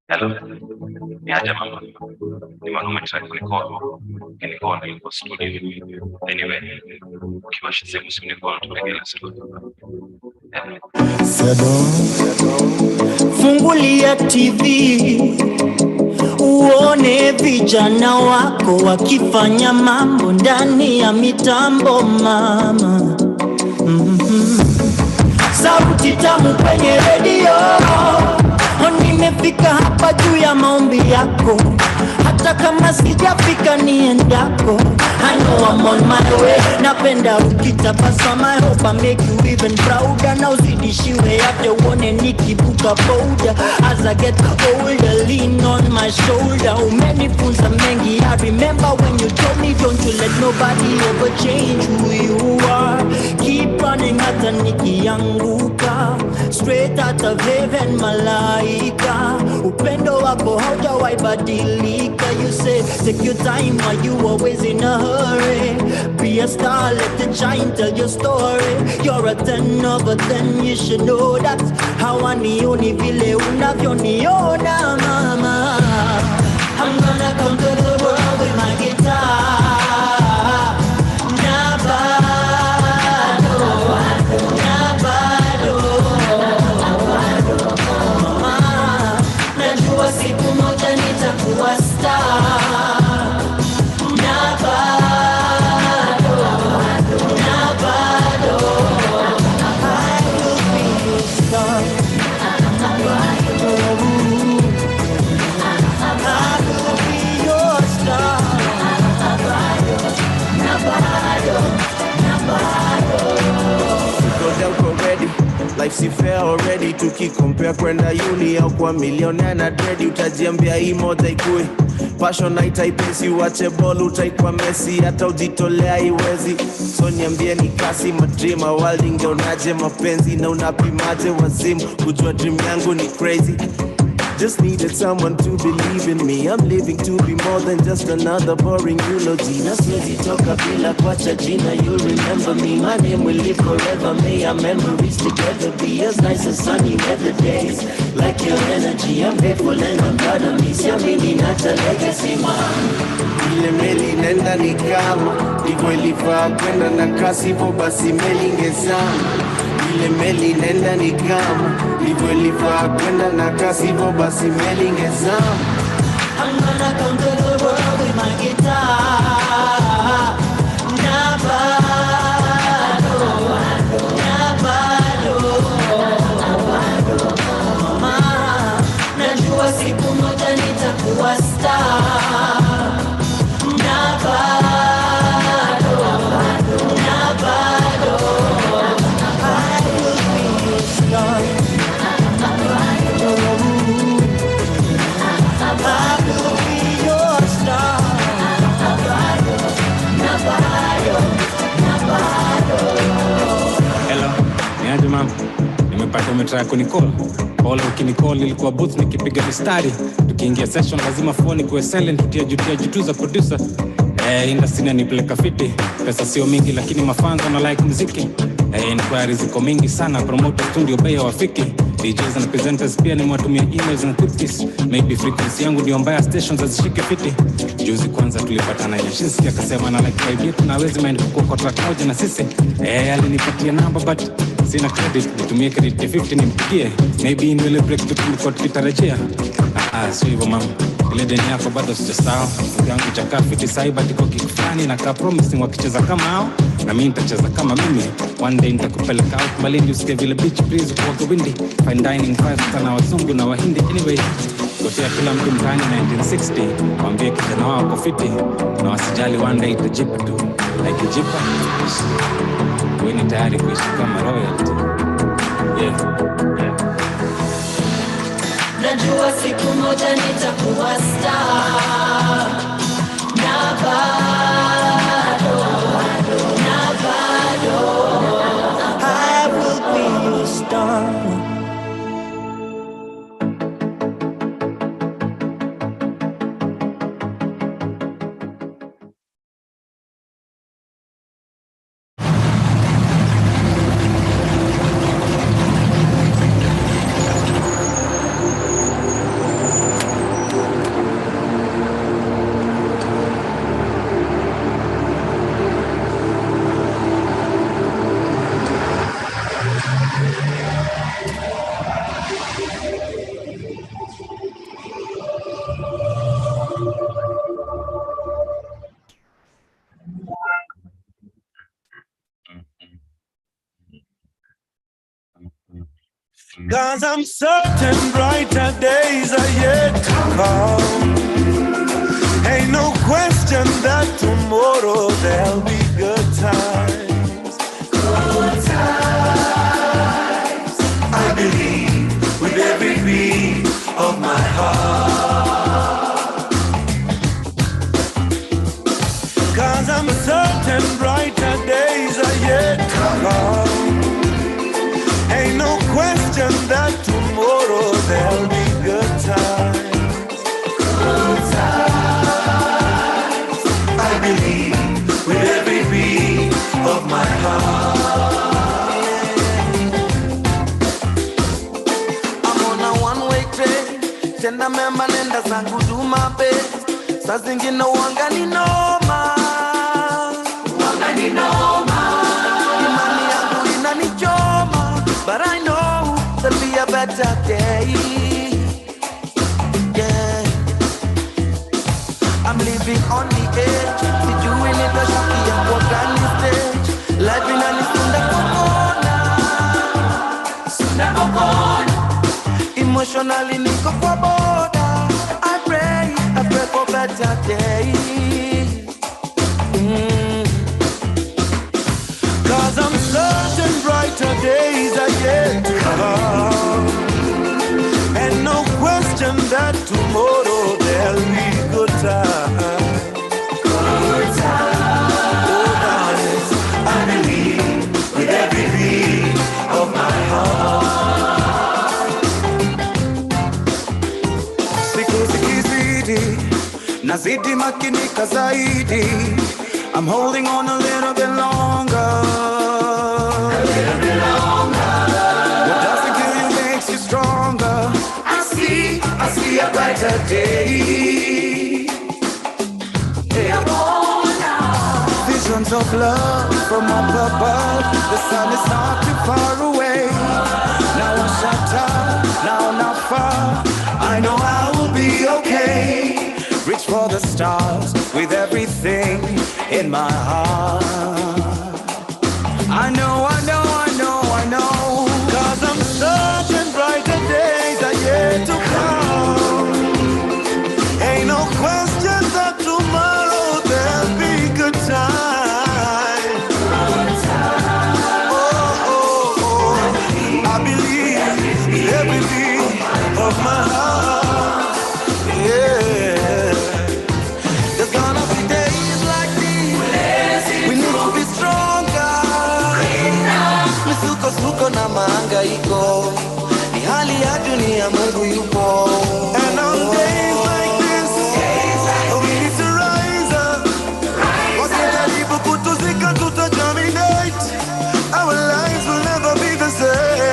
Hello. Niaje mama. Ni mama try kunicall yuko studio. Anyway, ukiwasha simu usinicall tuendelee studio. Fungulia TV uone vijana wako wakifanya mambo ndani ya mitambo mama. sauti tamu kwenye redio. Nimefika hapa juu ya maombi yako, hata kama sijafika niendako. I know I'm on my way. Napenda ukitabasamu, I hope I make you even prouder. Na uzidishiwe after uone nikibuka boulder. As I get older, lean on my shoulder. Umenifunza mengi, I remember when you told me don't you let nobody ever change who you are. Keep running hata nikianguka, straight out of heaven malaika. Upendo wako haujawahi badilika. You say take your time, are you always in a hurry? Be a star, let it shine, tell your story. You're a 10 over 10, you should know that. Hawanioni vile unavyoniona mama. I'm gonna conquer the world with my guitar. Siku moja nitakuwa star. Na bado I will be your star. I will be your star. Go down already. Life si fair already. Tukikompare kwenda uni au kwa millionaire na dready, utajiambia hii moja ikue. Passion haitaipesi, uache ball utaikuwa Messi. Hata ujitolea iwezi. So niambie ni kasi madream world, ingeonaje mapenzi na unapimaje wazimu. Kujua dream yangu ni crazy. Just needed someone to believe in me. I'm living to be more than just another boring eulogy. Na siwezi toka bila kuacha jina. You'll remember me. My name will live forever. May our memories together be as nice as sunny weather days. Like your energy, I'm grateful and I'm proud of me. Siamini nacha legacy man. Ile meli nenda ni kama ndivyo ilifaa kwenda na kasi, hivyo basi meli ingezama. Ile meli nenda ni kama ndivyo ilifaa kwenda na kasi, hivyo basi meli ingezama. I'm gonna conquer the world with my guitar. Na bado mama, najua siku moja nitakuwa star. Na bado I will be your star. I will be your star. Hello, niaje mama? Nimepata umetry kunicall. Pole ukinicall ilikuwa booth nikipiga mistari. Tukiingia session lazima phone kuwe silent, tutia jutu za producer. Industry inanipeleka fiti. Pesa sio mingi lakini mafans wana like muziki. Inquiries ziko mingi sana, promoter studio bei hawafiki. DJs and presenters pia nimewatumia emails na cookies. Maybe frequency yangu ndio mbaya, stations hazishike fiti. Juzi kwanza tulipatana Yashinski akasema na like idea tunaweza mind kwa track moja na sisi. Alinipatia namba but sina credit, nitumie credit 50 nimpigie. Maybe nile break tulikuwa tukitarajia. Sio hivyo mama. Ile deni yako bado sijasahau. Yangu chakaa fiti saiba tiko kifani na ka promising wakicheza kama hao. Na mimi nitacheza kama mimi. One day nitakupeleka out Malindi usikie vile beach breeze kwa windy. Fine dining fast sana wazungu na wahindi anyway. Kotea kila mtu mtaani 1960. Waambie kijana wao kwa fiti. Na wasijali one day itajipa tu. Na ikijipa wewe ni tayari kuishi kama royalty. Yeah. Najua siku moja nitakuwa star. Na bado I will be your star. 'Cause I'm certain brighter days are yet to come. Ain't no question that tomorrow there'll be good times. Good times. I believe with every beat of my heart. 'Cause I'm certain brighter days are yet to come. Ain't no question that tomorrow there'll be good times. Good times. I believe with every beat of my heart. I'm on a one-way train. Tenda memba nenda zangu do my best. Saa zingine wanga ni noma. Wanga ni noma. Imani yangu inanichoma. But I know there'll be a better day. Yeah. I'm living on the edge. Doing it as shaki and walk on the stage. Life in an isunda kokona. Sunda kokona. Emotionally niko kwa boda. I pray for better days. 'Cause I'm certain brighter days are yet to come. And no question that tomorrow there'll be good times. Good times. Oh, darling, I believe with every beat of my heart. Siku zikizidi, nazidi makinika zaidi. I'm holding on a little bit longer. A little bit longer. What doesn't kill you makes you stronger. I see a brighter day. Yeah. Visions of love from up above. The sun is not too far away. Now I'm shut up, now not far. I know I will be okay. Reach for the stars with everything in my heart. I know. 'Cause I'm certain brighter days are yet to come. Ain't no question that tomorrow there'll be good times. Good times. Oh. I believe every beat of my heart. Yeah. There's gonna be days like these. We need to be stronger. Misuko na mahangaiko. Ni hali ya dunia, Mungu yupo. And on days like this, we need to rise up. Wakijaribu kutuzika tutagerminate. Our lives will never be the same.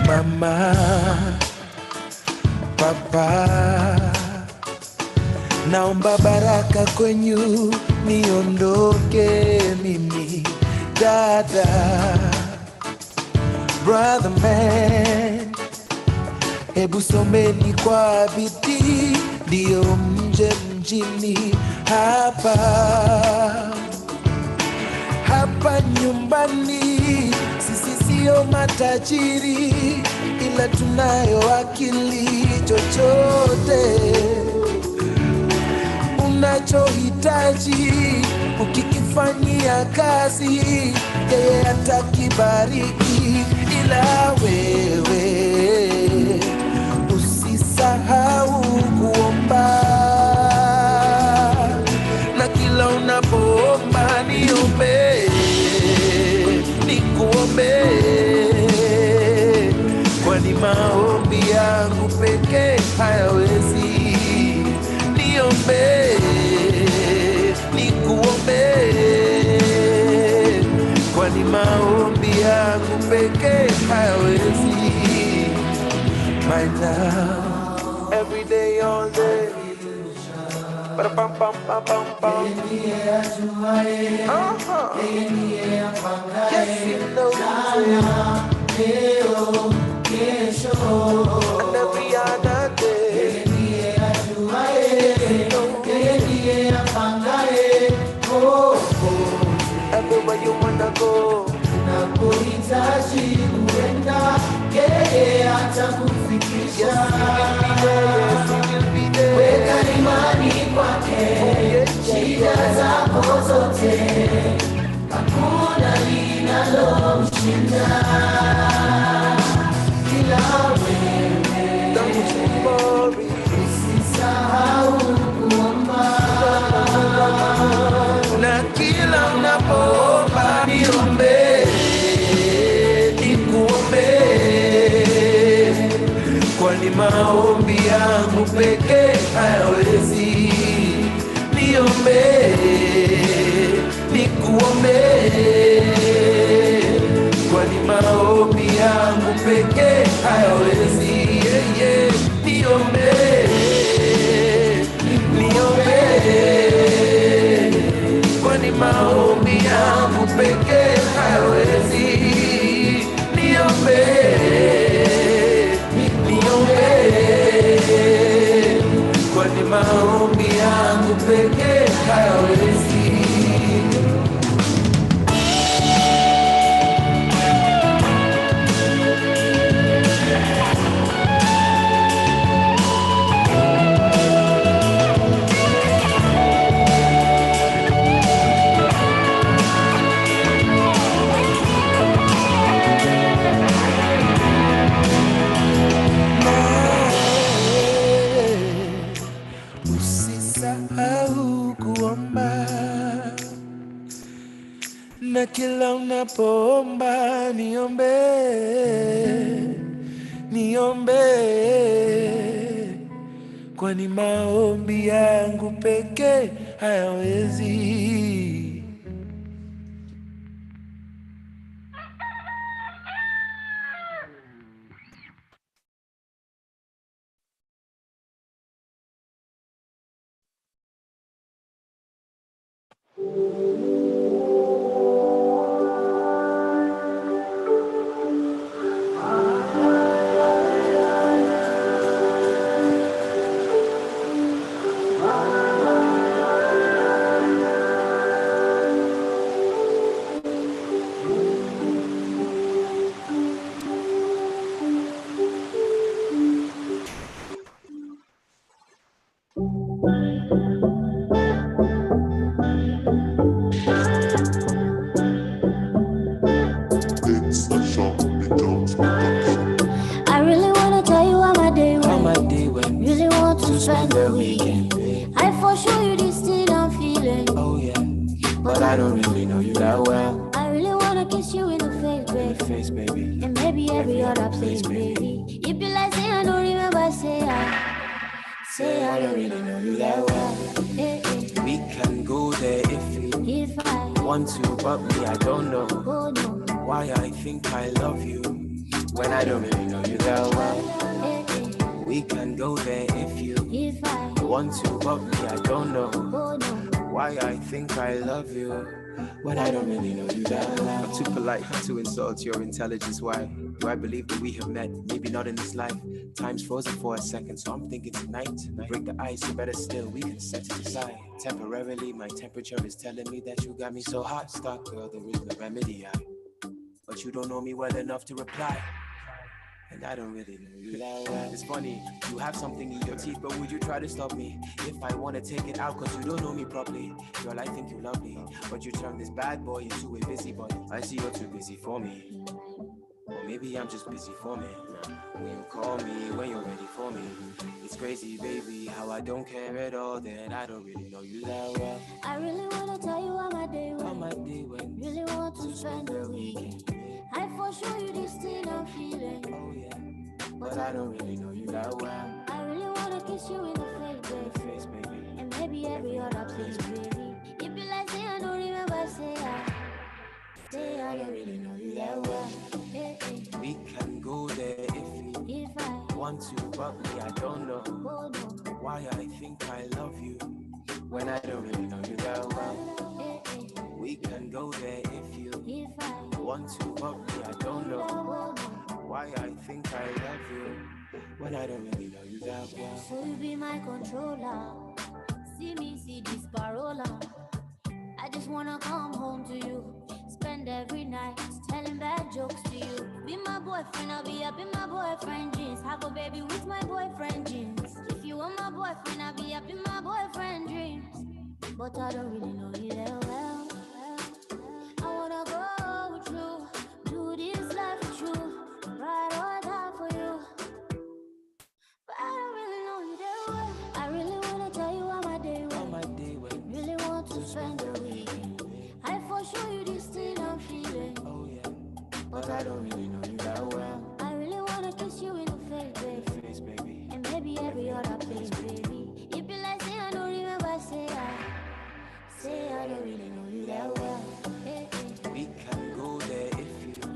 Mama, Papa, naomba baraka kwenyu niondoke mimi. Dada, brother man, hebu someni kwa bidii ndio mje mjini hapa. Hapa nyumbani sisi sio matajiri, ila tunayo akili. Chochote unachohitaji ukikifanyia kazi, yeye atakibariki. Ila wewe usisahau kuomba, na kila unapoomba niombe, nikuombe, kwani maombi yangu pekee hayawezi peke hawezi. My love, every day, all day. Ba-da-bum-bum-bum-bum-bum. Yes, you know and every other day. Everywhere you wanna go, nakuhitaji kuenda, yeye atakufikisha. Yes, he will be there. Weka imani kwake, shida zako zote, hakuna linalomshinda. Kila wewe, usisahau kuomba. Na kila unapoomba niombe, nikuombe, kwani maombi yangu peke hayawezi. Niombe, nikuombe, kwani maombi yangu peke hayawezi. Niombe, niombe, kwani maombi yangu peke hayawezi. Niombe, niombe, kwani maombi yangu peke hayawezi. Usisahau kuomba, na kila unapoomba niombe, niombe, kwani maombi yangu peke hayawezi. I really wanna tell you how my day went. Really want to spend the weekend. I for sure you this thing I'm feeling. Oh yeah, but I don't really know you that well. I really wanna kiss you in the face, baby. And maybe every other place, baby. You be like, say I don't remember, say I don't really know you that well. We can go there if I want to, but me, I don't know oh no, why I think I love you when I don't really know you that well. We can go there if I want to, but me, I don't know oh no, why I think I love you when I don't really know you that well. I'm too polite to insult your intelligence. Why do I believe that we have met? Maybe not in this life. Time's frozen for a second, so I'm thinking tonight. Break the ice, or better still, we can set it aside. Temporarily, my temperature is telling me that you got me so hot. Stop, girl, there is no remedy. But you don't know me well enough to reply. And I don't really know you that well. It's funny, you have something in your teeth, but would you try to stop me? If I want to take it out, cause you don't know me properly. Girl, I think you love me, but you turn this bad boy into a busybody. I see you're too busy for me. Or maybe I'm just busy for me. When you call me, when you're ready for me. It's crazy, baby, how I don't care at all. Then I don't really know you that well. I really wanna tell you how my day went. How my day went. Really want to spend the weekend. I for sure you this thing I'm feeling. Oh yeah, but I don't really know you that well. I really wanna kiss you in the face, baby. And maybe every other place, baby. You be like, say I don't remember, say I don't really know you that well. want to, but me, I don't know why I think I love you when I don't really know you that well. So you be my controller. See me, see this parola. I just wanna come home to you. Spend every night telling bad jokes to you. Be my boyfriend, I'll be up in my boyfriend jeans. Have a baby with my boyfriend jeans. If you want my boyfriend, I'll be up in my boyfriend dreams. But I don't really know you that well. I wanna go with you, do this life with you, ride or die for you. But I don't really know you that well. I really wanna tell you how my day went. Really want to spend the weekend. I for sure you this thing I'm feeling. Oh yeah, but I don't really know you that well. I really wanna kiss you in the face, baby. And maybe every other place, baby. You be like, say I don't remember, say I don't really know you that well. Hey, hey. We can go there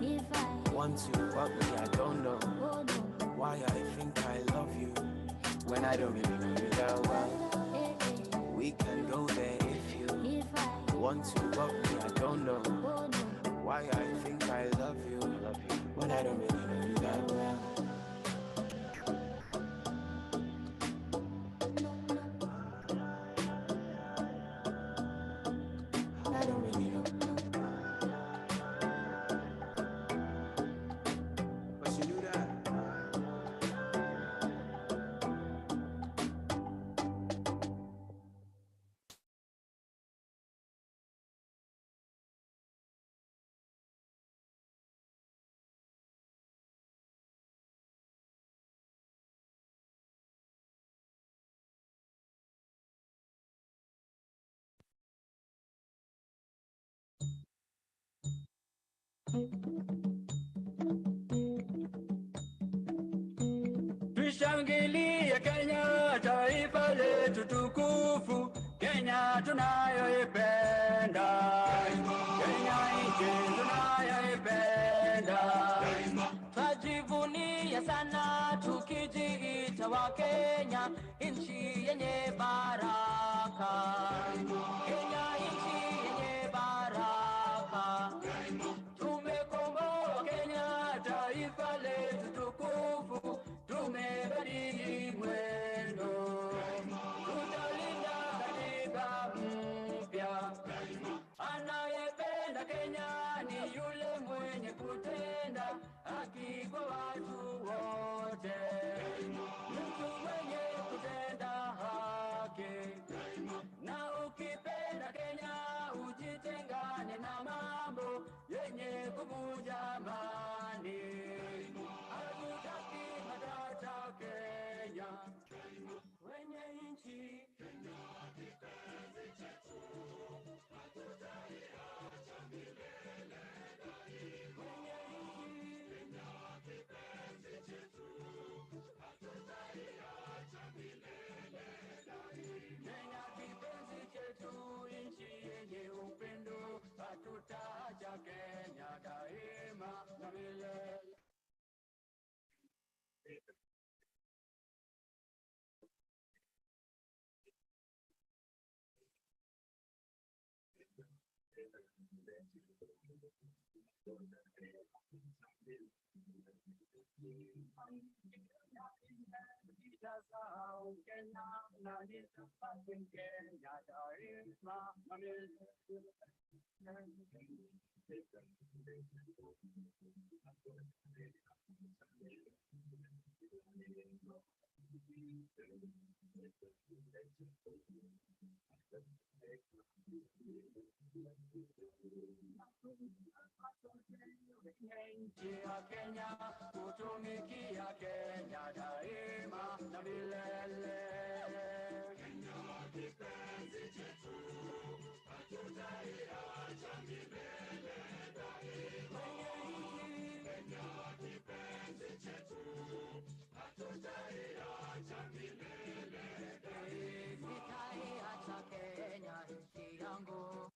if I want to, but me, I don't know why I think I love you when I don't really know you that well. We can go there if I want to, but me, I don't know why I think I love you when I don't really know you that well. I don't really know. But you knew that. Tushangilie Kenya, taifa letu tukufu, Kenya tunayoipenda, Kenya nchi tunayoipenda, twajivunia sana tukijiita wa Kenya, nchi yenye baraka, Kenya nchi yenye baraka, tumekomboa Kenya, taifa letu tukufu, tumebadili mwendo, tutalinda katiba mpya. Anayependa Kenya ni yule mwenye kutenda haki kwa watu wote, mtu mwenye kutenda haki. Na ukipenda Kenya ujitengane na mambo yenye kuvunja amani. Hatutaki matata Kenya, wenye nchi kipenzi chetu, hatutaiacha milele daima. Wenye nchi kipenzi chetu, hatutaiacha milele daima. Kenya kipenzi chetu, nchi yenye upendo, hatutaacha Kenya daima na milele. Nitasahau Kenya na nitabaki Kenya daima na milele. Nchi ya Kenya, kutumikia Kenya daima na milele. Kenya kipenzi chetu, hatutaiacha milele daima. Kenya kipenzi chetu, hatutaiacha milele daima. Sitaiacha Kenya nchi yangu.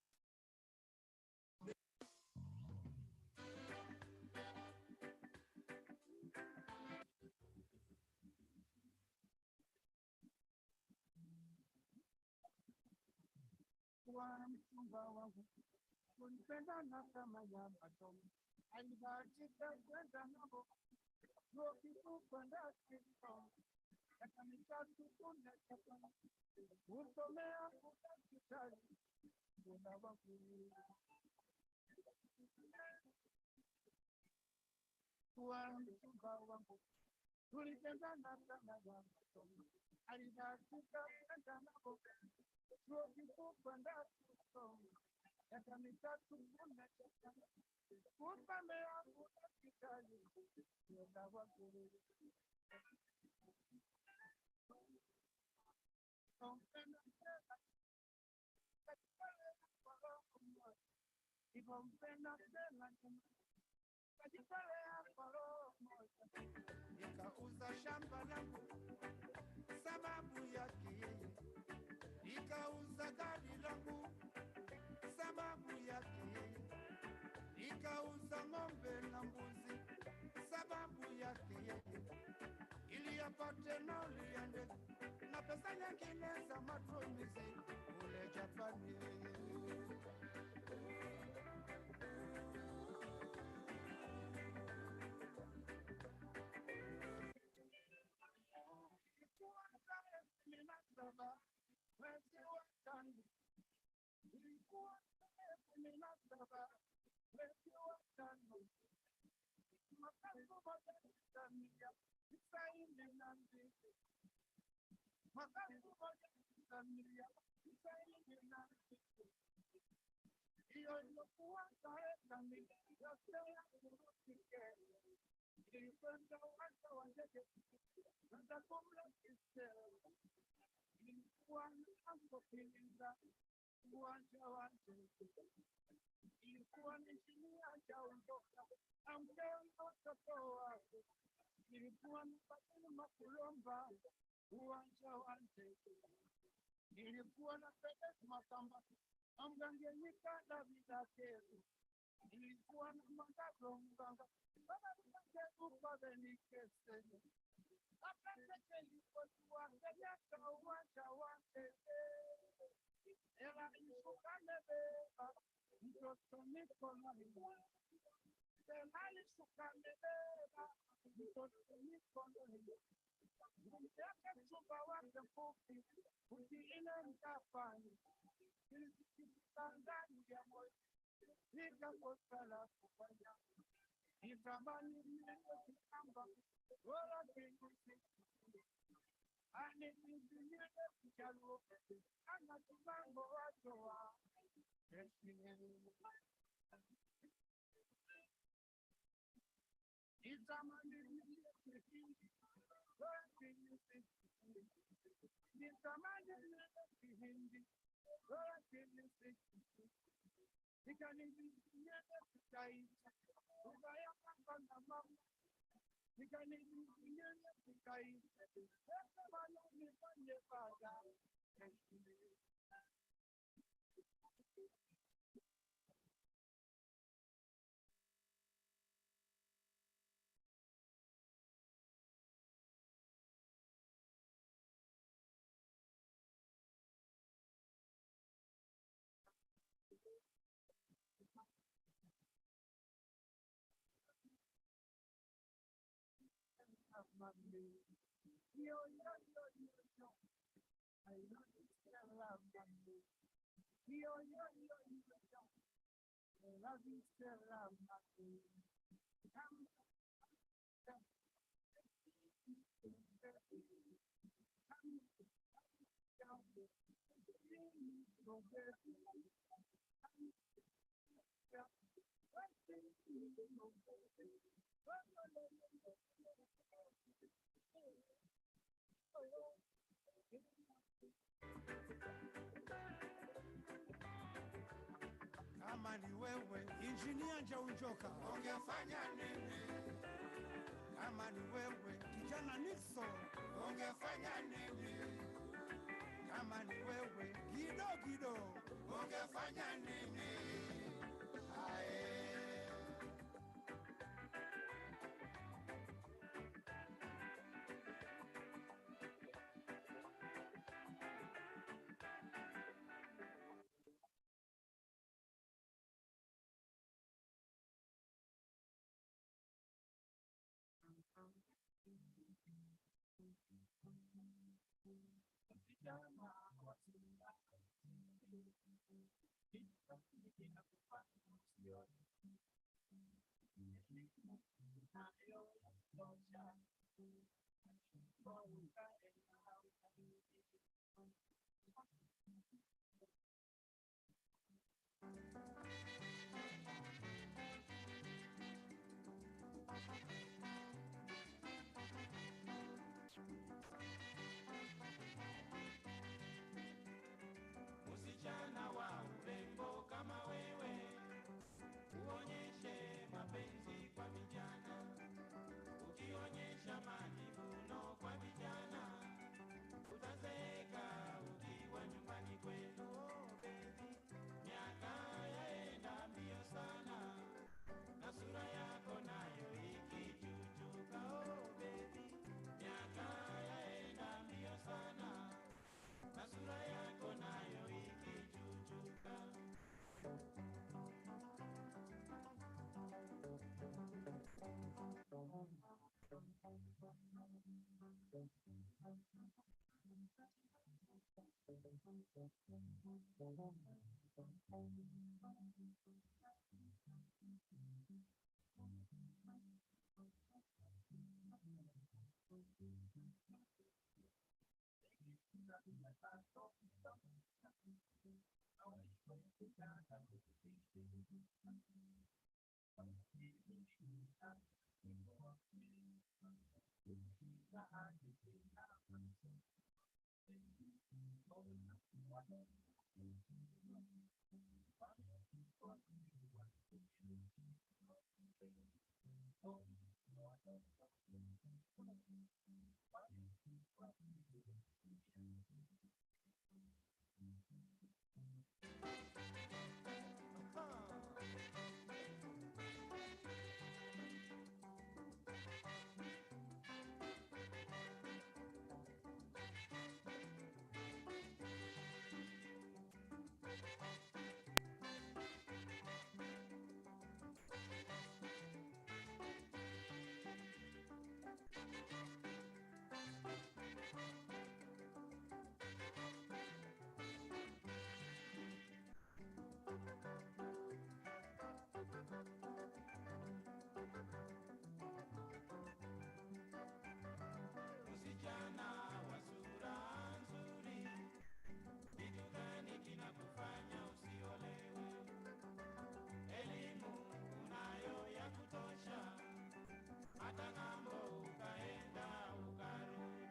Mchumba wangu kunipenda na kama ya madomo, alibahatika kwenda ng'ambo, chuo kikuu kwenda Kigoma, miaka mitatu kule Japan, kusomea udaktari, muda wa kuwa mchumba wangu, tulipendana sana ya masomo, alibahatika kwenda ng'ambo, chuo kikuu kwenda Kigoma, miaka mitatu kule Japan, kusomea udaktari, muda wa nikauza shamba langu sababu yake yeye, nikauza gari langu sababu yake yeye, nikauza ng'ombe na mbuzi sababu yake yeye, ili apate nauli ya ndege na pesa nyingine za matumizi kule Japani. Mwezi wa tano, ilikuwa tarehe 17 mwezi wa tano, mwaka 1992, mwaka 1992, hiyo ilikuwa tarehe kamili yote ya kurudi Kenya. Nilikwenda uwanja wa ndege kwenda kumlaki ilikuwa ninapopiliza uwanja wa ndege, ilikuwa ni chini ya jaondoka amkeo watoto wake, ilikuwa napatana makulomba uwanja wa ndege, ilikuwa na pete makamba amgangenika na vidakezu, ilikuwa na magazo mganga baba nikezu kwa benikese apeteke ilikuwa kanyaka uwanja wa ndege, ela isukane beba mtoto niko na hiwa, ela isukane beba mtoto niko na hiwa, mteke chumba wake mfupi ukiine mtafani, ndani ya moyo nikakosa la kufanya, nitamani niwe kitamba wala kingusi, anizingilie kichaluo ana kibango watoa nitamani niwe kihindi wala kingusi, nitamani niwe kihindi wala kingusi, nikanizingilie kitaita ubaya kamba na mama, nikanizingilie kitaita ese wala nifanye baga yo, I love you, still love you. Yo, I love you, still love you. Kama ni wewe injinia Njaunjoka, ungefanya nini? Kama ni wewe kijana Nixon, ungefanya nini? Kama ni wewe Gido, ungefanya nini? Msichana wa urembo kama wewe, uonyeshe mapenzi kwa vijana. Ukionyesha majivuno kwa vijana, utazeeka ukiwa nyumbani kwenu. Oh baby, miaka yaenda mbio sana, na sura yako nayo ikichuchuka. Oh baby, miaka yaenda mbio sana, na sura yako nayo ikichuchuka. Msichana wa sura nzuri, kitu gani kinakufanya usiolewe? Elimu unayo ya kutosha, hata ng'ambo ukaenda ukarudi.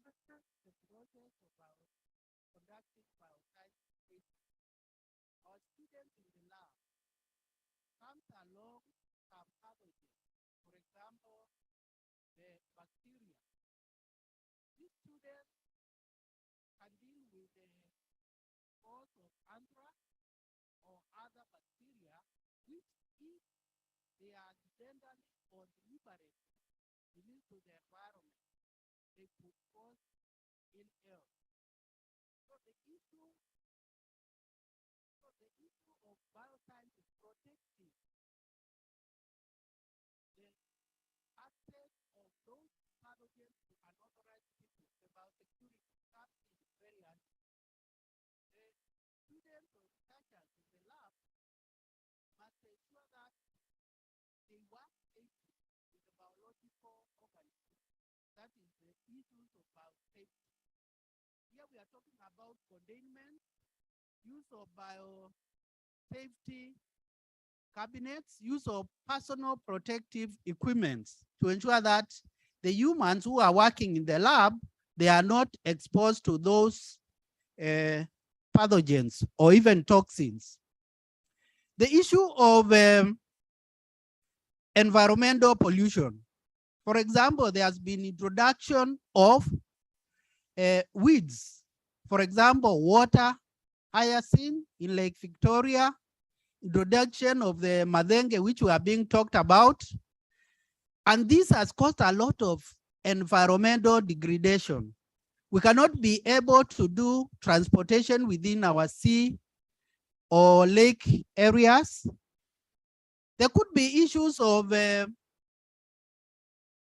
The process of our conducting bioscience research. Our students in the lab comes along some pathogens, for example, the bacteria. These students can deal with the cause of anthrax or other bacteria, which if they are accidentally or deliberately released to the environment, they could cause ill health. So the issue of bioscience is protecting the access of those pathogens to unauthorized people. The biosecurity comes in very handy. The students or researchers in the lab must ensure that they work safely with the biological organisms. That is the issues of biosafety. Here we are talking about containment, use of biosafety cabinets, use of personal protective equipment to ensure that the humans who are working in the lab, they are not exposed to those pathogens or even toxins. The issue of environmental pollution. For example, there has been introduction of weeds. For example, water hyacinth in Lake Victoria, introduction of the madenge, which we are being talked about. And this has caused a lot of environmental degradation. We cannot be able to do transportation within our sea or lake areas. There could be issues of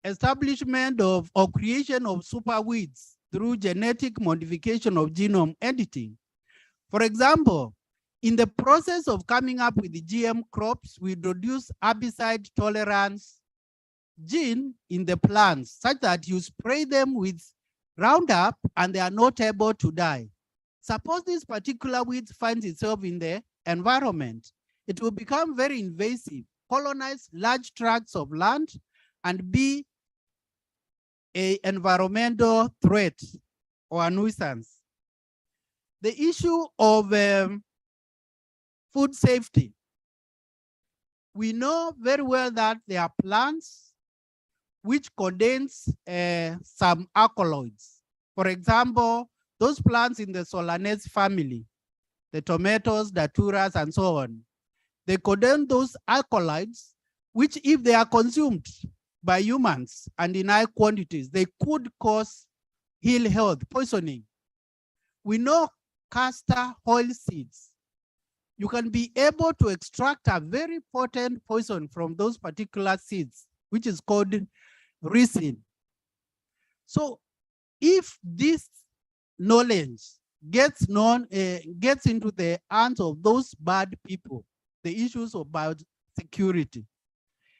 establishment of or creation of superweeds through genetic modification of genome editing. For example, in the process of coming up with the GM crops, we introduce herbicide tolerance gene in the plants such that you spray them with Roundup and they are not able to die. Suppose this particular weed finds itself in the environment, it will become very invasive, colonize large tracts of land, and be an environmental threat or a nuisance. The issue of food safety. We know very well that there are plants which contains some alkaloids. For example, those plants in the Solanacea family, the tomatoes, daturas, and so on, they contain those alkaloids, which if they are consumed by humans and in high quantities, they could cause ill health, poisoning. We know castor oil seeds. You can be able to extract a very potent poison from those particular seeds, which is called ricin. So if this knowledge gets into the hands of those bad people, the issues of biosecurity,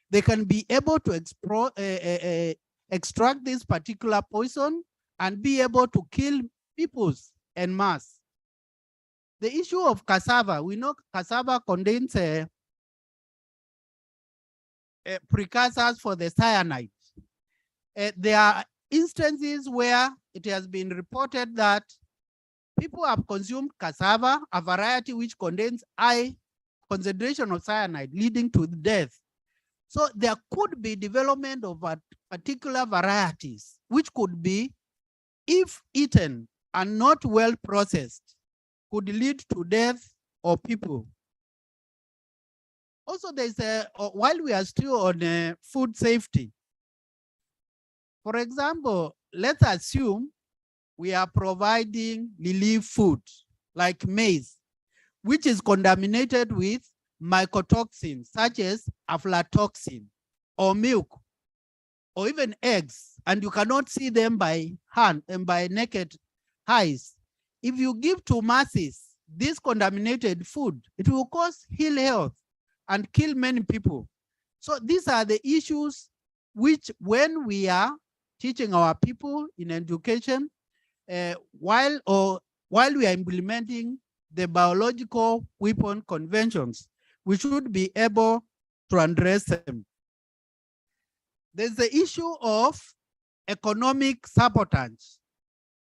they can be able to extract this particular poison and be able to kill people en masse. The issue of cassava, we know cassava contains precursors for the cyanide. There are instances where it has been reported that people have consumed cassava, a variety which contains high concentration of cyanide, leading to death. So there could be development of particular varieties, which could be, if eaten and not well processed, could lead to death of people. Also, there's while we are still on food safety, for example, let's assume we are providing relief food like maize, which is contaminated with mycotoxins such as aflatoxin, or milk, or even eggs, and you cannot see them by hand and by naked eyes. If you give to masses this contaminated food, it will cause ill health and kill many people. So these are the issues which, when we are teaching our people in education, while we are implementing the biological weapon conventions, we should be able to address them. There's the issue of economic sabotage.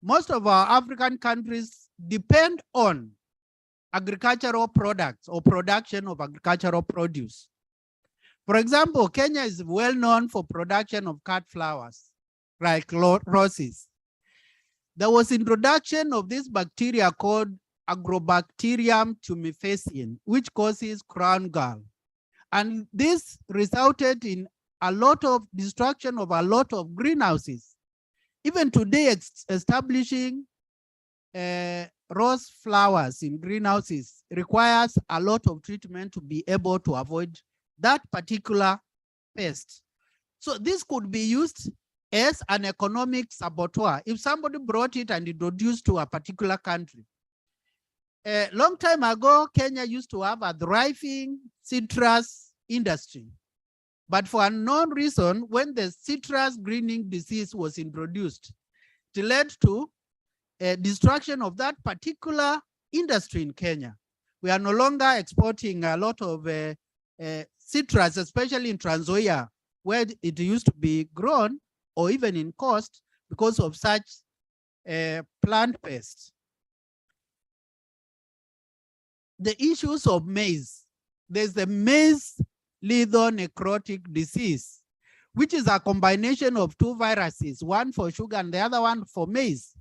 Most of our African countries depend on agricultural products or production of agricultural produce. For example, Kenya is well known for production of cut flowers, like roses. There was introduction of this bacteria called Agrobacterium tumefaciens, which causes crown gall. And this resulted in a lot of destruction of a lot of greenhouses. Even today, establishing rose flowers in greenhouses requires a lot of treatment to be able to avoid that particular pest. So this could be used as an economic saboteur if somebody brought it and introduced to a particular country. A long time ago, Kenya used to have a thriving citrus industry. But for an unknown reason, when the citrus greening disease was introduced, it led to a destruction of that particular industry in Kenya. We are no longer exporting a lot of citrus, especially in Trans Nzoia, where it used to be grown, or even in cost, because of such plant pests. The issues of maize. There's the maize lethal necrotic disease, which is a combination of two viruses, one for sugar and the other one for maize.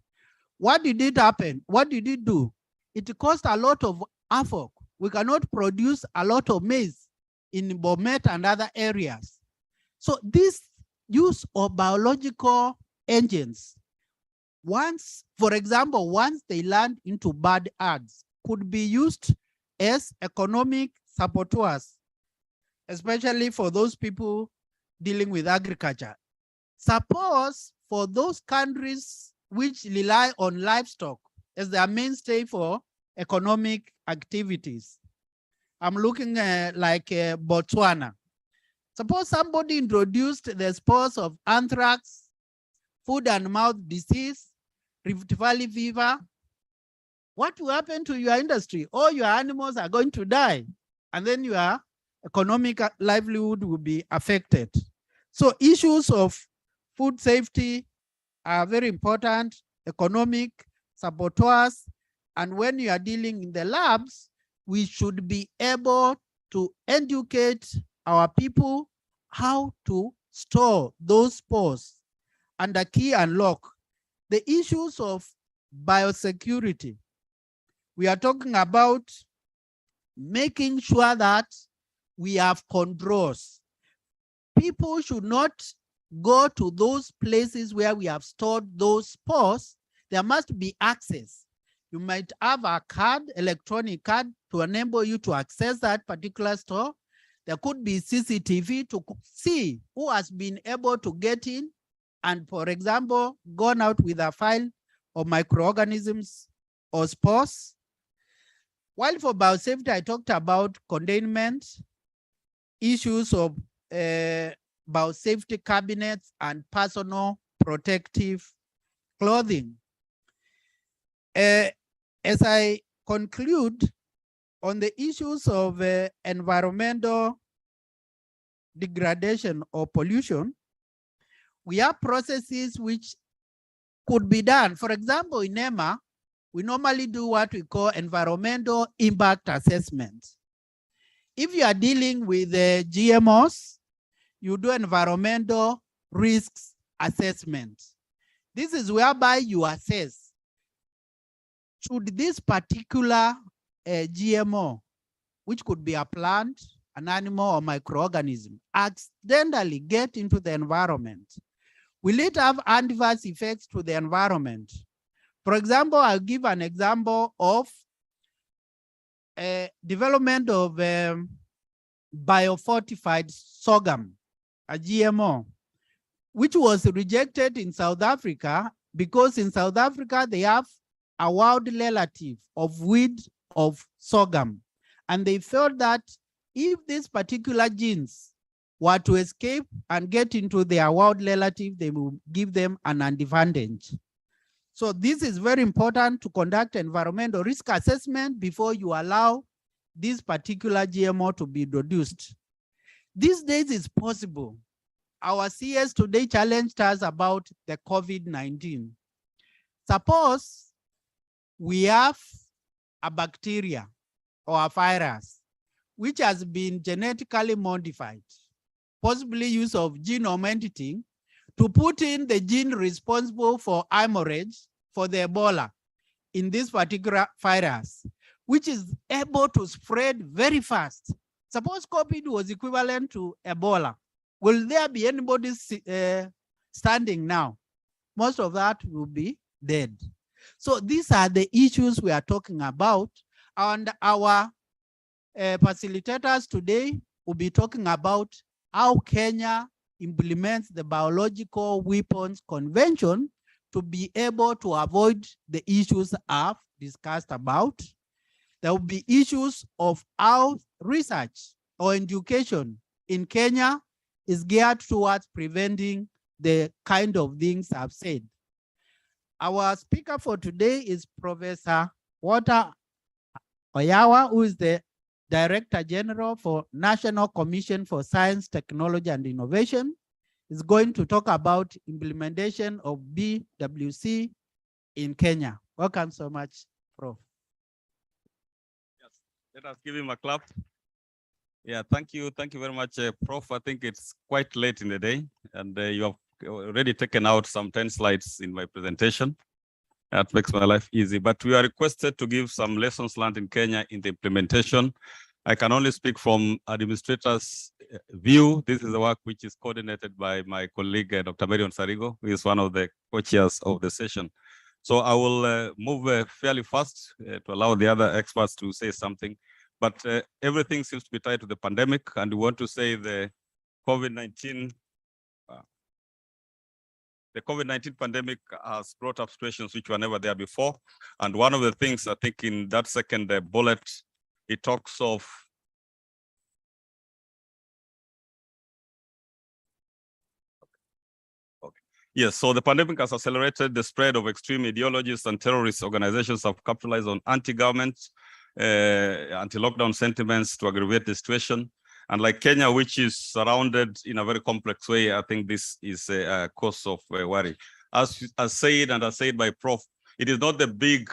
What did it happen? What did it do? It caused a lot of havoc. We cannot produce a lot of maize in Bomet and other areas. So this use of biological engines, once, for example, once they land into bad ads, could be used as economic saboteurs, especially for those people dealing with agriculture. Suppose for those countries which rely on livestock as their mainstay for economic activities. I'm looking like Botswana. Suppose somebody introduced the spores of anthrax, foot and mouth disease, Rift Valley fever. What will happen to your industry? All your animals are going to die, and then your economic livelihood will be affected. So issues of food safety are very important, economic saboteurs, and when you are dealing in the labs, we should be able to educate our people how to store those spores under key and lock. The issues of biosecurity. We are talking about making sure that we have controls. People should not go to those places where we have stored those spores. There must be access. You might have a card, electronic card, to enable you to access that particular store. There could be CCTV to see who has been able to get in and, for example, gone out with a file of microorganisms or spores. While for biosafety, I talked about containment, issues of biosafety cabinets and personal protective clothing. As I conclude on the issues of environmental degradation or pollution, we have processes which could be done. For example, in NEMA, we normally do what we call environmental impact assessment. If you are dealing with GMOs, you do environmental risks assessment. This is whereby you assess, should this particular GMO, which could be a plant, an animal, or microorganism, accidentally get into the environment? Will it have adverse effects to the environment? For example, I'll give an example of development of biofortified sorghum, a GMO, which was rejected in South Africa because in South Africa they have a wild relative of weed of sorghum. And they felt that if these particular genes were to escape and get into their wild relative, they will give them an advantage. So this is very important to conduct environmental risk assessment before you allow this particular GMO to be introduced. These days it's possible. Our CS today challenged us about the COVID-19. Suppose we have a bacteria or a virus which has been genetically modified, possibly use of genome editing, to put in the gene responsible for hemorrhage for the Ebola. in this particular virus, which is able to spread very fast. Suppose COVID was equivalent to Ebola. Will there be anybody standing now? Most of that will be dead. So these are the issues we are talking about. And our facilitators today will be talking about how Kenya implements the Biological Weapons Convention to be able to avoid the issues I've discussed about. There will be issues of how research or education in Kenya is geared towards preventing the kind of things I've said. Our speaker for today is Professor Walter Oyawa, who is the Director General for National Commission for Science, Technology, and Innovation. Is going to talk about implementation of BWC in Kenya. Welcome so much, Prof. Yes, let us give him a clap. Yeah, thank you very much, Prof. I think it's quite late in the day, and you have already taken out some 10 slides in my presentation. That makes my life easy, but we are requested to give some lessons learned in Kenya in the implementation. I can only speak from administrator's view. This is the work which is coordinated by my colleague, Dr. Marion Sarigo, who is one of the co-chairs of the session. So I will move fairly fast to allow the other experts to say something, but everything seems to be tied to the pandemic, and we want to say the COVID-19 pandemic has brought up situations which were never there before. And one of the things I think in that second bullet, it talks of yes, so the pandemic has accelerated the spread of extreme ideologies, and terrorist organizations have capitalized on anti-government, anti-lockdown sentiments to aggravate the situation. And like Kenya, which is surrounded in a very complex way, I think this is a cause of worry. As said by Prof, it is not the big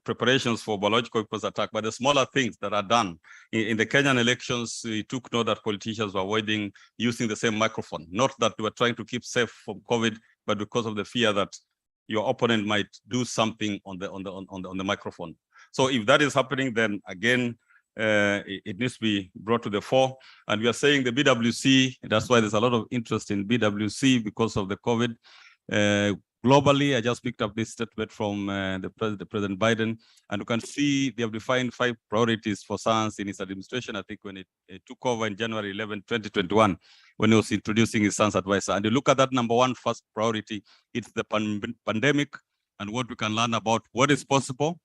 preparations for biological weapons attack, but the smaller things that are done. In the Kenyan elections, we took note that politicians were avoiding using the same microphone. Not that they were trying to keep safe from COVID, but because of the fear that your opponent might do something on the microphone. So if that is happening, then again, it needs to be brought to the fore. And we are saying the BWC, that's why there's a lot of interest in BWC because of the COVID. Globally, I just picked up this statement from the President Biden, and you can see they have defined 5 priorities for science in his administration. I think when it took over in January 11, 2021, when he was introducing his science advisor. And you look at that number 1 first priority, it's the pandemic and what we can learn about what is possible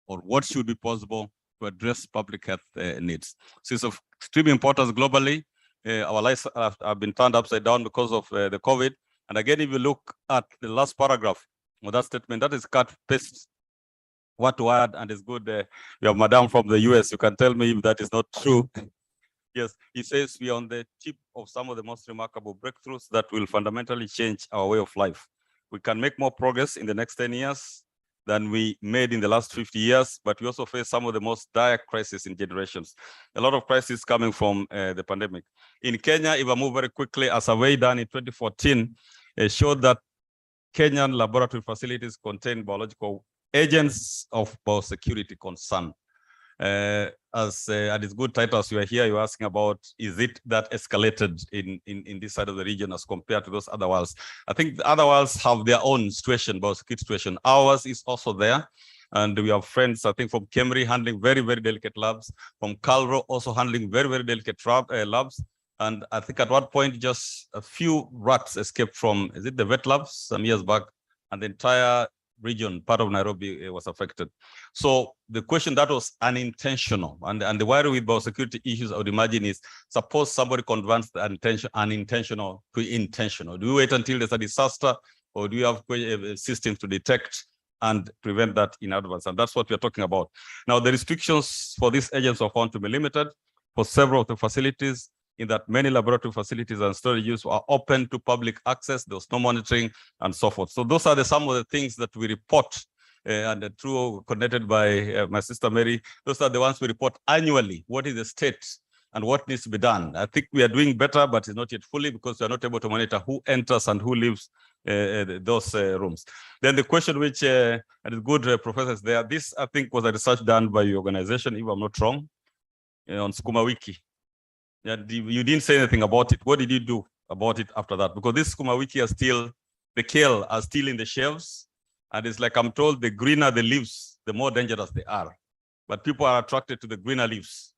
or what should be possible to address public health needs. So it's of extreme importance globally. Our lives have been turned upside down because of the COVID. And again, if you look at the last paragraph of that statement, that is cut, paste, word to word, and it's good. You have Madam from the US. You can tell me if that is not true. Yes, he says we are on the tip of some of the most remarkable breakthroughs that will fundamentally change our way of life. We can make more progress in the next 10 years than we made in the last 50 years, but we also face some of the most dire crises in generations. A lot of crises coming from the pandemic. In Kenya, if I move very quickly, a survey done in 2014 showed that Kenyan laboratory facilities contain biological agents of biosecurity concern. And it's good titles you are here, you're asking about, is it that escalated in this side of the region as compared to those other worlds? I think the other worlds have their own situation, biosecurity situation. Ours is also there. And we have friends, I think, from Kemri handling very, very delicate labs, from Calro also handling very, very delicate labs. And I think at one point, just a few rats escaped from, is it the vet labs some years back, and the entire region, part of Nairobi, was affected. So the question that was unintentional, and the worry with biosecurity issues, I would imagine, is suppose somebody converts the unintentional to intentional. Do we wait until there's a disaster, or do you have systems to detect and prevent that in advance? And that's what we're talking about. Now, the restrictions for these agents are found to be limited for several of the facilities, in that many laboratory facilities and storage use are open to public access. There was no monitoring and so forth. So those are some of the things that we report, and through connected by my sister Mary. Those are the ones we report annually. What is the state and what needs to be done. I think we are doing better, but it's not yet fully because we are not able to monitor who enters and who leaves those rooms. Then the question which, and it's good professors there, this I think was a research done by your organization, if I'm not wrong, on Sukuma Wiki. Yeah, you didn't say anything about it. What did you do about it after that? Because this Sukuma Wiki are still, the kale are still in the shelves. And it's like I'm told, the greener the leaves, the more dangerous they are. But people are attracted to the greener leaves.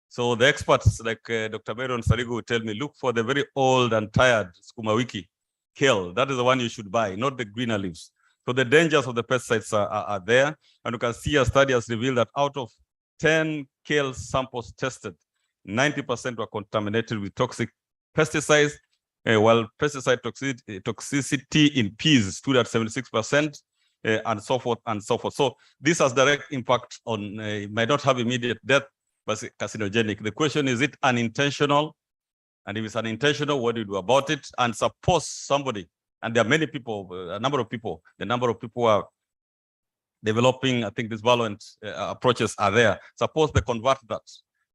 So the experts like Dr. Byron Saligo will tell me, look for the very old and tired Sukuma Wiki kale. That is the one you should buy, not the greener leaves. So the dangers of the pesticides are there. And you can see a study has revealed that out of 10 kale samples tested, 90% were contaminated with toxic pesticides, while pesticide toxicity in peas stood at 76%, and so forth and so forth. So this has direct impact on, it might not have immediate death, but carcinogenic. The question is it unintentional? And if it's unintentional, what do you do about it? And suppose somebody, and there are many people, a number of people, the number of people who are developing, I think these violent approaches are there. Suppose they convert that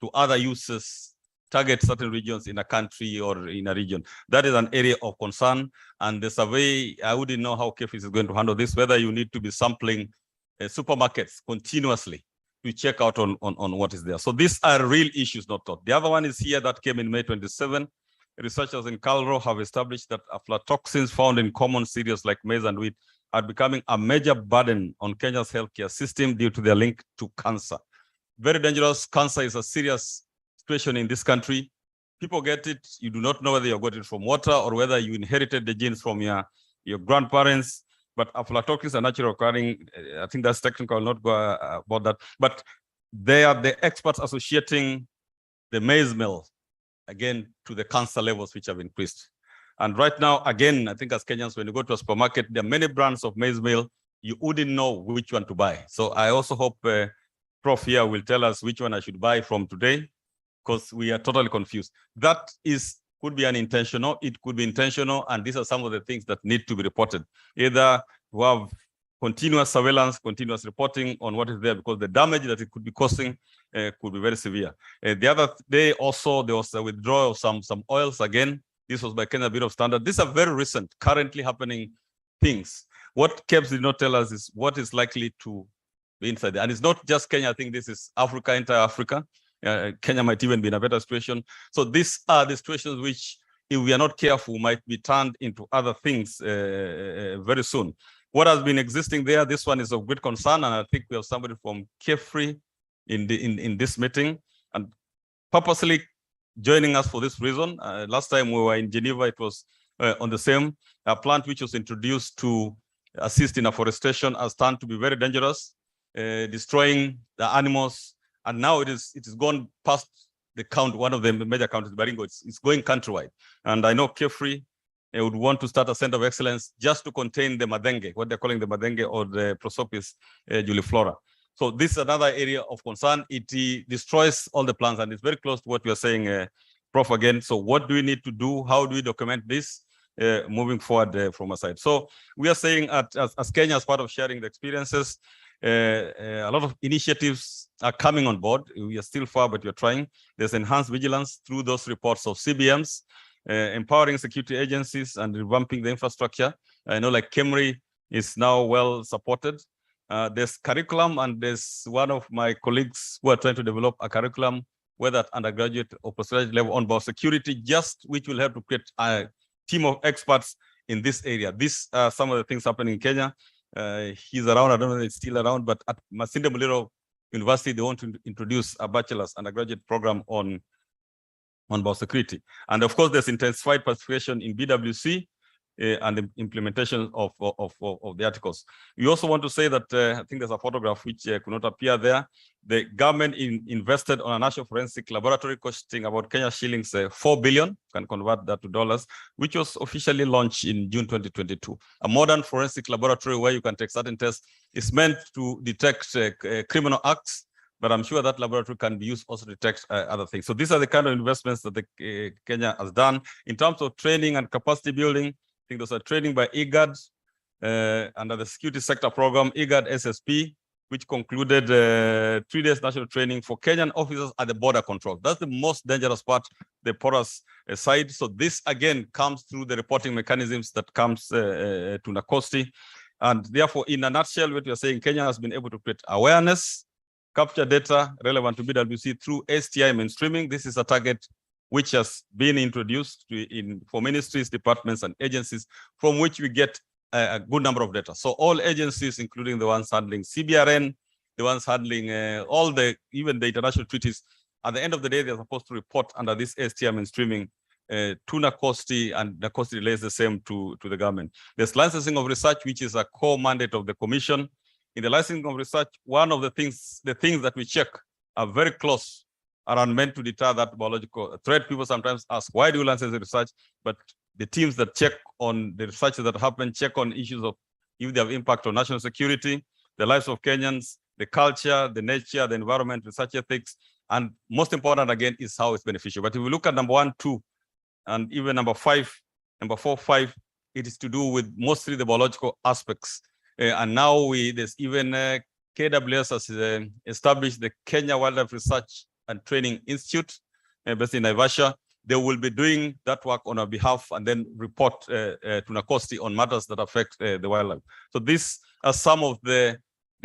to other uses, target certain regions in a country or in a region. That is an area of concern. And the survey, I wouldn't know how KEFIS is going to handle this, whether you need to be sampling supermarkets continuously to check out on what is there. So these are real issues, not thought. The other one is here that came in May 27. Researchers in Calro have established that aflatoxins found in common cereals like maize and wheat are becoming a major burden on Kenya's healthcare system due to their link to cancer. Very dangerous. Cancer is a serious situation in this country. People get it. You do not know whether you got it from water or whether you inherited the genes from your grandparents. But aflatoxins are naturally occurring. I think that's technical. I'll not go about that. But they are the experts associating the maize meal, again, to the cancer levels which have increased. And right now, again, I think as Kenyans, when you go to a supermarket, there are many brands of maize meal. You wouldn't know which one to buy. So I also hope Prof here will tell us which one I should buy from today, because we are totally confused. That could be unintentional, it could be intentional, and these are some of the things that need to be reported. Either to have continuous surveillance, continuous reporting on what is there, because the damage that it could be causing could be very severe. The other day also, there was a withdrawal of some oils again. This was by Kenya Bureau of Standards. These are very recent, currently happening things. What KEBS did not tell us is what is likely to be inside there. And it's not just Kenya. I think this is Africa, entire Africa. Kenya might even be in a better situation. So these are the situations which, if we are not careful, might be turned into other things very soon. What has been existing there, this one is of great concern, and I think we have somebody from KEFRI in this meeting, and purposely joining us for this reason. Last time we were in Geneva, it was on the same plant which was introduced to assist in afforestation has turned to be very dangerous, destroying the animals. And now it is gone past the count, one of the major counties, Baringo, it's going countrywide. And I know KEFRI would want to start a center of excellence just to contain the madenge, what they're calling the madenge or the Prosopis juliflora. So this is another area of concern. It destroys all the plants, and it's very close to what you are saying, Prof, again. So what do we need to do? How do we document this moving forward from our side? So we are saying as Kenya, as part of sharing the experiences, a lot of initiatives are coming on board. We are still far, but we're trying. There's enhanced vigilance through those reports of CBMs, empowering security agencies and revamping the infrastructure. I know like KEMRI is now well supported. There's curriculum, and there's one of my colleagues who are trying to develop a curriculum, whether at undergraduate or postgraduate level, on biosecurity, just which will help to create a team of experts in this area. These are some of the things happening in Kenya. He's around, I don't know if he's still around, but at Masinde Muliro University, they want to introduce a bachelor's undergraduate program on biosecurity. And of course, there's intensified participation in BWC and the implementation of the articles. We also want to say that I think there's a photograph which could not appear there. The government invested on a national forensic laboratory costing about Kenya shillings 4 billion, can convert that to dollars, which was officially launched in June 2022. A modern forensic laboratory where you can take certain tests is meant to detect criminal acts, but I'm sure that laboratory can be used also to detect other things. So these are the kind of investments that Kenya has done. In terms of training and capacity building, I think those are training by IGAD under the security sector program, IGAD SSP, which concluded 3 days national training for Kenyan officers at the border control. That's the most dangerous part, the porous side. So this again comes through the reporting mechanisms that comes to NACOSTI. And therefore, in a nutshell, what we are saying, Kenya has been able to create awareness, capture data relevant to BWC through STI mainstreaming. This is a target which has been introduced for ministries, departments, and agencies, from which we get a good number of data. So all agencies, including the ones handling CBRN, the ones handling even the international treaties, at the end of the day, they're supposed to report under this STI mainstreaming to NACOSTI, and NACOSTI relays the same to the government. There's licensing of research, which is a core mandate of the commission. In the licensing of research, one of the things that we check are very close, are meant to deter that biological threat. People sometimes ask, why do you license the research? But the teams that check on the research that happen, check on issues of if they have impact on national security, the lives of Kenyans, the culture, the nature, the environment, research ethics, and most important again is how it's beneficial. But if we look at number 1, 2, and even number 5, number 4, 5, it is to do with mostly the biological aspects. And now there's even KWS has established the Kenya Wildlife Research and Training Institute based in Naivasha. They will be doing that work on our behalf and then report to NACOSTI on matters that affect the wildlife. So these are some of they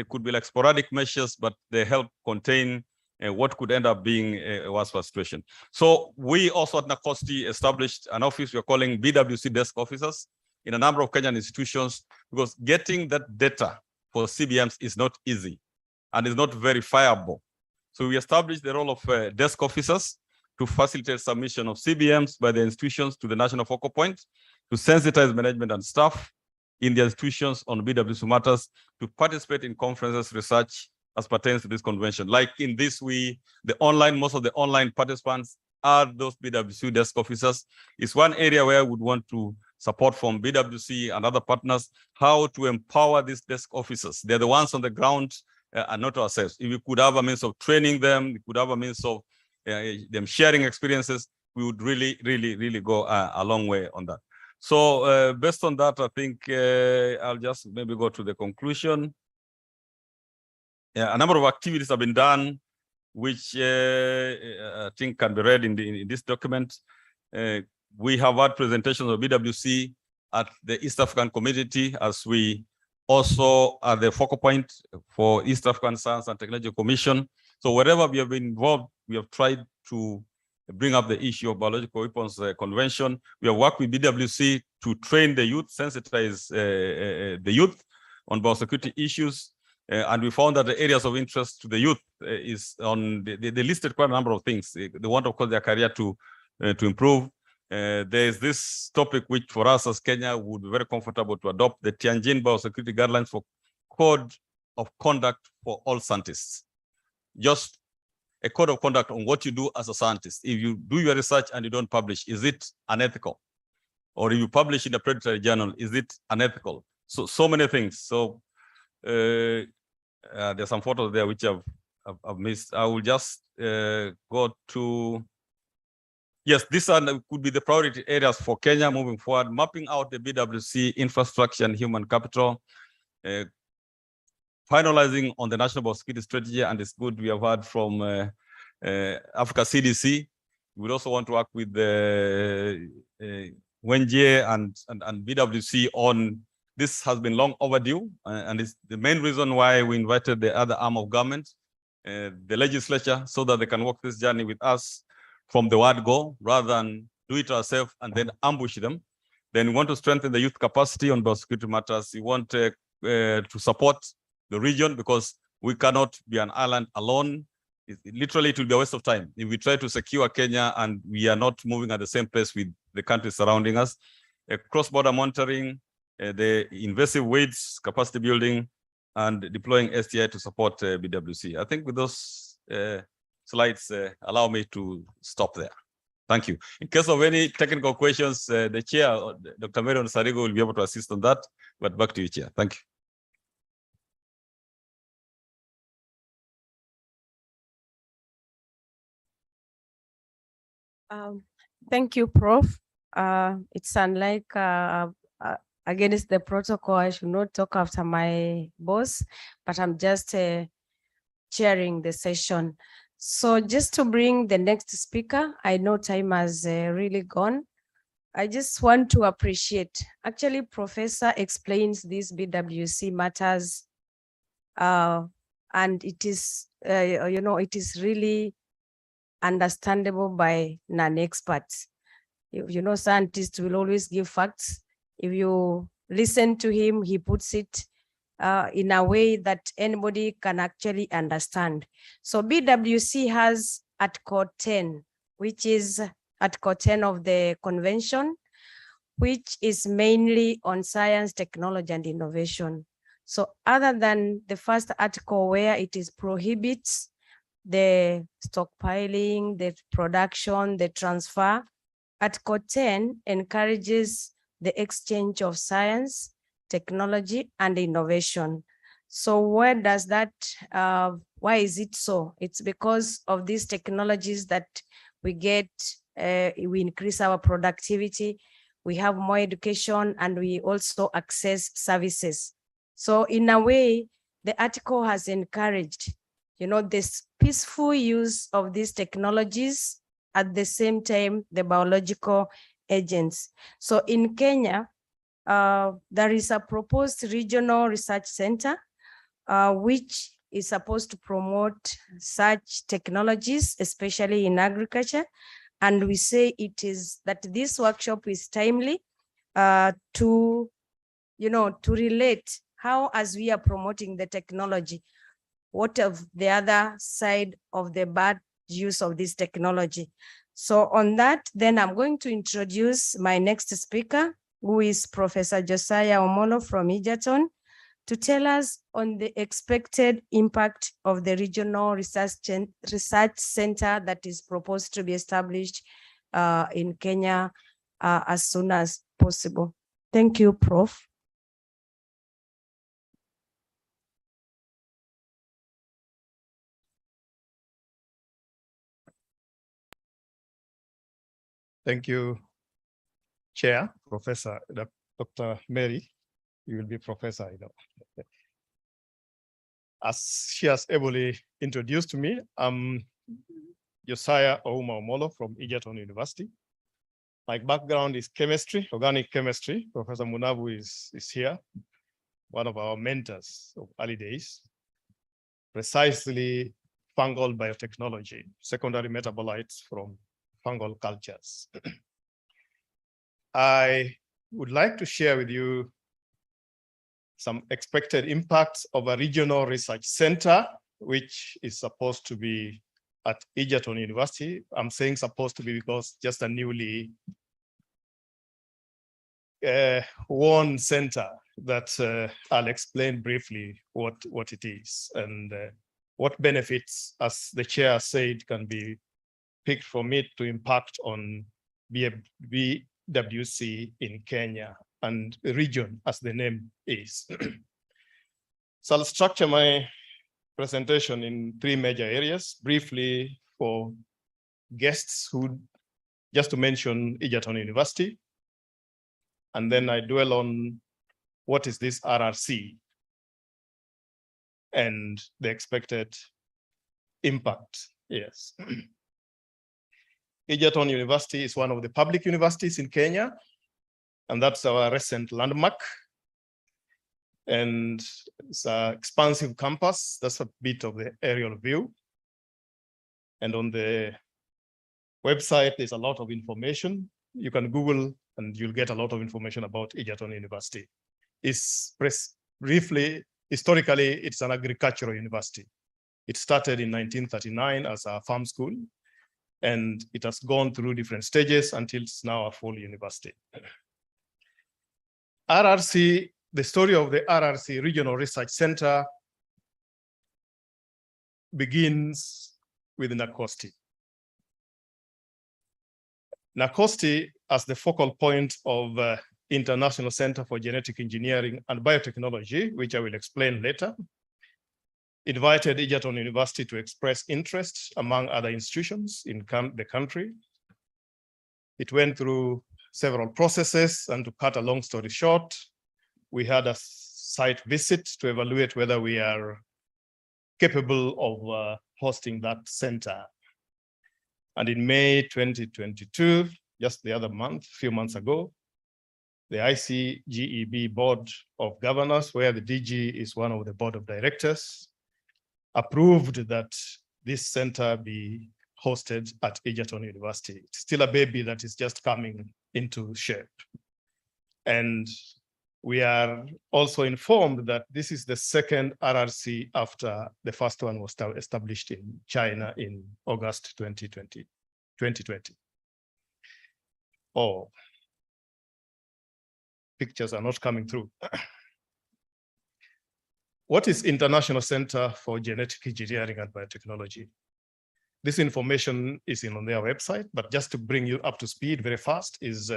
could be like sporadic measures, but they help contain what could end up being a worse situation. So we also at NACOSTI established an office we're calling BWC desk officers in a number of Kenyan institutions, because getting that data for CBMs is not easy and is not verifiable. So we established the role of desk officers to facilitate submission of CBMs by the institutions to the national focal point, to sensitize management and staff in the institutions on BWC matters, to participate in conferences, research as pertains to this convention. Like in this, most of the online participants are those BWC desk officers. It's one area where I would want to support from BWC and other partners, how to empower these desk officers. They're the ones on the ground and not ourselves. If we could have a means of training them, we could have a means of them sharing experiences, we would really, really, really go a long way on that. So based on that, I think I'll just maybe go to the conclusion. A number of activities have been done, which I think can be read in this document. We have had presentations of BWC at the East African Community, as we also are the focal point for East African Science and Technology Commission. So wherever we have been involved, we have tried to bring up the issue of biological weapons convention. We have worked with BWC to train the youth, sensitize the youth on biosecurity issues. And we found that the areas of interest to the youth is on, they listed quite a number of things. They want, of course, their career to improve. There's this topic which for us as Kenya would be very comfortable to adopt, the Tianjin Biosecurity Guidelines for Code of Conduct for all scientists. Just a code of conduct on what you do as a scientist. If you do your research and you don't publish, is it unethical? Or if you publish in a predatory journal, is it unethical? So many things. So there's some photos there which I've missed. I will just go to, yes, these could be the priority areas for Kenya moving forward, mapping out the BWC infrastructure and human capital, finalizing on the national biosecurity strategy, and it's good we have heard from Africa CDC. We would also want to work with Wenje and BWC on this. Has been long overdue, and it's the main reason why we invited the other arm of government, the legislature, so that they can walk this journey with us from the word go, rather than do it ourselves and then ambush them. Then we want to strengthen the youth capacity on biosecurity matters. We want to support the region, because we cannot be an island alone. Literally, it will be a waste of time if we try to secure Kenya and we are not moving at the same pace with the countries surrounding us. Cross-border monitoring, the invasive weeds, capacity building, and deploying STI to support BWC. I think with those slides, allow me to stop there. Thank you. In case of any technical questions, the chair, Dr. Marion Sarigo, will be able to assist on that. But back to you, Chair. Thank you. Thank you, Prof. It's unlike against the protocol, I should not talk after my boss, but I'm just chairing the session. So just to bring the next speaker, I know time has really gone. I just want to appreciate, actually, Professor explains these BWC matters, and it is, it is really understandable by non-experts. Scientists will always give facts. If you listen to him, he puts it in a way that anybody can actually understand. So BWC has Article 10, which is Article 10 of the convention, which is mainly on science, technology, and innovation. So other than the first article where it is prohibits the stockpiling, the production, the transfer, Article 10 encourages the exchange of science, technology, and innovation. So where does that, why is it so? It's because of these technologies that we get, we increase our productivity, we have more education, and we also access services. So in a way, the article has encouraged, this peaceful use of these technologies, at the same time, the biological agents. So in Kenya, there is a proposed regional research center, which is supposed to promote such technologies, especially in agriculture. And we say it is that this workshop is timely to relate how, as we are promoting the technology, what of the other side of the bad use of this technology. So on that, then I'm going to introduce my next speaker, who is Professor Josiah Omolo from Egerton, to tell us on the expected impact of the regional research center that is proposed to be established in Kenya as soon as possible. Thank you, Prof. Thank you, Chair, Professor Dr. Mary. You will be Professor, As she has ably introduced me, I'm Josiah Ouma Omolo from Egerton University. My background is chemistry, organic chemistry. Professor Munavu is here, one of our mentors of early days, precisely fungal biotechnology, secondary metabolites from fungal cultures. I would like to share with you some expected impacts of a regional research center, which is supposed to be at Egerton University. I'm saying supposed to be because just a newly one center that I'll explain briefly what it is and what benefits, as the chair said, can be picked from it to impact on BWC in Kenya and the region, as the name is. So I'll structure my presentation in three major areas, briefly for guests who, just to mention Egerton University, and then I dwell on what is this RRC and the expected impact. Yes. Egerton University is one of the public universities in Kenya, and that's our recent landmark. And it's an expansive campus. That's a bit of the aerial view. And on the website, there's a lot of information. You can Google and you'll get a lot of information about Egerton University. It's briefly, historically, it's an agricultural university. It started in 1939 as a farm school, and it has gone through different stages until it's now a full university. RRC, the story of the RRC Regional Research Center begins with Nakosti. Nakosti, as the focal point of International Center for Genetic Engineering and Biotechnology, which I will explain later, invited Egerton University to express interest among other institutions in the country. It went through several processes, and to cut a long story short, we had a site visit to evaluate whether we are capable of hosting that center. And in May 2022, just the other month, a few months ago, the ICGEB Board of Governors, where the DG is one of the board of directors, approved that this center be hosted at Egerton University. It's still a baby that is just coming into shape. And we are also informed that this is the second RRC after the first one was established in China in August 2020. Oh, pictures are not coming through. What is International Center for Genetic Engineering and Biotechnology? This information is on their website, but just to bring you up to speed very fast, is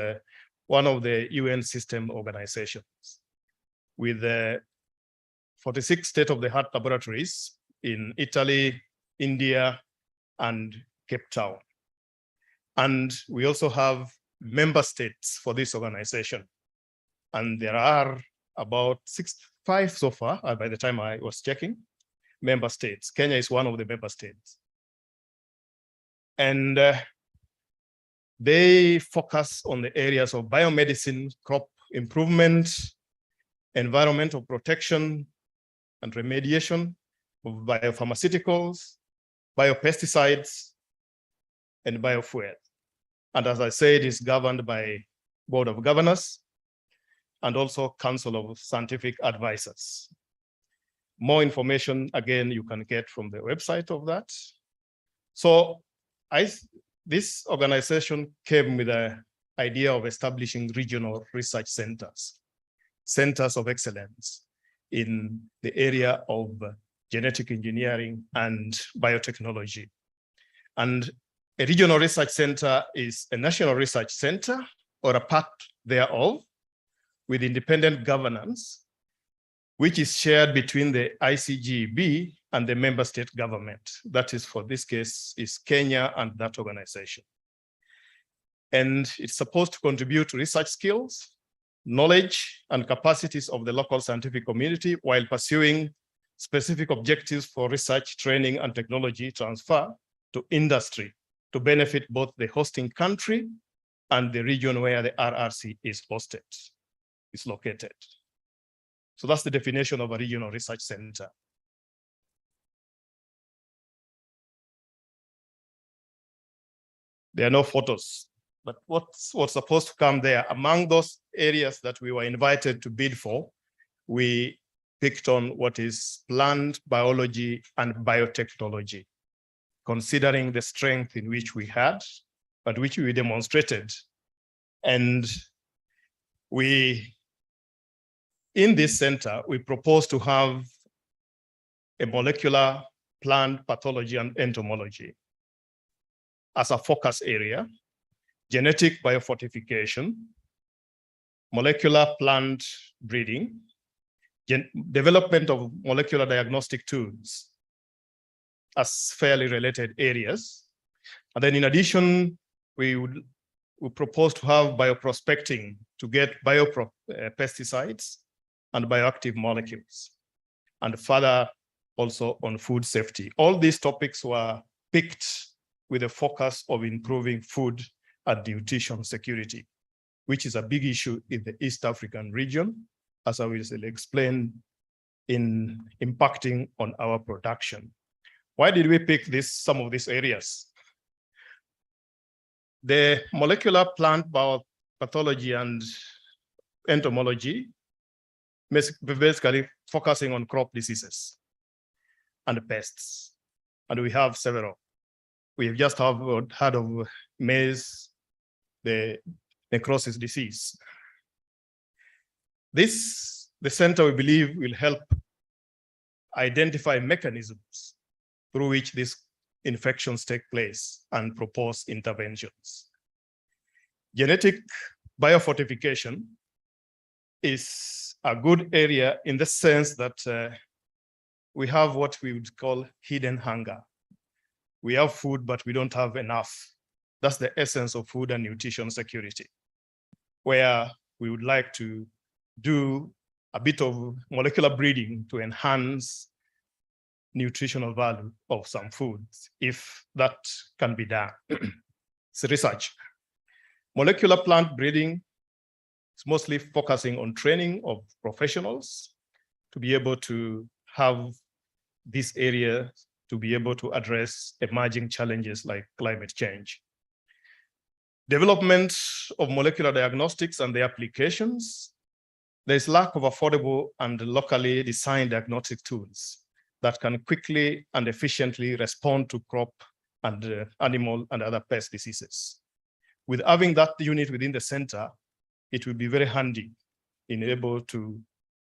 one of the UN system organizations with 46 state-of-the-art laboratories in Italy, India, and Cape Town. And we also have member states for this organization. And there are about 5 so far, by the time I was checking, member states. Kenya is one of the member states. And they focus on the areas of biomedicine, crop improvement, environmental protection and remediation of biopharmaceuticals, biopesticides, and biofuel. And as I said, it's governed by Board of Governors and also Council of Scientific Advisors. More information, again, you can get from the website of that. So this organization came with the idea of establishing regional research centers of excellence in the area of genetic engineering and biotechnology. And a regional research center is a national research center or a part thereof with independent governance, which is shared between the ICGB and the member state government. That is, for this case, is Kenya and that organization. And it's supposed to contribute to research skills, knowledge, and capacities of the local scientific community while pursuing specific objectives for research, training, and technology transfer to industry to benefit both the hosting country and the region where the RRC is located. So that's the definition of a regional research center. There are no photos, but what's supposed to come there, among those areas that we were invited to bid for, we picked on what is plant biology and biotechnology, considering the strength in which we had, but which we demonstrated. And in this center, we propose to have a molecular plant pathology and entomology as a focus area, genetic biofortification, molecular plant breeding, development of molecular diagnostic tools as fairly related areas. And then in addition, we propose to have bioprospecting to get biopesticides and bioactive molecules, and further also on food safety. All these topics were picked with a focus of improving food and nutrition security, which is a big issue in the East African region, as I will explain, in impacting on our production. Why did we pick some of these areas? The molecular plant biopathology and entomology, basically focusing on crop diseases and pests. And we have several. We have just heard of maize, the necrosis disease. The center, we believe, will help identify mechanisms through which these infections take place and propose interventions. Genetic biofortification is a good area in the sense that we have what we would call hidden hunger. We have food, but we don't have enough. That's the essence of food and nutrition security, where we would like to do a bit of molecular breeding to enhance nutritional value of some foods, if that can be done. It's research. Molecular plant breeding is mostly focusing on training of professionals to be able to have this area to be able to address emerging challenges like climate change. Development of molecular diagnostics and the applications. There's lack of affordable and locally designed diagnostic tools that can quickly and efficiently respond to crop and animal and other pest diseases. With having that unit within the center, it will be very handy in able to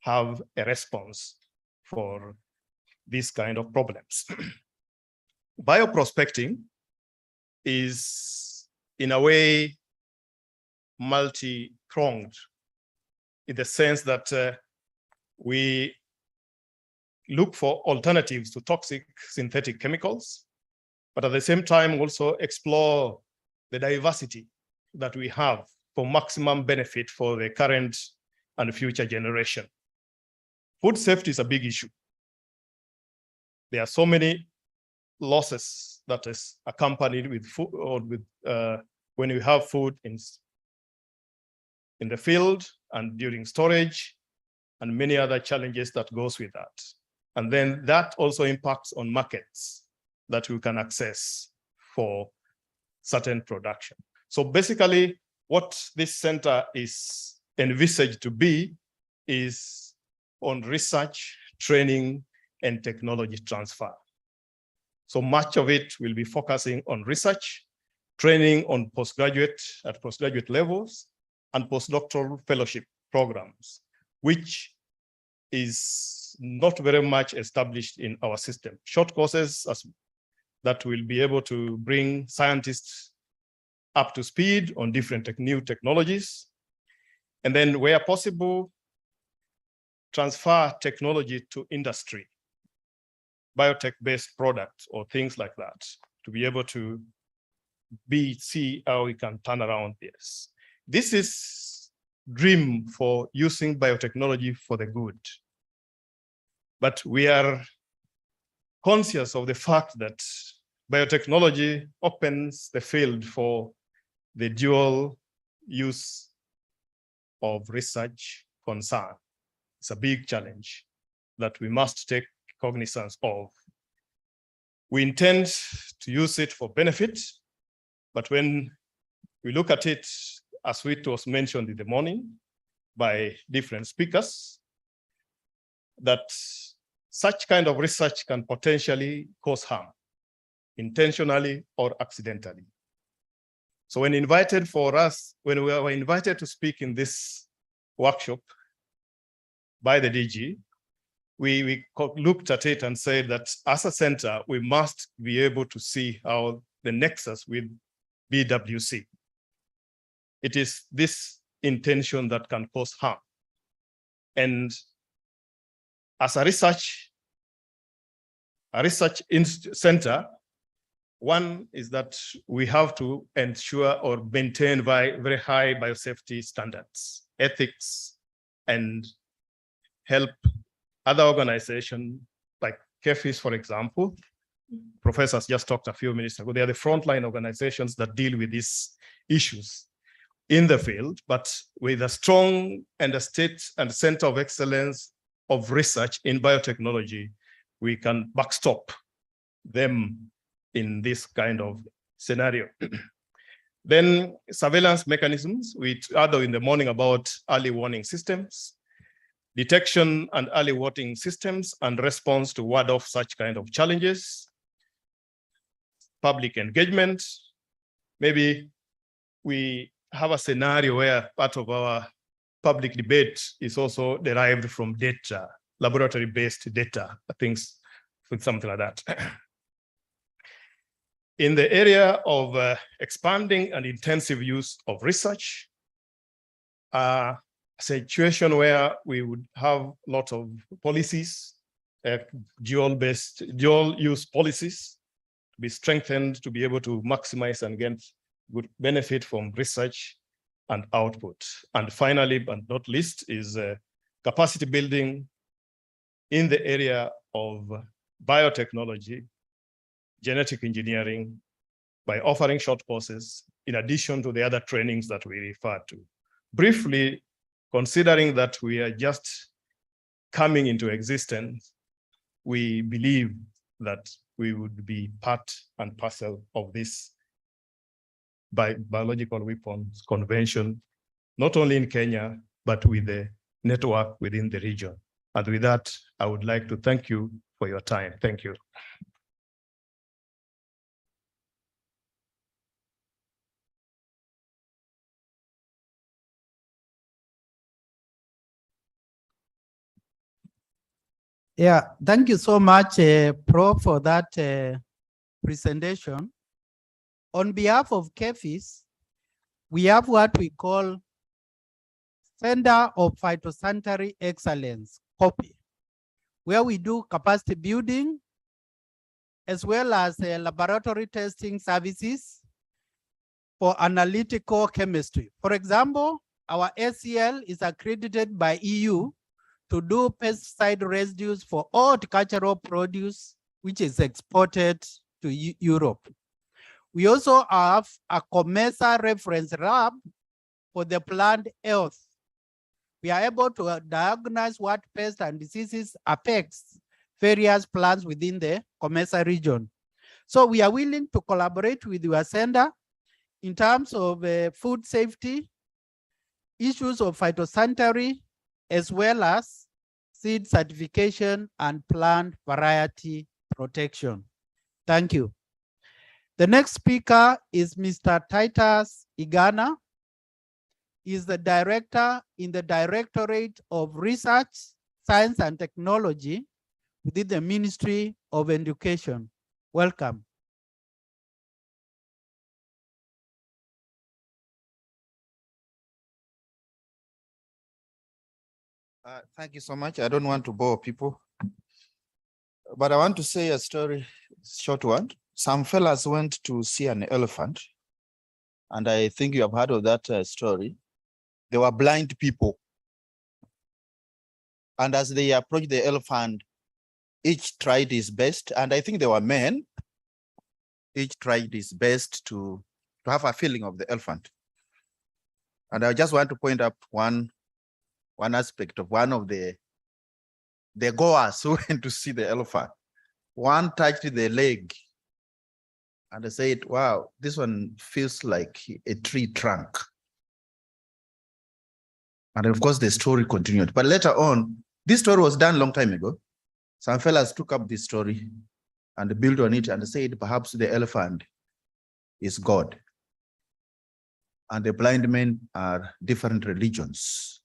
have a response for these kind of problems. Bioprospecting is, in a way, multi-pronged, in the sense that we look for alternatives to toxic synthetic chemicals, but at the same time also explore the diversity that we have for maximum benefit for the current and future generation. Food safety is a big issue. There are so many losses that is accompanied with food, or with when you have food in the field and during storage, and many other challenges that goes with that. And then that also impacts on markets that you can access for certain production. So basically, what this center is envisaged to be is on research, training, and technology transfer. So much of it will be focusing on research, training on postgraduate levels, and postdoctoral fellowship programs, which is not very much established in our system. Short courses that will be able to bring scientists up to speed on different new technologies. And then where possible, transfer technology to industry, biotech-based products or things like that, to be able to see how we can turn around this. This is dream for using biotechnology for the good. But we are conscious of the fact that biotechnology opens the field for the dual use of research concern. It's a big challenge that we must take cognizance of. We intend to use it for benefit, but when we look at it, as it was mentioned in the morning by different speakers, that such kind of research can potentially cause harm, intentionally or accidentally. So when we were invited to speak in this workshop by the DG, we looked at it and said that as a center, we must be able to see how the nexus with BWC. It is this intention that can cause harm. And as a research center, one is that we have to ensure or maintain very high biosafety standards, ethics, and help other organizations like KEFIS, for example. Professors just talked a few minutes ago. They are the frontline organizations that deal with these issues in the field, but with a strong and a state and center of excellence of research in biotechnology, we can backstop them in this kind of scenario. Then surveillance mechanisms, we heard in the morning about early warning systems, detection and early warning systems, and response to ward off such kind of challenges, public engagement. Maybe we have a scenario where part of our public debate is also derived from data, laboratory-based data, things, something like that. In the area of expanding and intensive use of research, a situation where we would have lots of policies, dual use policies, to be strengthened to be able to maximize and get good benefit from research and output. And finally, but not least, is capacity building in the area of biotechnology, genetic engineering, by offering short courses in addition to the other trainings that we refer to. Briefly, considering that we are just coming into existence, we believe that we would be part and parcel of this biological weapons convention, not only in Kenya, but with the network within the region. And with that, I would like to thank you for your time. Thank you. Yeah, thank you so much, Prof, for that presentation. On behalf of KEFIS, we have what we call Center of Phytosanitary Excellence, COPY, where we do capacity building as well as laboratory testing services for analytical chemistry. For example, our SCL is accredited by EU to do pesticide residues for all horticultural produce, which is exported to Europe. We also have a COMESA reference lab for the plant health. We are able to diagnose what pests and diseases affects various plants within the COMESA region. So we are willing to collaborate with your center in terms of food safety, issues of phytosanitary, as well as seed certification and plant variety protection. Thank you. The next speaker is Mr. Titus Igana. He is the director in the Directorate of Research, Science and Technology within the Ministry of Education. Welcome. Thank you so much. I don't want to bore people, but I want to say a story, short one. Some fellas went to see an elephant, and I think you have heard of that story. They were blind people. And as they approached the elephant, each tried his best, and I think they were men. Each tried his best to have a feeling of the elephant. And I just want to point up one aspect of one of the goers who went to see the elephant. One touched the leg and I said, wow, this one feels like a tree trunk. And of course, the story continued. But later on, this story was done a long time ago. Some fellas took up this story and built on it and said, perhaps the elephant is God. And the blind men are different religions.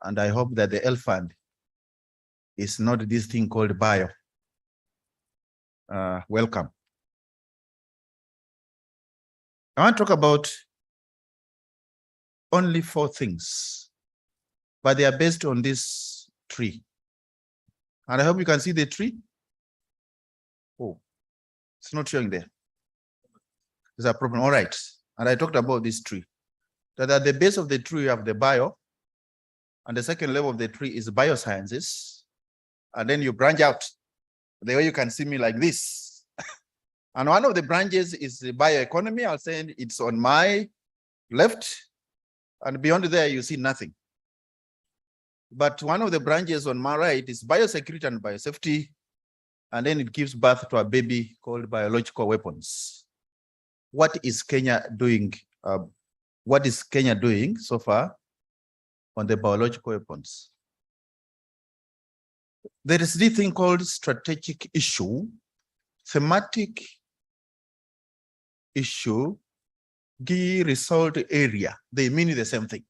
And I hope that the elephant is not this thing called bio. Welcome. I want to talk about only 4 things, but they are based on this tree. And I hope you can see the tree. Oh, it's not showing there. There's a problem. All right. And I talked about this tree. That at the base of the tree, you have the bio, and the second level of the tree is biosciences. And then you branch out the way you can see me like this. And one of the branches is the bioeconomy. I'll say it's on my left. And beyond there, you see nothing. But one of the branches on my right is biosecurity and biosafety. And then it gives birth to a baby called biological weapons. What is Kenya doing? What is Kenya doing so far on the biological weapons? There is this thing called strategic issue, thematic issue, key result area. They mean the same thing.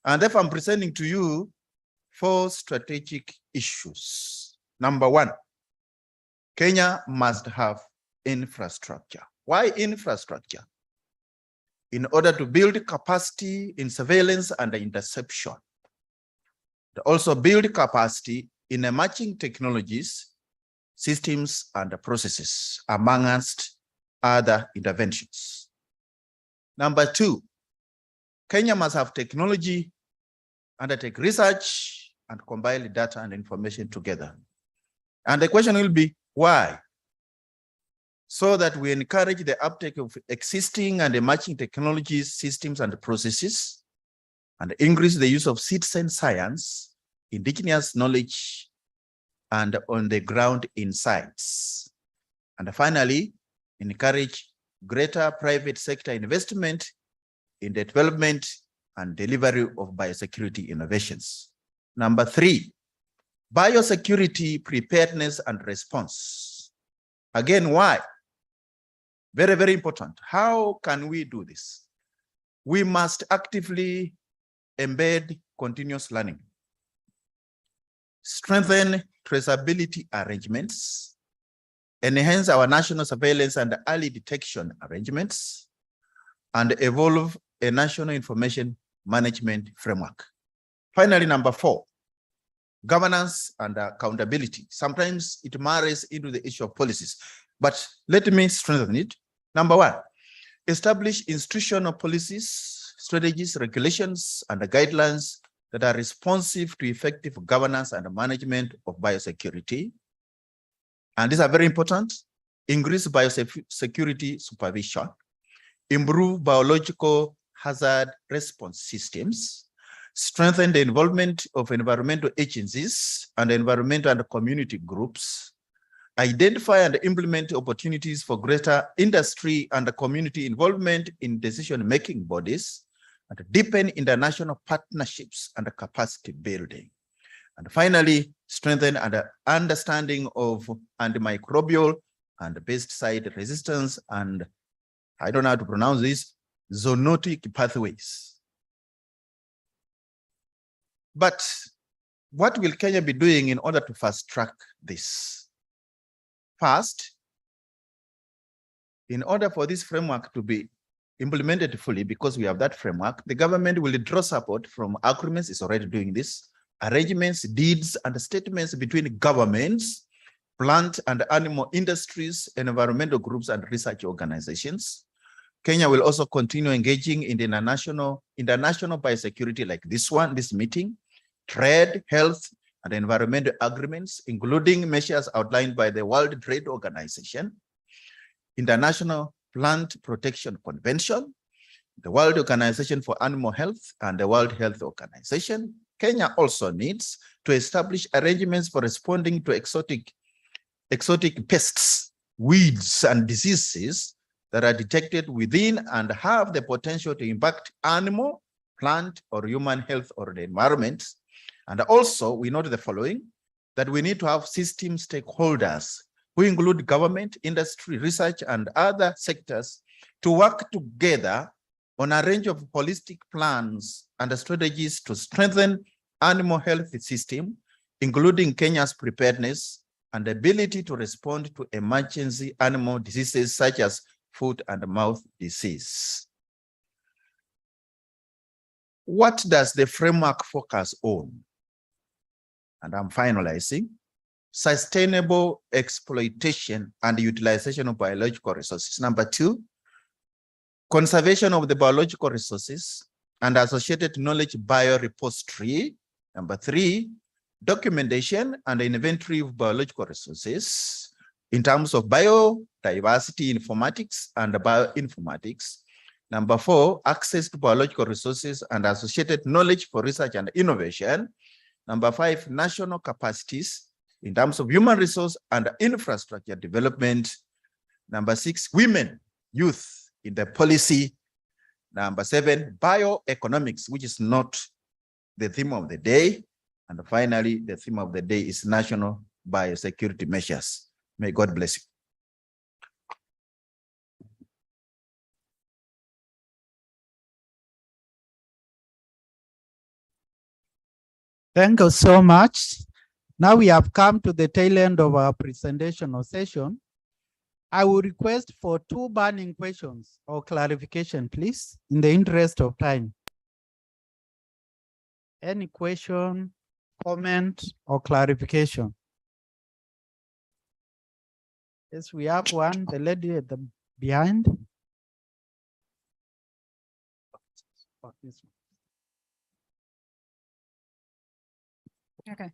And if I'm presenting to you 4 strategic issues. Number 1, Kenya must have infrastructure. Why infrastructure? In order to build capacity in surveillance and interception. To also build capacity in emerging technologies, systems, and processes, amongst other interventions. Number 2, Kenya must have technology undertake research, and compile data and information together. And the question will be, why? So that we encourage the uptake of existing and emerging technologies, systems, and processes, and increase the use of citizen science, indigenous knowledge, and on-the-ground insights. And finally, encourage greater private sector investment in the development and delivery of biosecurity innovations. Number 3, biosecurity preparedness and response. Again, why? Very, very important. How can we do this? We must actively embed continuous learning, strengthen traceability arrangements, enhance our national surveillance and early detection arrangements, and evolve a national information management framework. Finally, number 4, governance and accountability. Sometimes it marries into the issue of policies, but let me strengthen it. Number 1, establish institutional policies, strategies, regulations, and guidelines that are responsive to effective governance and management of biosecurity. And these are very important. Increase biosecurity supervision, improve biological hazard response systems, strengthen the involvement of environmental agencies and environmental and community groups, identify and implement opportunities for greater industry and community involvement in decision-making bodies, and deepen international partnerships and capacity building. And finally, strengthen an understanding of antimicrobial and pesticide resistance and, I don't know how to pronounce this, zoonotic pathways. But what will Kenya be doing in order to fast track this? First, in order for this framework to be implemented fully, because we have that framework, the government will draw support from agreements, is already doing this, arrangements, deeds, and statements between governments, plant and animal industries, environmental groups, and research organizations. Kenya will also continue engaging in the international biosecurity like this one, this meeting, trade, health, and environmental agreements, including measures outlined by the World Trade Organization, International Plant Protection Convention, the World Organization for Animal Health, and the World Health Organization. Kenya also needs to establish arrangements for responding to exotic pests, weeds, and diseases that are detected within and have the potential to impact animal, plant, or human health or the environment. And also, we note the following, that we need to have system stakeholders who include government, industry, research, and other sectors to work together on a range of holistic plans and strategies to strengthen animal health system, including Kenya's preparedness and ability to respond to emergency animal diseases such as foot and mouth disease. What does the framework focus on? And I'm finalizing. Sustainable exploitation and utilization of biological resources. Number 2, conservation of the biological resources and associated knowledge biorepository. Number 3, documentation and inventory of biological resources in terms of biodiversity informatics and bioinformatics. Number 4, access to biological resources and associated knowledge for research and innovation. Number 5, national capacities in terms of human resource and infrastructure development. Number 6, women, youth in the policy. Number 7, bioeconomics, which is not the theme of the day. And finally, the theme of the day is national biosecurity measures. May God bless you. Thank you so much. Now we have come to the tail end of our presentation or session. I will request for 2 burning questions or clarification, please, in the interest of time. Any question, comment, or clarification? Yes, we have one, the lady at the behind. Okay.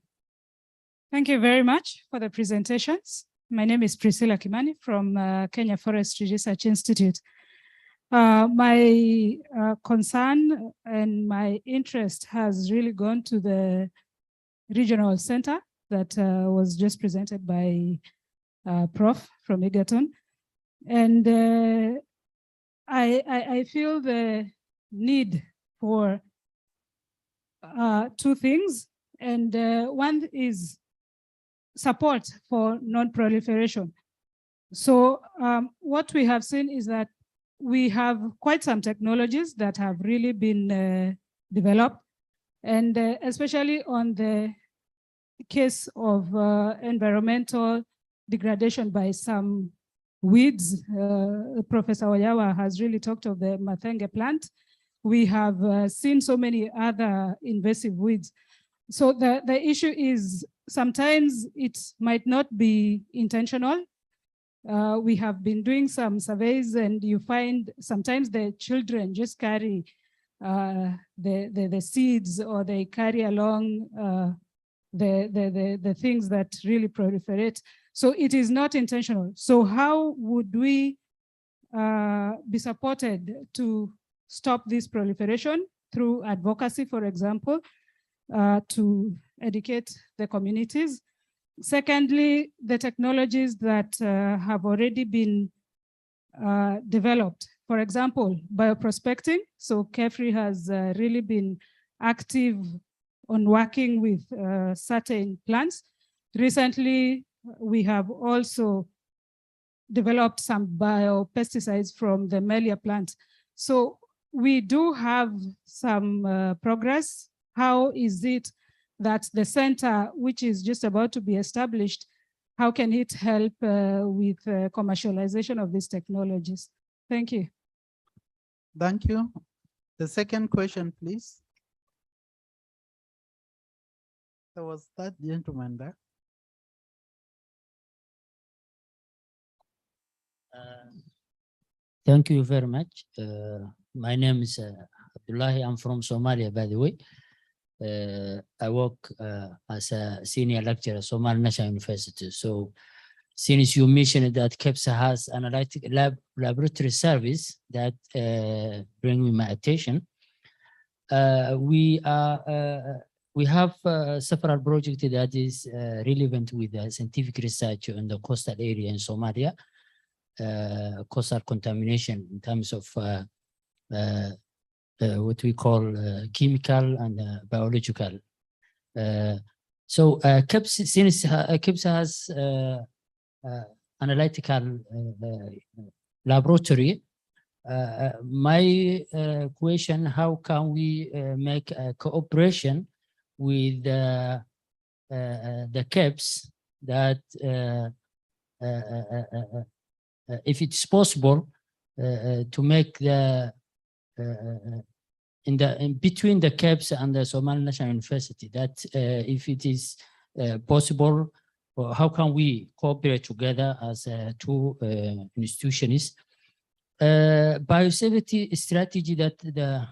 Thank you very much for the presentations. My name is Priscilla Kimani from Kenya Forestry Research Institute. My concern and my interest has really gone to the regional center that was just presented by Prof from Egerton. And I feel the need for two things. And one is support for non-proliferation. So what we have seen is that we have quite some technologies that have really been developed, and especially on the case of environmental degradation by some weeds. Professor Oyawa has really talked of the Mathenge plant. We have seen so many other invasive weeds. So the issue is sometimes it might not be intentional. We have been doing some surveys and you find sometimes the children just carry the seeds, or they carry along the things that really proliferate. So it is not intentional. So how would we be supported to stop this proliferation? Through advocacy, for example, to educate the communities. Secondly, the technologies that have already been developed. For example, bioprospecting. So KEFRI has really been active on working with certain plants. Recently, we have also developed some biopesticides from the Melia plant. So we do have some progress. How is it that the center, which is just about to be established, how can it help with commercialization of these technologies? Thank you. Thank you. The second question, please. There was that gentleman there. Thank you very much. My name is Abdullahi. I'm from Somalia, by the way. I work as a senior lecturer at Somali National University. So since you mentioned that KEPSA has analytic laboratory service that bring me my attention, we have several projects that is relevant with scientific research in the coastal area in Somalia, coastal contamination in terms of what we call chemical and biological. So KEPSA, since KEPSA has analytical laboratory, my question, how can we make a cooperation with the KEPS that if it's possible to make the in between the KEPS and the Somali National University, that if it is possible, how can we cooperate together as two institutions? Biosafety strategy that the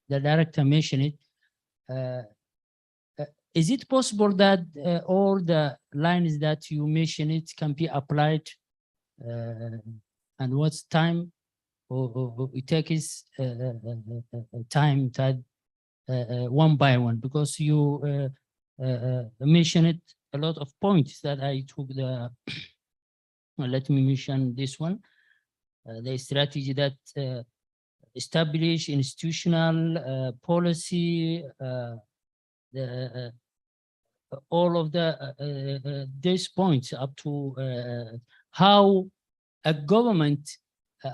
director mentioned, is it possible that all the lines that you mentioned can be applied, and what's time or it takes time that one by one, because you mentioned a lot of points that I took the well, let me mention this one, the strategy that establish institutional policy, all of the these points up to how a government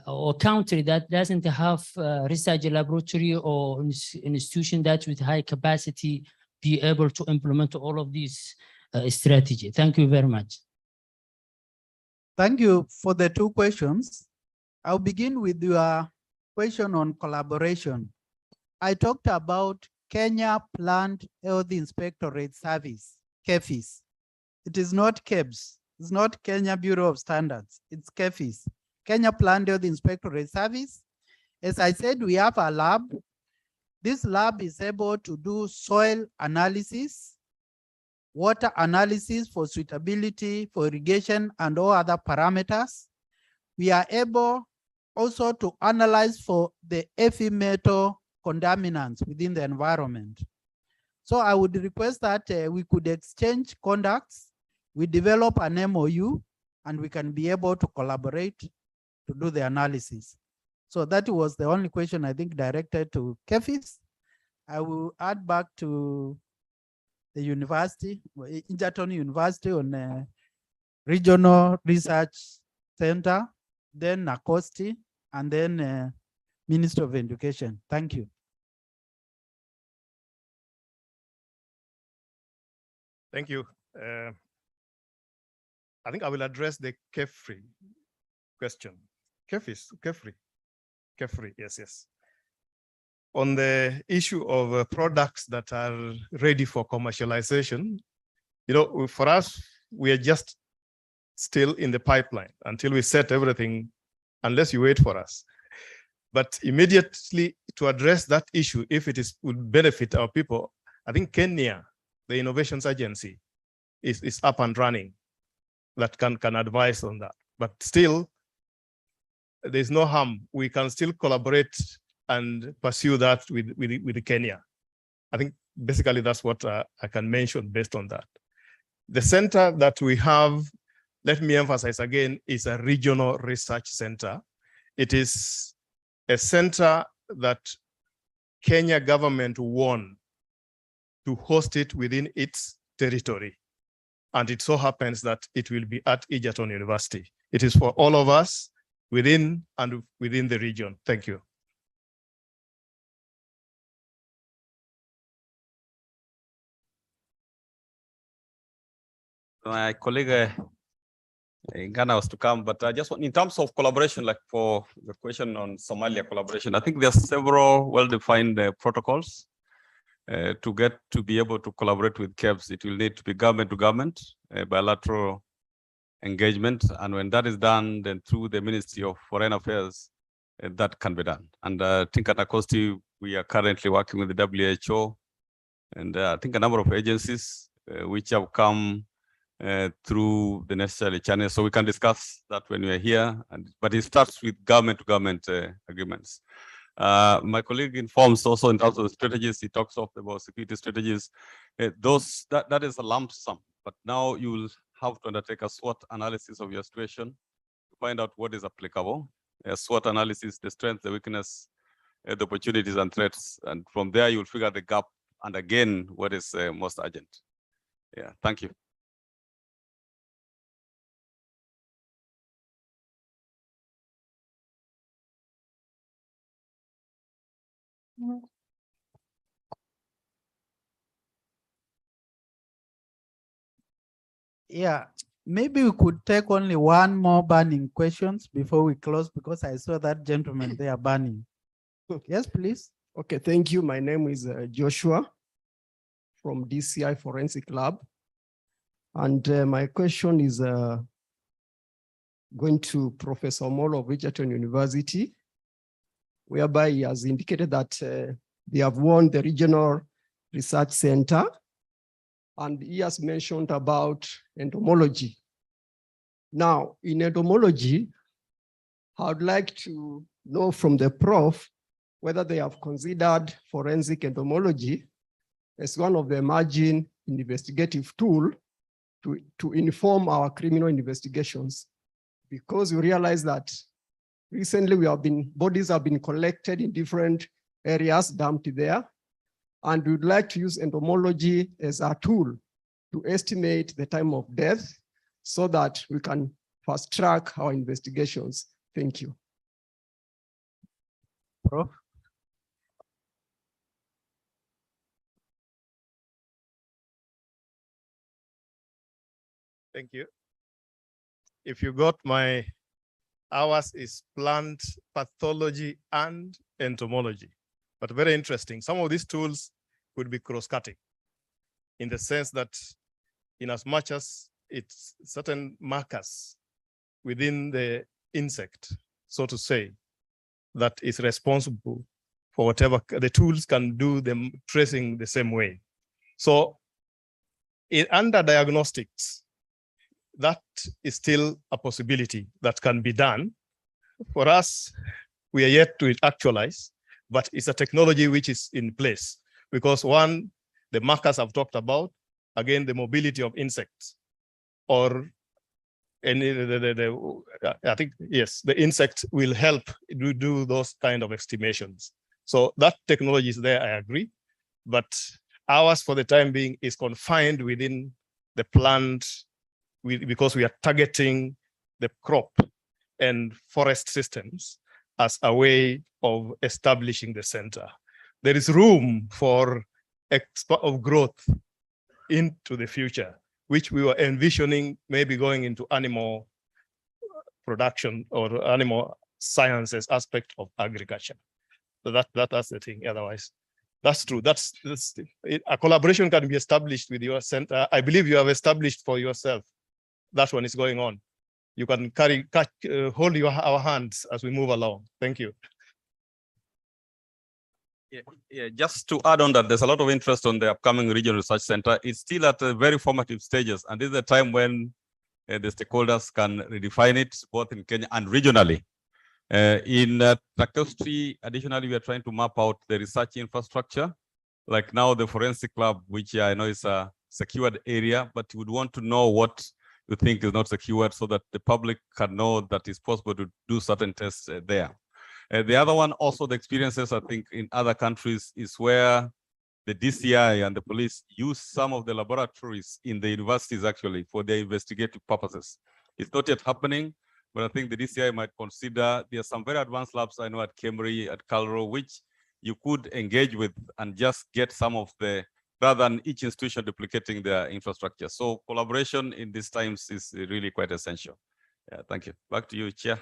or country that doesn't have research laboratory or institution that with high capacity be able to implement all of these strategy. Thank you very much. Thank you for the two questions. I'll begin with your question on collaboration. I talked about Kenya Plant Health Inspectorate Service, KEFIS. It is not KEBS. It's not Kenya Bureau of Standards. It's KEFIS, Kenya Plant Health Inspectorate Service. As I said, we have a lab. This lab is able to do soil analysis water analysis for suitability for irrigation and all other parameters. We are able also to analyze for the heavy metal contaminants within the environment. So I would request that we could exchange contacts, we develop an MOU, and we can be able to collaborate to do the analysis. So that was the only question I think directed to KEFIS. I will add back to the university, Egerton University on Regional Research Center, then NACOSTI, and then Minister of Education. Thank you. Thank you. I think I will address the KEFRI question. KEFRI, yes. On the issue of products that are ready for commercialization, you know, for us, we are just still in the pipeline until we set everything, unless you wait for us. But immediately to address that issue, if it would benefit our people, I think Kenya, the Innovations Agency, is up and running that can advise on that. But still, there's no harm. We can still collaborate and pursue that with Kenya. I think basically that's what I can mention based on that. The center that we have, let me emphasize again, is a regional research center. It is a center that Kenya government won to host it within its territory. And it so happens that it will be at Egerton University. It is for all of us within the region. Thank you. My colleague in Ghana was to come, but I just want, in terms of collaboration, like for the question on Somalia collaboration, I think there's several well-defined protocols to be able to collaborate with KEBS. It will need to be government to government, bilateral engagement. And when that is done, then through the Ministry of Foreign Affairs, that can be done. And I think at ACOSTI, we are currently working with the WHO and I think a number of agencies which have come through the necessary channels. So we can discuss that when we are here, but it starts with government to government agreements. My colleague informs also in terms of strategies, he talks about security strategies. That is a lump sum, but now you will have to undertake a SWOT analysis of your situation to find out what is applicable. A SWOT analysis, the strength, the weakness, the opportunities and threats. And from there, you'll figure the gap and again, what is most urgent. Yeah, thank you. Yeah, maybe we could take only one more burning questions before we close, because I saw that gentleman there burning. Yes, please. Okay, thank you. My name is Joshua from DCI Forensic Lab. And my question is going to Professor Molo of Egerton University, whereby he has indicated that they have won the Regional Research Center. And he has mentioned about entomology. Now, in entomology, I would like to know from the prof whether they have considered forensic entomology as one of the emerging investigative tools to inform our criminal investigations. Because we realize that recently bodies have been collected in different areas, dumped there. And we'd like to use entomology as a tool to estimate the time of death so that we can fast track our investigations. Thank you. Prof. Thank you. If you got ours is plant pathology and entomology. But very interesting. Some of these tools could be cross-cutting in the sense that in as much as it's certain markers within the insect, so to say, that is responsible for whatever the tools can do them tracing the same way. So under diagnostics, that is still a possibility that can be done. For us, we are yet to actualize, but it's a technology which is in place because one, the markers I've talked about, again, the mobility of insects or any, I think, yes, the insect will help do those kind of estimations. So that technology is there, I agree, but ours for the time being is confined within the plant because we are targeting the crop and forest systems as a way of establishing the center. There is room for growth into the future, which we were envisioning maybe going into animal production or animal sciences aspect of agriculture. So that's the thing. Otherwise, that's true. That's a collaboration can be established with your center. I believe you have established for yourself. That one is going on. You can hold our hands as we move along. Thank you. Yeah, just to add on that, there's a lot of interest on the upcoming regional research center. It's still at very formative stages, and this is a time when the stakeholders can redefine it both in Kenya and regionally. In Takostri, additionally, we are trying to map out the research infrastructure, like now the forensic lab, which I know is a secured area, but you would want to know what you think is not secured so that the public can know that it's possible to do certain tests there. The other one, also the experiences, I think, in other countries is where the DCI and the police use some of the laboratories in the universities actually for their investigative purposes. It's not yet happening, but I think the DCI might consider, there are some very advanced labs I know at Cambridge, at Calro, which you could engage with and just get some of the, rather than each institution duplicating their infrastructure. So collaboration in these times is really quite essential. Yeah, thank you. Back to you, Chair.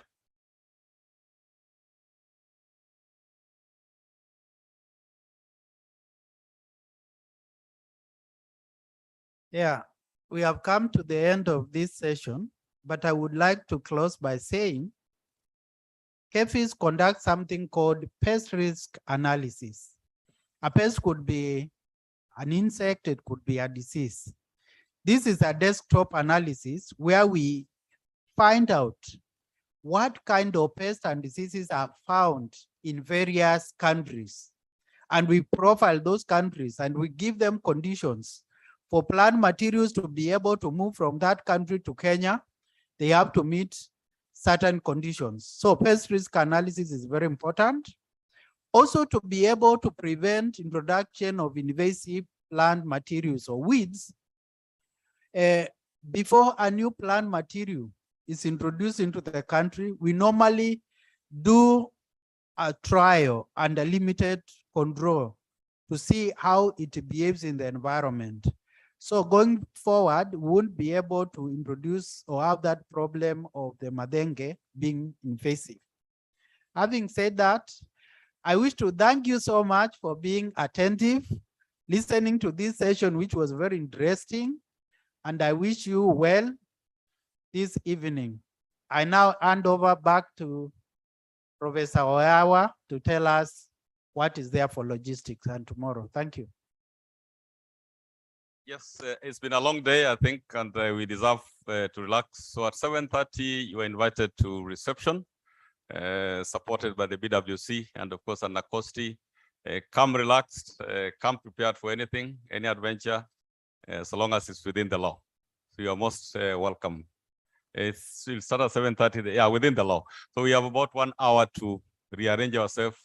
Yeah, we have come to the end of this session, but I would like to close by saying KEFIS conducts something called pest risk analysis. A pest could be an insect, it could be a disease. This is a desktop analysis where we find out what kind of pests and diseases are found in various countries. And we profile those countries and we give them conditions for plant materials to be able to move from that country to Kenya. They have to meet certain conditions. So pest risk analysis is very important. Also to be able to prevent introduction of invasive plant materials or weeds. Before a new plant material is introduced into the country, we normally do a trial and a limited control to see how it behaves in the environment. So going forward, we won't be able to introduce or have that problem of the madenge being invasive. Having said that, I wish to thank you so much for being attentive, listening to this session, which was very interesting. And I wish you well this evening. I now hand over back to Professor Oyawa to tell us what is there for logistics and tomorrow. Thank you. Yes, it's been a long day, I think, and we deserve to relax. So at 7:30, you are invited to reception, supported by the BWC and of course, Anacosti. Come relaxed, come prepared for anything, any adventure, so long as it's within the law. So you are most welcome. We'll start at 7:30, yeah, within the law. So we have about 1 hour to rearrange ourselves,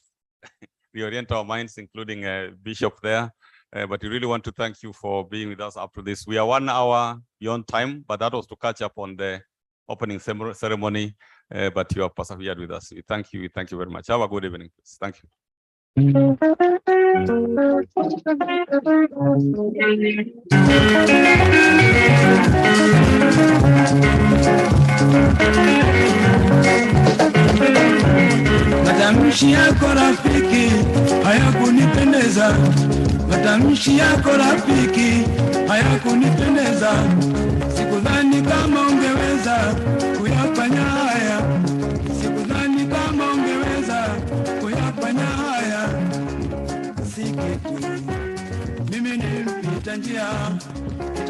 reorient our minds, including Bishop there. But we really want to thank you for being with us up to this. We are 1 hour beyond time, but that was to catch up on the opening ceremony. But you have persevered with us. We thank you very much. Have a good evening. Please. Thank you. Matamshi yako rafiki hayakunipendeza, matamshi yako rafiki hayakunipendeza. Sikudhani kama ungeweza kuyafanya haya, sikudhani kama ungeweza kuyafanya haya. Si kitu, mimi ni mpita njia.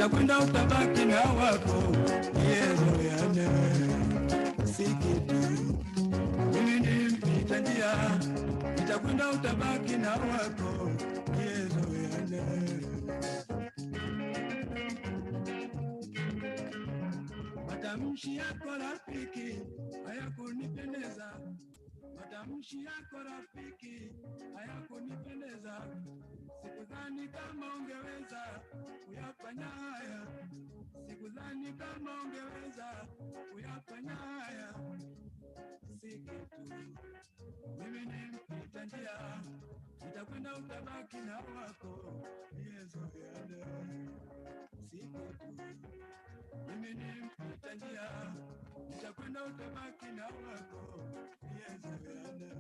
nitakwenda utabaki na wako, yezoeane si kitu. Mimi ni mpita njia, nitakwenda utabaki na wako, yezoeane. Matamshi yako rafiki hayakunipendeza, matamshi yako rafiki hayakunipendeza. Sikudhani kama ungeweza kuyafanya haya, sikudhani kama ungeweza kuyafanya haya. Si kitu, mimi ni mpita njia, nitakwenda utabaki na wako, yezoeane. Si kitu, mimi ni mpita njia, nitakwenda utabaki na wako, yezoeane.